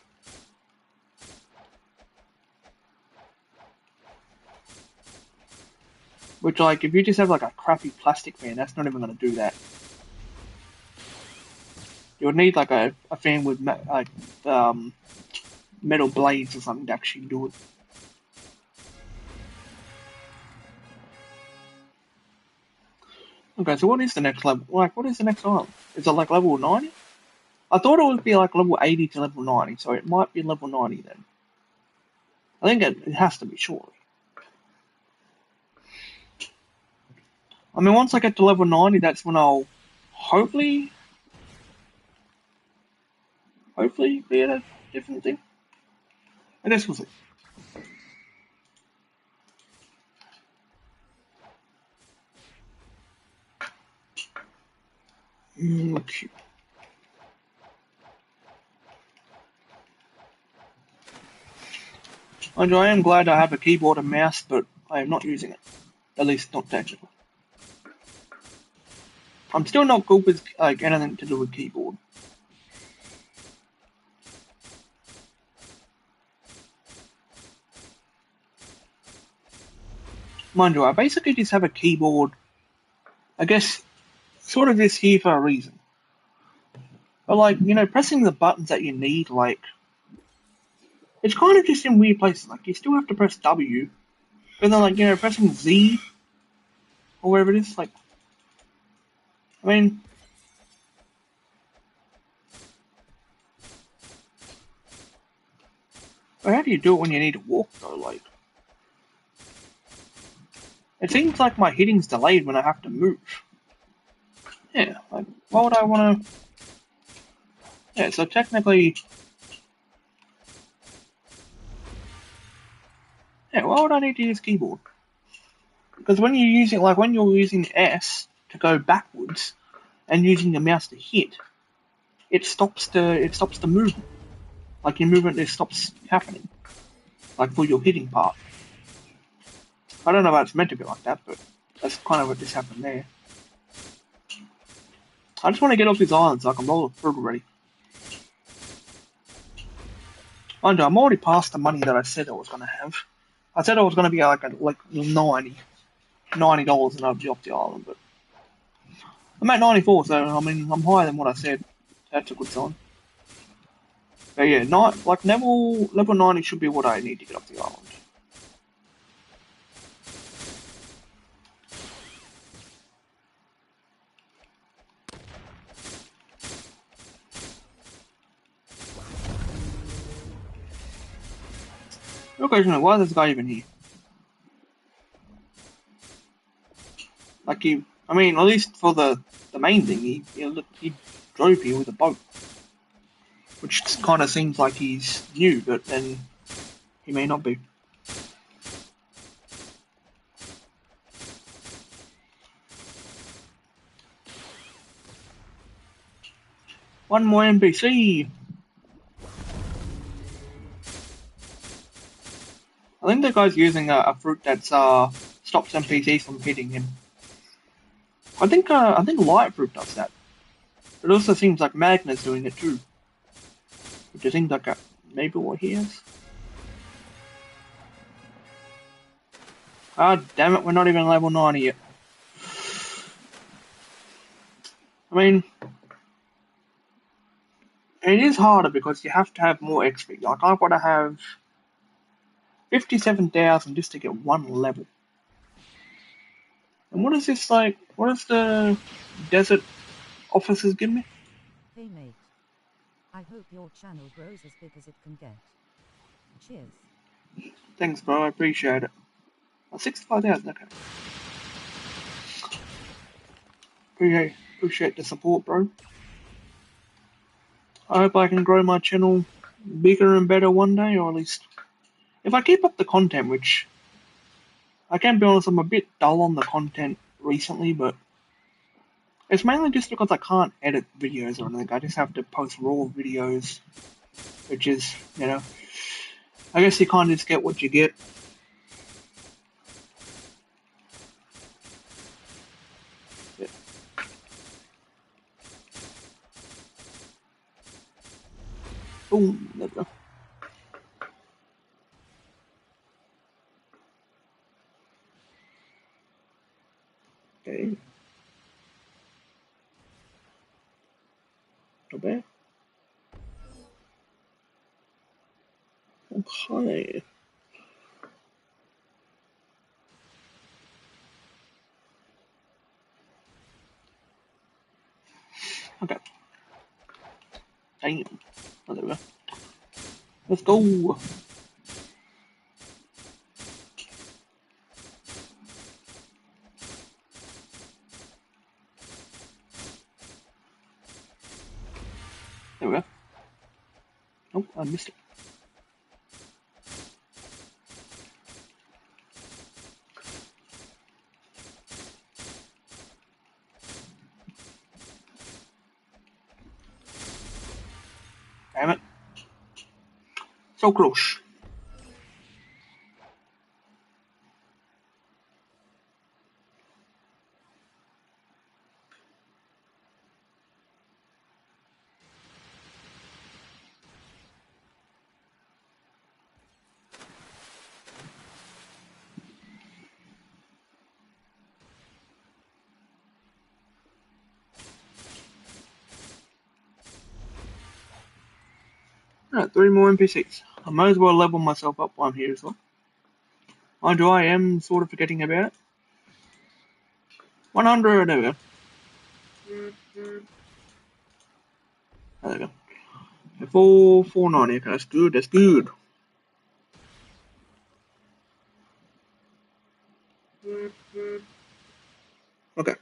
Which, like, if you just have like a crappy plastic fan, that's not even going to do that. You would need like a fan with metal blades or something to actually do it. Okay, so what is the next level? Like, what is the next island? Is it like level 90? I thought it would be like level 80 to level 90, so it might be level 90 then. I think it has to be, surely. I mean, once I get to level 90, that's when I'll hopefully, hopefully be at a different thing. I guess we'll see. Okay. And I am glad I have a keyboard and mouse, but I am not using it. At least not technically. I'm still not good with like anything to do with keyboard. Mind you, I basically just have a keyboard, I guess, sort of just here for a reason. But like, pressing the buttons that you need, like, it's kind of just in weird places. Like, you still have to press W, but then like, pressing Z or whatever it is, like, I mean, how do you do it when you need to walk though? Like, it seems like my hitting's delayed when I have to move. Yeah, like, why would I want to? Yeah, so technically, yeah, why would I need to use keyboard? Because when you're using S to go backwards and using the mouse to hit, it stops the movement. Like your movement just stops happening. Like for your hitting part. I don't know if it's meant to be like that, but that's kind of what just happened there. I just want to get off this island so I can roll the fruit already. Mind you, I'm already past the money that I said I was going to have. I said I was going to be like $90 and I'd be off the island, but I'm at 94, so I mean I'm higher than what I said. That's a good sign. But yeah, not like level 90 should be what I need to get off the island. Occasionally, why is this guy even here? Like I mean, at least for the main thing, he drove here with a boat, which kind of seems like he's new, but then he may not be. One more NPC. I think the guy's using a fruit that's stops NPCs from hitting him. I think light fruit does that. It also seems like Magna's doing it too, which seems like maybe what he is. Ah, damn it, we're not even level 90 yet. I mean, it is harder because you have to have more XP. Like, I've got to have 57,000 just to get one level. And what is this like? What does the desert officers give me? Hey mate. I hope your channel grows as big as it can get. Cheers. Thanks, bro. I appreciate it. Oh, 65,000, okay. Appreciate the support, bro. I hope I can grow my channel bigger and better one day, or at least if I keep up the content, which I can be honest, I'm a bit dull on the content recently, but it's mainly just because I can't edit videos or anything. I just have to post raw videos, which is, I guess you kind of just get what you get. Yeah. Boom, there we go. Okay. Not bad. Okay. Okay. Damn. Oh, there we go. Let's go. There we go. Oh, I missed it. Damn it. So close. Alright, 3 more NPCs. I might as well level myself up one here as well. Mind you, I am sort of forgetting about it. 100, there we go. There we go. 490, okay, that's good, that's good. Okay.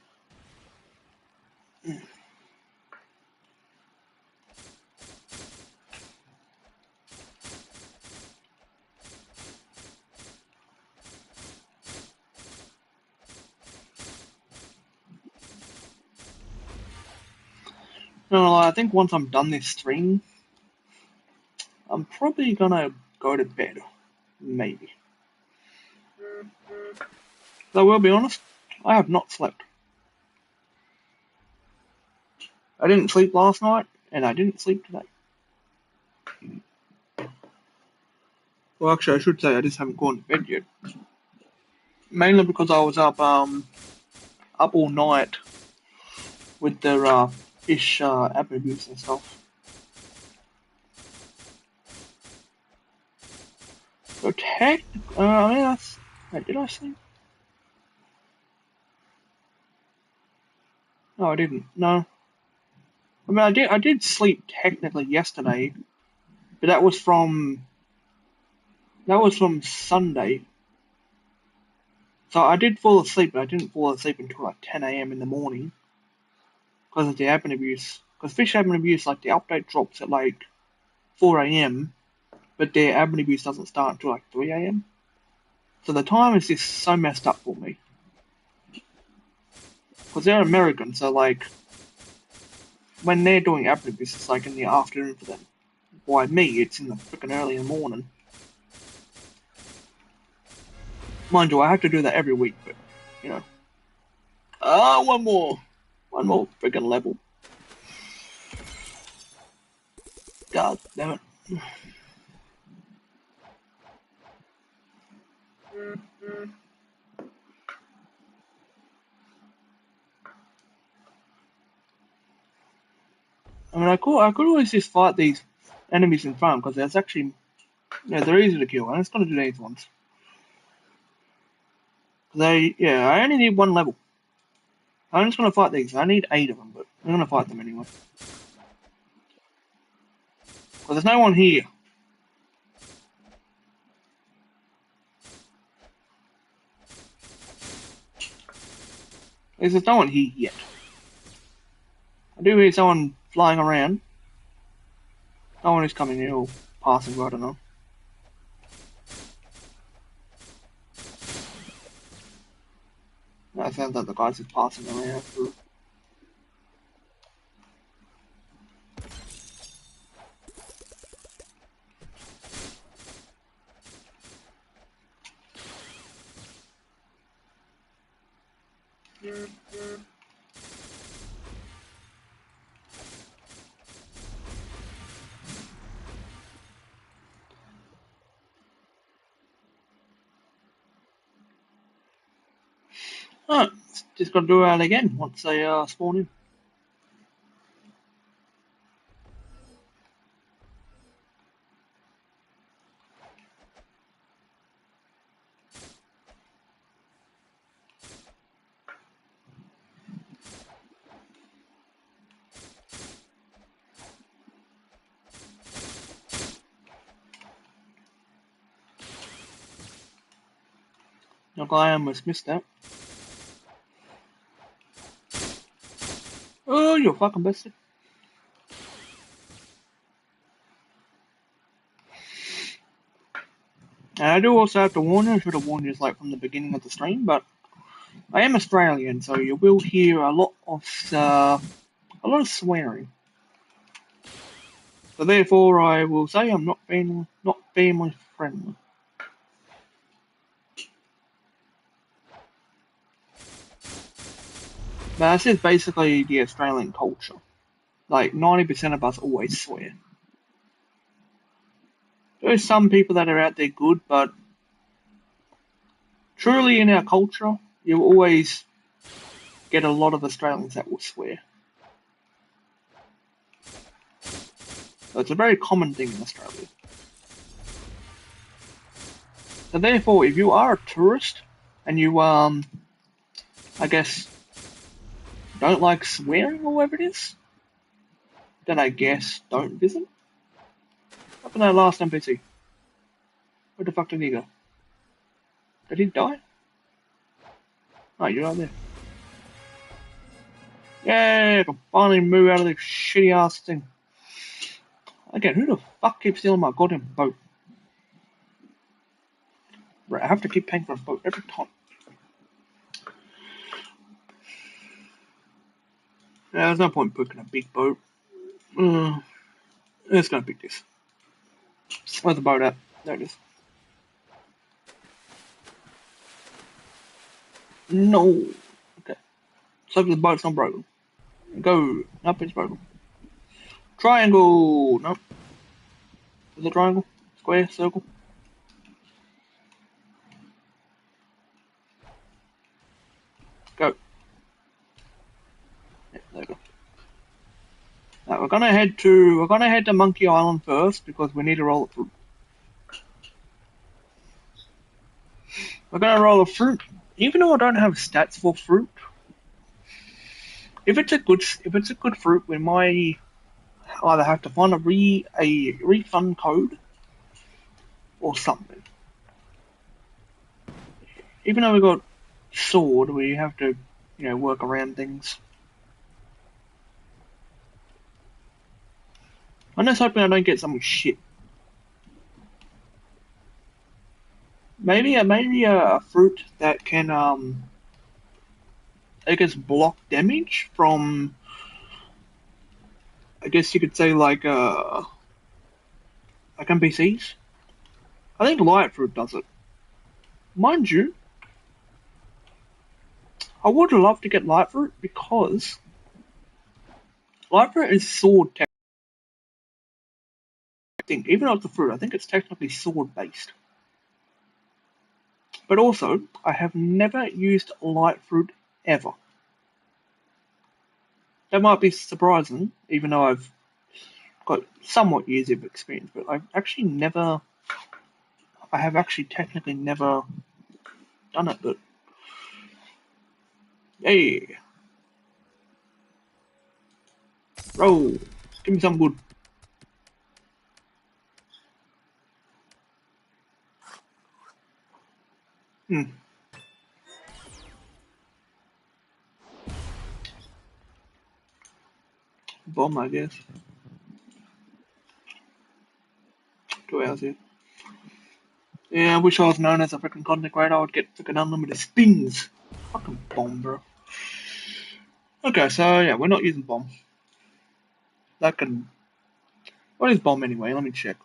No, I think once I'm done this stream, I'm probably gonna go to bed. Maybe. Though I will be honest, I have not slept. I didn't sleep last night, and I didn't sleep today. Well, actually, I should say I just haven't gone to bed yet. Mainly because I was up all night with the fish abuse and stuff. So I mean, wait, did I sleep? No, I didn't. No. I mean, I did sleep technically yesterday, but that was from Sunday. So I did fall asleep, but I didn't fall asleep until like 10 a.m. in the morning because of the admin abuse. Because fish admin abuse, like the update drops at like 4 a.m., but their admin abuse doesn't start until like 3 a.m. So the time is just so messed up for me. Because they're American, so like when they're doing admin abuse, it's like in the afternoon for them. Why me? It's in the freaking early in the morning. Mind you, I have to do that every week, but you know. One more freaking level. God damn it. I mean, I could always just fight these enemies in front because there's actually, they're easy to kill. I'm just gonna do these ones. I only need one level. I'm just gonna fight these. I need 8 of them, but I'm gonna fight them anyway. Because there's no one here. There's no one here yet. I do hear someone flying around. No one is coming here or passing, I don't know. That sounds like the guys just passing around through. Oh, just gotta do that again once they spawn in. Look, I almost missed that. Oh, you're fucking bested. And I do also have to warn you, I should have warned you like from the beginning of the stream, but I am Australian, so you will hear a lot of swearing. So therefore, I will say I'm not family friendly. But this is basically the Australian culture. Like 90% of us always swear. There's some people that are out there good, but truly in our culture, you always get a lot of Australians that will swear. So it's a very common thing in Australia. So therefore, if you are a tourist and you I guess don't like swearing or whatever it is, then I guess don't visit. What happened to that last NPC? Where the fuck did he go? Did he die? Oh, you're right there. Yeah, I can finally move out of this shitty ass thing. Again, who the fuck keeps stealing my goddamn boat? Right, I have to keep paying for a boat every time. Yeah, there's no point booking a big boat. Let's go pick this. Where's the boat at? There it is. No. Okay. So the boat's not broken. Go. Nope, it's broken. Triangle. Nope. Is it triangle? Square? Circle? Go. Yeah, there we go. Now we're gonna head to Monkey Island first because we need to roll a fruit. We're gonna roll a fruit. Even though I don't have stats for fruit, if it's a good fruit, we might either have to find a refund code or something. Even though we got sword, we have to, work around things. I'm just hoping I don't get something shit. Maybe a fruit that can I guess block damage from, I guess you could say like NPCs. I think light fruit does it. Mind you, I would love to get light fruit because light fruit is sword tech. Even though it's a fruit, I think it's technically sword based. But also, I have never used light fruit ever. That might be surprising, even though I've got somewhat years of experience, but I have actually technically never done it, but hey, roll, give me some good. Hmm, bomb, I guess. 2 hours here. Yeah, I wish I was known as a freaking content creator. I would get freaking unlimited spins. Fucking bomb, bro. Okay, so yeah, we're not using bomb. That can. What is bomb anyway? Let me check.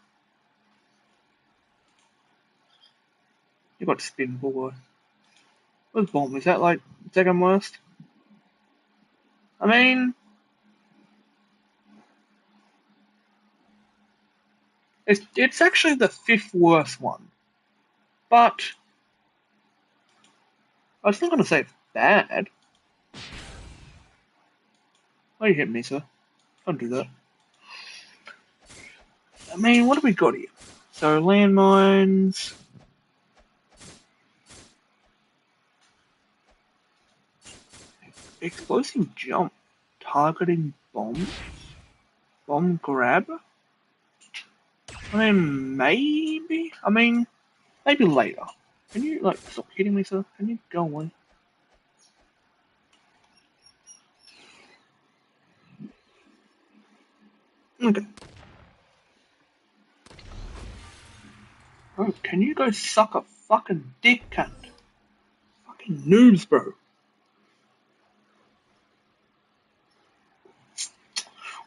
You got spin, boy. What's bomb? Is that like second worst? I mean, it's actually the fifth worst one, but I was not gonna say it's bad. Why you hit me, sir? Don't do that. I mean, what have we got here? So landmines, explosive jump, targeting bomb, bomb grab. I mean, maybe. I mean, maybe later. Can you like stop hitting me, sir? Can you go away? Okay. Bro, can you go suck a fucking dick, cunt? Fucking noobs, bro.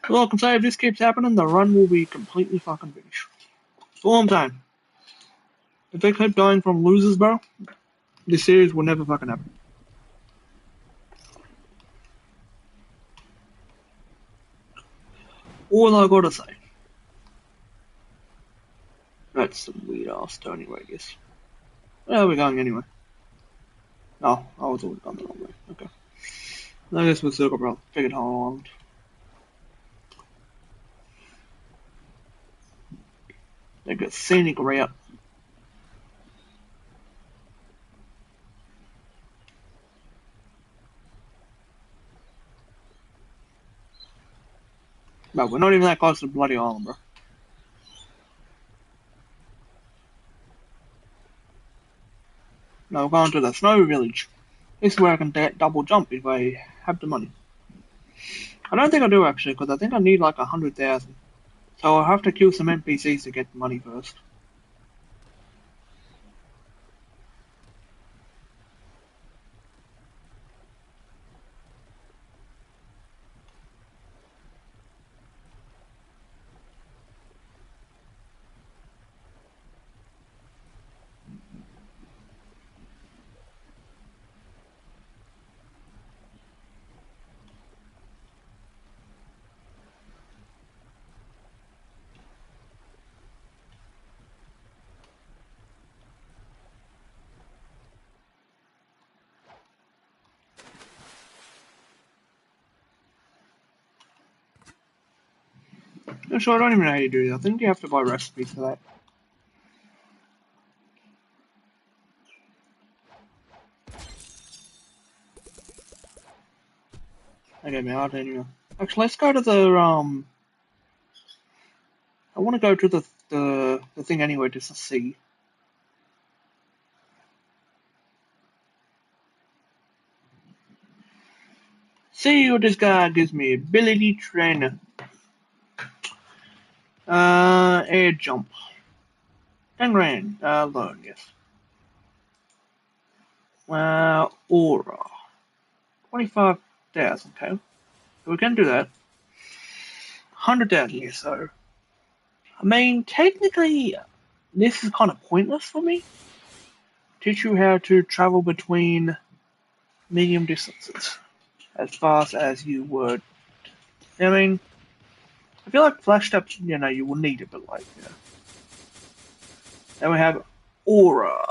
Well, I can say if this keeps happening, the run will be completely fucking finished. It's all I'm saying. If they keep dying from losers, bro, this series will never fucking happen. All I gotta say. That's some weird ass turning radius. Where are we going anyway? Oh, I was already gone the wrong way. Okay. I guess we'll circle around. Figured Hollow Island. They got scenic route. No, we're not even that close to bloody island, bro. No, we're going to the snow village. This is where I can double jump if I have the money. I don't think I do actually, because I think I need like 100,000. So I'll have to kill some NPCs to get the money first. So I don't even know how you do that. I think you have to buy recipes for that. Okay, man, I don't know. Actually, let's go to the I want to go to the thing anyway, just to see. See what this guy gives me. Ability trainer. Air jump. 10 grand. Loan, yes. Aura. 25,000, okay. So we can do that. 100,000 here, so. I mean, technically, this is kind of pointless for me. Teach you how to travel between medium distances as fast as you would. I mean, I feel like flash steps, you will need it, but like, Then we have aura.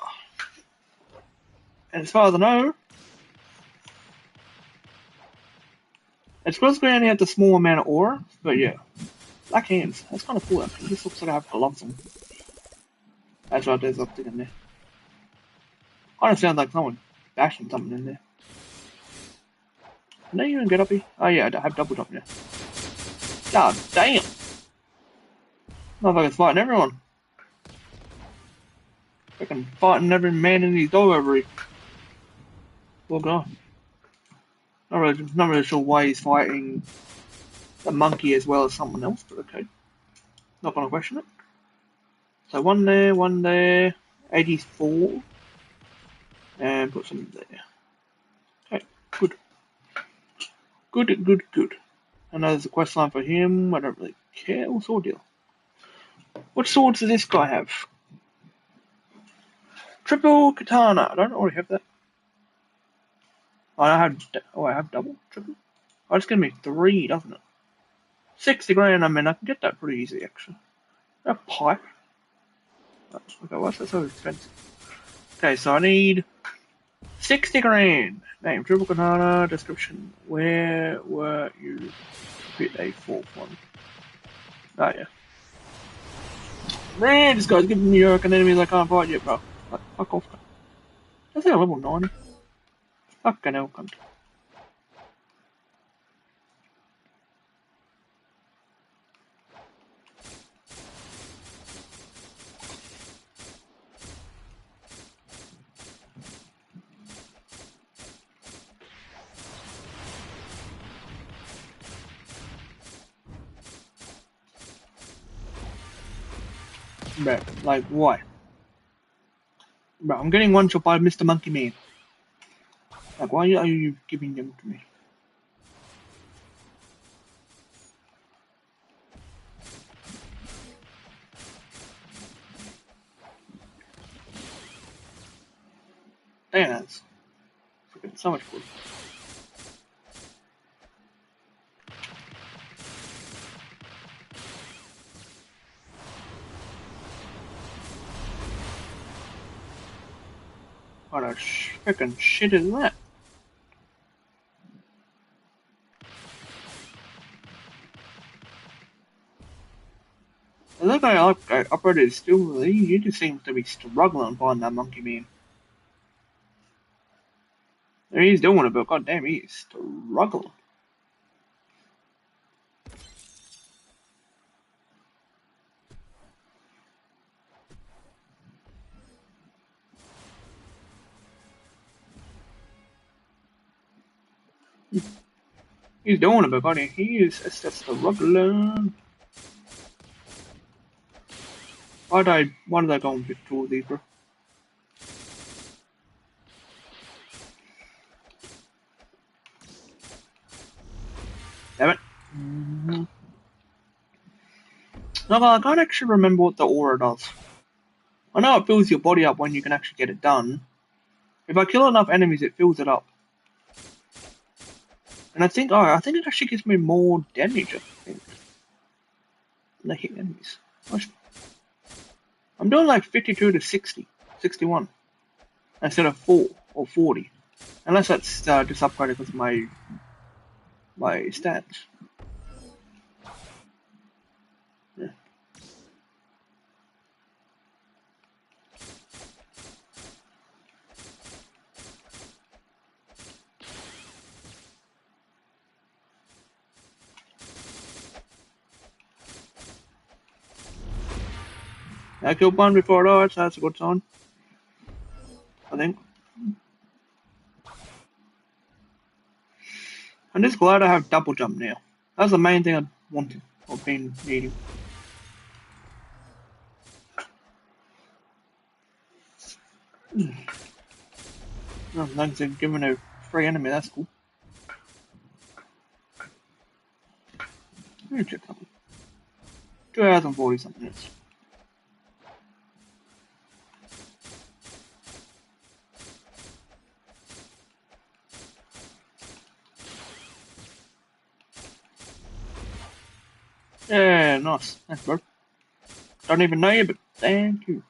And as far as I know, it's supposed to only have the small amount of aura, but yeah. Black hands. That's kind of cool actually. This looks like I have gloves on. That's right, there's something in there. Kind of sounds like someone bashing something in there. Can I even get up here? Oh yeah, I have double jump now. God damn! Motherfucker's fighting everyone. Freaking fighting every man and his dog over here. Poor guy. Not really sure why he's fighting the monkey as well as someone else, but okay. Not gonna question it. So one there, 84. And put some there. Okay, good. Good. I know there's a quest line for him, I don't really care. What sword deal? What swords does this guy have? Triple katana. I don't already have that. I have double? Triple? Oh, it's gonna be 3, doesn't it? 60 grand, I mean, I can get that pretty easy, actually. A pipe. Okay, what's that so expensive? Okay, so I need 60 grand. Name, triple katana, description. Where were you? Bit a 4th one. Oh, yeah. Man, this guy's giving me York and enemies I can't fight yet, bro. Like, fuck off. That's like a level 90. Fucking hell, cunt. Bro, like, why? Bro, I'm getting one shot by Mr. Monkey Man. Like, why are you giving them to me? Damn, that's freaking so much good. What the freaking shit is that? I think I upgraded still. He just seems to be struggling finding that Monkey Man. He's doing it, but goddamn, he is struggling. He's doing it, but goddamn, he is just struggling. Why did I go with two of these, bro? Damn it. No, I can't actually remember what the aura does. I know it fills your body up when you can actually get it done. If I kill enough enemies, it fills it up. And I think it actually gives me more damage, I think. When I hit enemies. I'm doing like 52 to 60, 61. Instead of 4 or 40. Unless that's just upgraded because of my stats. I killed one before I died, so that's a good sign. I think. I'm just glad I have double jump now. That's the main thing I wanted, or been needing. Oh, thanks for giving a free enemy, that's cool. Let me check something. 2 hours and 40 something minutes. Yeah, nice. Thanks, bro. Don't even know you, but thank you.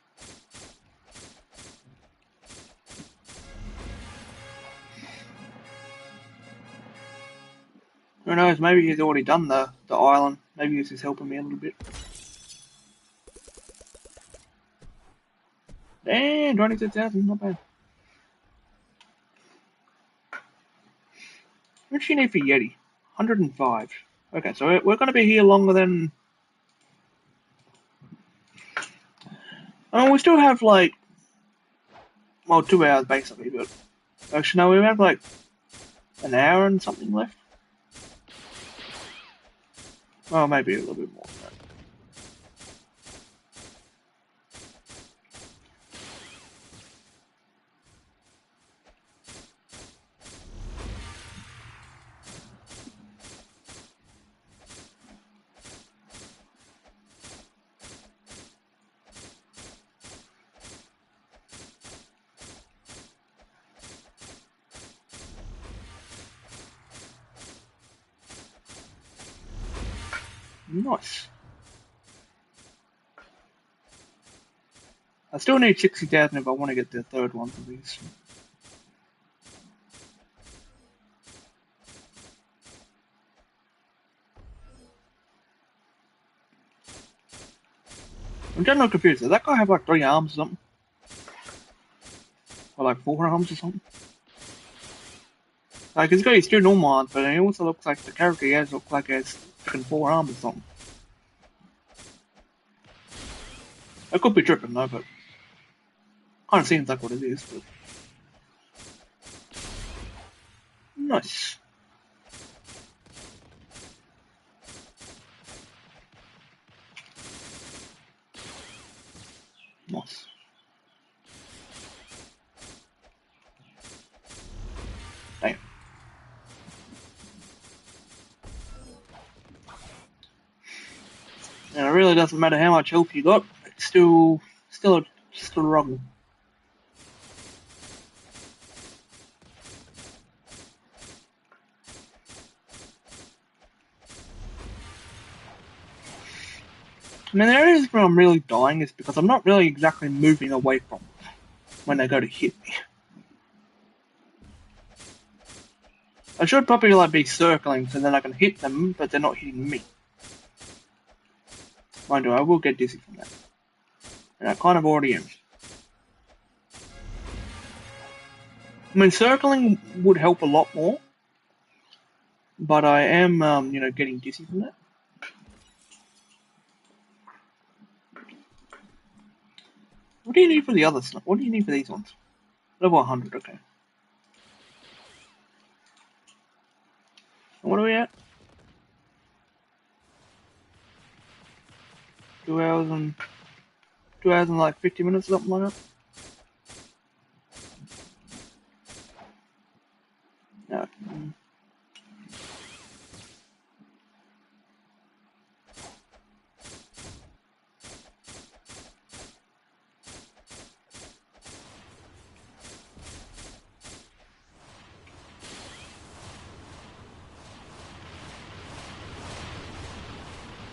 Who knows, maybe he's already done the island. Maybe he's just helping me a little bit. Damn, 26,000, not bad. How much do you need for Yeti? 105. Okay, so we're going to be here longer than... I mean, we still have like... Well, 2 hours basically, but... Actually, no, we have like an hour and something left. Well, maybe a little bit more than that. Nice. I still need 60,000 if I want to get the third one for these. I'm getting a little confused. Does that guy have like 3 arms or something? Or like 4 arms or something? Like, he's got his 2 normal arms, but he also looks like the character he has looks like he has freaking 4 arms or something. I could be tripping though, but kind of seems like what it is. But nice. Nice. Damn. And it really doesn't matter how much health you got, it's still a struggle. I mean, the areas where I'm really dying is because I'm not really exactly moving away from them when they go to hit me. I should probably like be circling so then I can hit them, but they're not hitting me. Mind you, I will get dizzy from that. And I kind of already am. I mean, circling would help a lot more, but I am, getting dizzy from that. What do you need for the others? What do you need for these ones? Level 100, okay. And what are we at? 2 hours and like 50 minutes, something like that. No.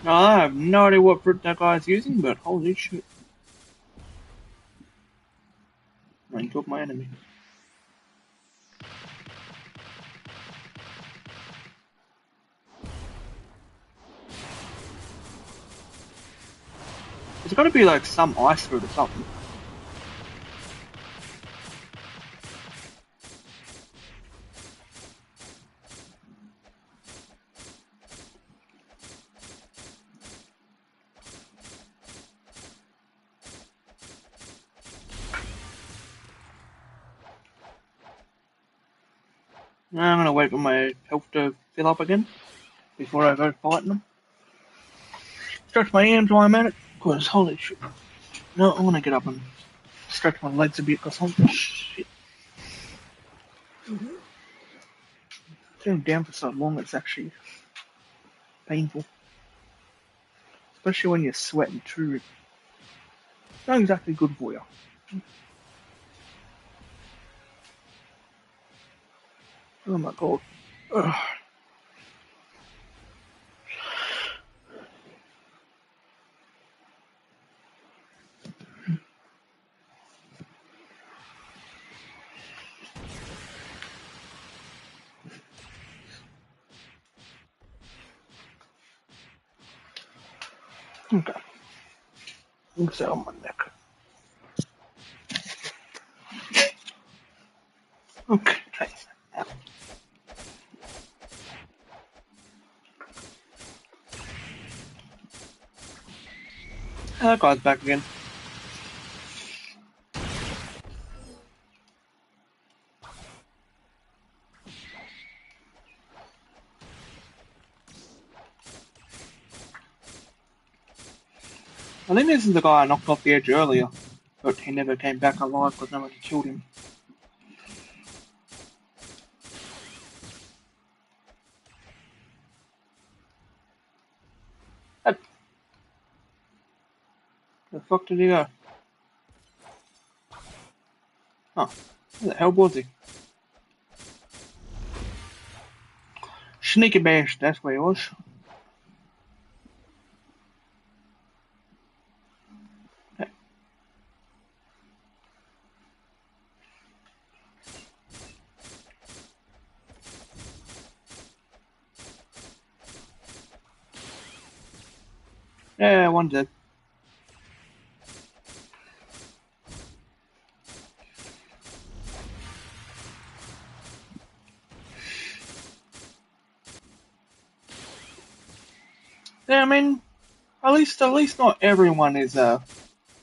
No, I have no idea what fruit that guy's using, but holy shit. I killed my enemy. There's gotta be like some ice fruit or something. I'm gonna wait for my health to fill up again before I go fighting them. Stretch my arms while I'm at it, cause holy shit. No, I wanna get up and stretch my legs a bit, cause holy shit. Sitting down for so long, it's actually painful. Especially when you're sweating too. It's not exactly good for you. Oh my god. Ugh. Okay. Let's set on my neck. Okay. That guy's back again. I think this is the guy I knocked off the edge earlier, but he never came back alive because nobody killed him. Where the fuck did he go? Oh, where the hell was he? Sneaky bash, that's where he was. Yeah, one dead. Yeah, I mean, at least not everyone is an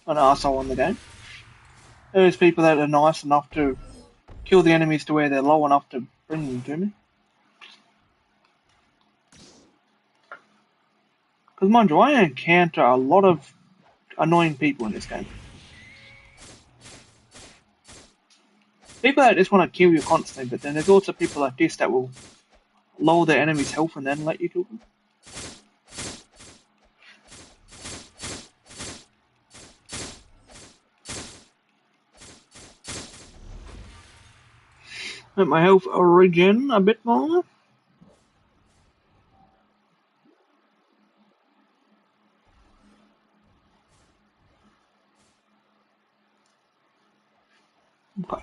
asshole in the game. There's people that are nice enough to kill the enemies to where they're low enough to bring them to me. Because mind you, I encounter a lot of annoying people in this game. People that just want to kill you constantly, but then there's also people like this that will lower their enemy's health and then let you kill them. Let my health regen a bit more. Okay.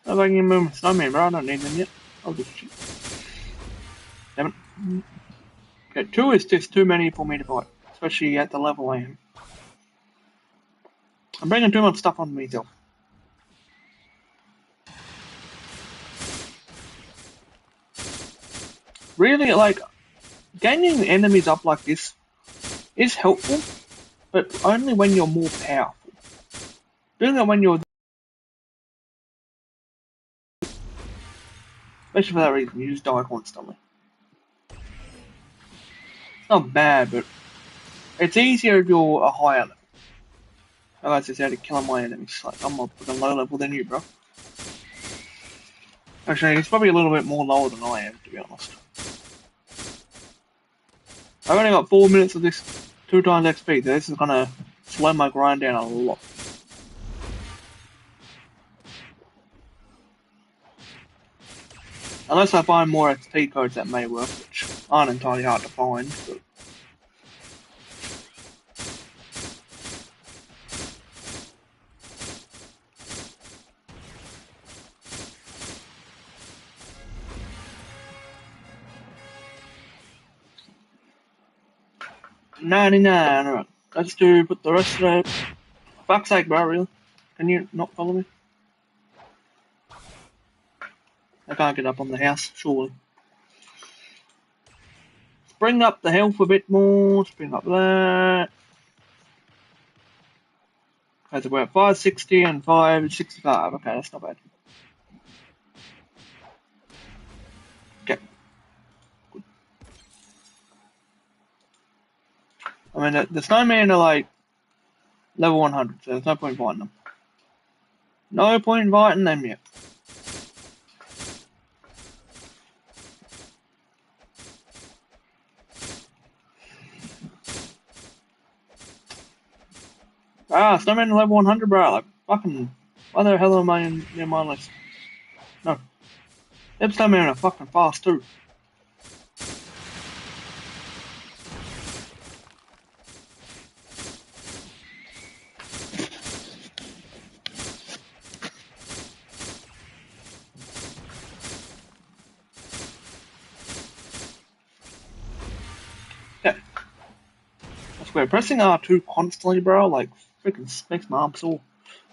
If I can move my snowman, bro, I don't need them yet. I'll just shoot. Damn it. Okay, 2 is just too many for me to fight, especially at the level I am. I'm bringing too much stuff on myself. Really, like, gaining enemies up like this is helpful, but only when you're more powerful. Doing it when you're, especially for that reason, you just die constantly. It's not bad, but it's easier if you're a higher level. I just out to killing my enemies. Like, I'm a fucking low level than you, bro. Actually, he's probably a little bit more lower than I am, to be honest. I've only got 4 minutes of this 2 times XP, so this is gonna slow my grind down a lot. Unless I find more XP codes that may work, which aren't entirely hard to find, but... $99, alright. Let's put the rest of the... Fuck's sake, bro, really? Can you not follow me? I can't get up on the house, surely. Let's bring up the health a bit more, let's bring up that. Okay, so we're at 560 and 565. Okay, that's not bad. Okay. Good. I mean, the snowmen are like level 100, so there's no point inviting them. No point inviting them yet. Ah, snowman level 100, bro. Like, fucking, why the hell am I in near my list? No. Them snowmen are fucking fast too. Yeah. I swear, pressing R2 constantly, bro, like, freaking makes my arm sore.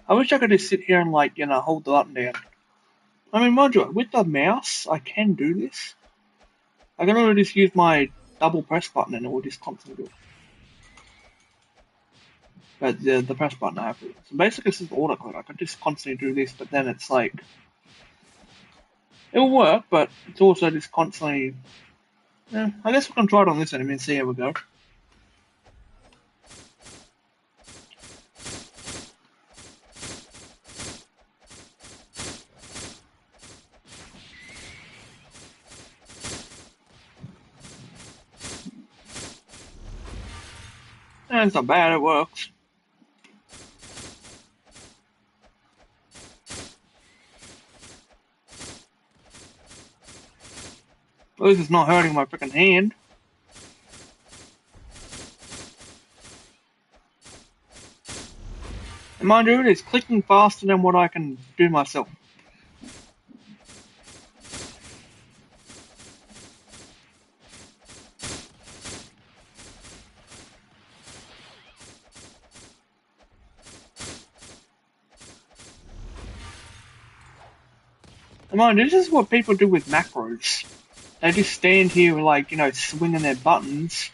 I wish I could just sit here and, like, hold the button down. I mean, mind you, with the mouse, I can do this. I can only just use my double press button and it will just constantly do it. But the press button I have to. So basically, it's just autoclick. I could just constantly do this, but then it's like, it will work, but it's also just constantly. Yeah, I guess we can try it on this enemy and see how we go. And it's not bad, it works. At least it's not hurting my freaking hand. And mind you, it is clicking faster than what I can do myself. And mind you, this is what people do with macros. They just stand here, like, swinging their buttons.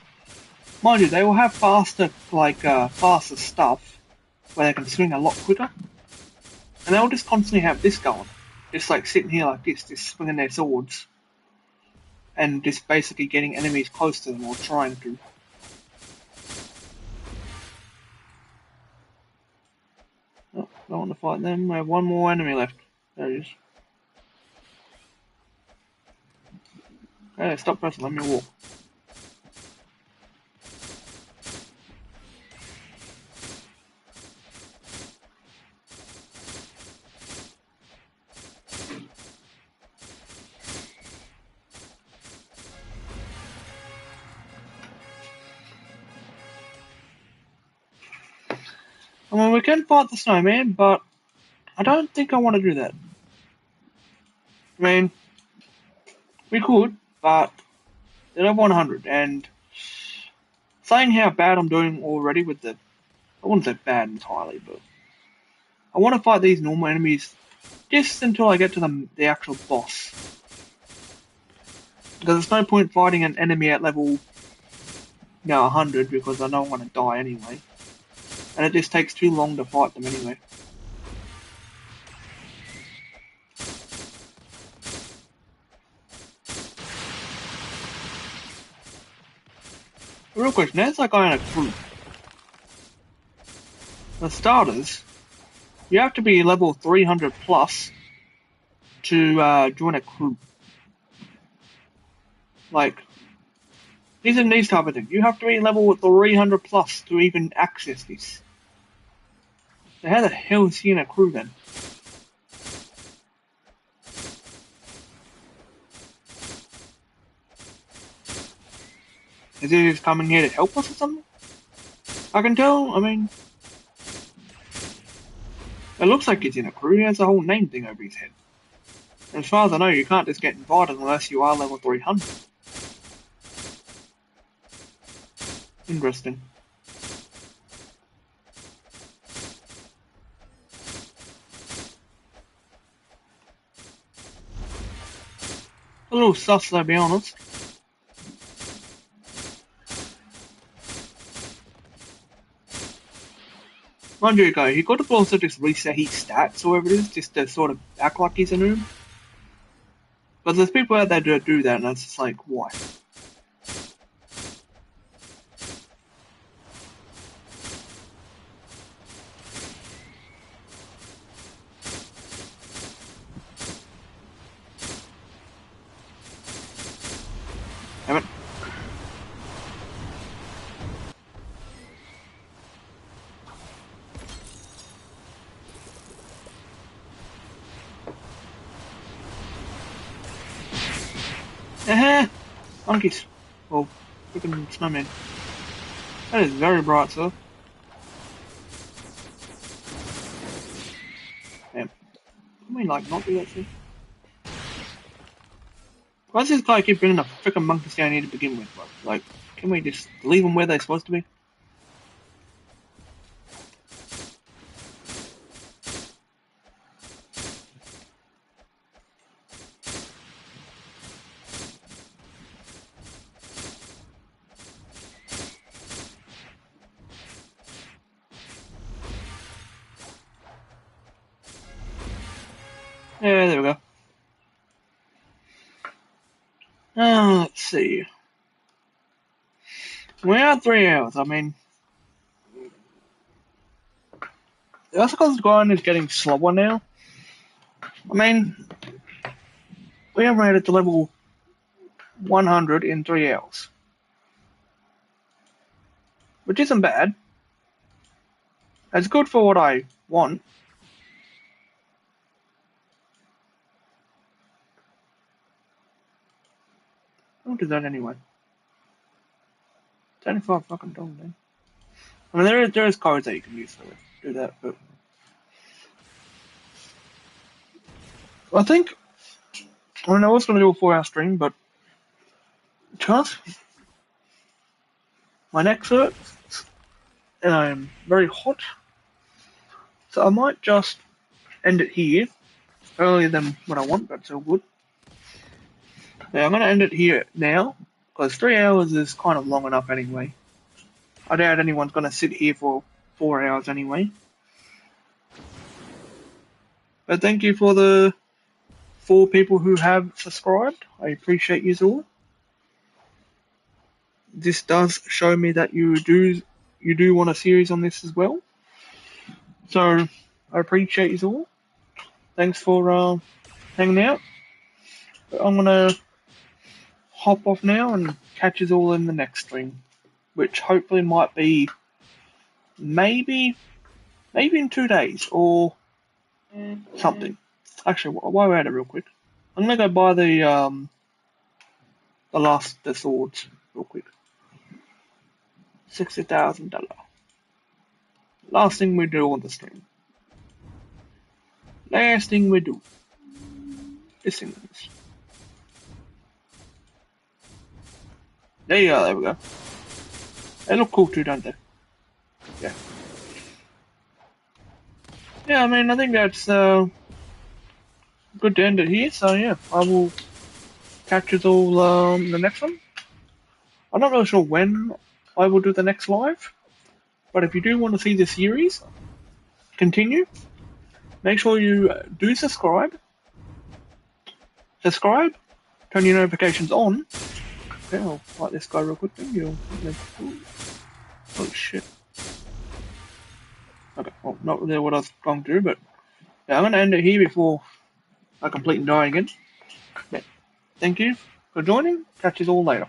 Mind you, they will have faster, faster stuff where they can swing a lot quicker. And they'll just constantly have this going. Just like sitting here like this, just swinging their swords. And just basically getting enemies close to them or trying to. Oh, don't want to fight them. We have one more enemy left. There he is. Okay, stop pressing, let me walk. I mean, we can fight the snowman, but I don't think I want to do that. I mean, we could, but they're level 100, and saying how bad I'm doing already with I wouldn't say bad entirely, but I want to fight these normal enemies just until I get to the actual boss. Because there's no point fighting an enemy at level 100 because I know I'm going to die anyway. And it just takes too long to fight them anyway. The real question, how's that guy in a crew? For starters, you have to be level 300 plus to join a crew. Like, these type of things. You have to be level 300 plus to even access this. So how the hell is he in a crew then? Is he just coming here to help us or something? I can tell, I mean... It looks like he's in a crew, he has a whole name thing over his head. And as far as I know, you can't just get invited unless you are level 300. Interesting. A little sus, to be honest. Mind you, he could have also just reset his stats or whatever it is, just to sort of act like he's a noob. But there's people out there that do that, and it's just like, why? Damn it. Monkeys. Oh, freaking snowman. That is very bright, sir. Damn. Can we, like, not do that thing? Why does this guy keep bringing the freaking monkeys down here to begin with, bro? Like, can we just leave them where they're supposed to be? Yeah, there we go. Let's see. We're at 3 hours. I mean, the Oscars grind is getting slower now. I mean, we have made it to level 100 in 3 hours, which isn't bad. It's good for what I want. I'll do that anyway. It's only $5 then. I mean, there is cards that you can use to do that, but I think I was going to do a 4-hour stream, but chance my neck hurts and I am very hot, so I might just end it here earlier than what I want. That's all good. Yeah, I'm going to end it here now because 3 hours is kind of long enough anyway. I doubt anyone's going to sit here for 4 hours anyway. But thank you for the 4 people who have subscribed. I appreciate you all. This does show me that you do want a series on this as well. So I appreciate you all. Thanks for hanging out. But I'm gonna hop off now and catch us all in the next stream, which hopefully might be maybe in 2 days or something. Actually, while we're at it, real quick, I'm gonna go buy the swords real quick. $60,000. Last thing we do on the stream. Last thing we do. This thing is. There you go, there we go. They look cool too, don't they? Yeah. Yeah, I mean, I think that's good to end it here. So yeah, I will catch us all the next one. I'm not really sure when I will do the next live, but if you do want to see the series continue, make sure you do subscribe. Subscribe, turn your notifications on. Okay, I'll fight this guy real quick then. Oh shit. Okay, well, not really what I was going to do, but yeah, I'm going to end it here before I completely die again. Yeah. Thank you for joining. Catch you all later.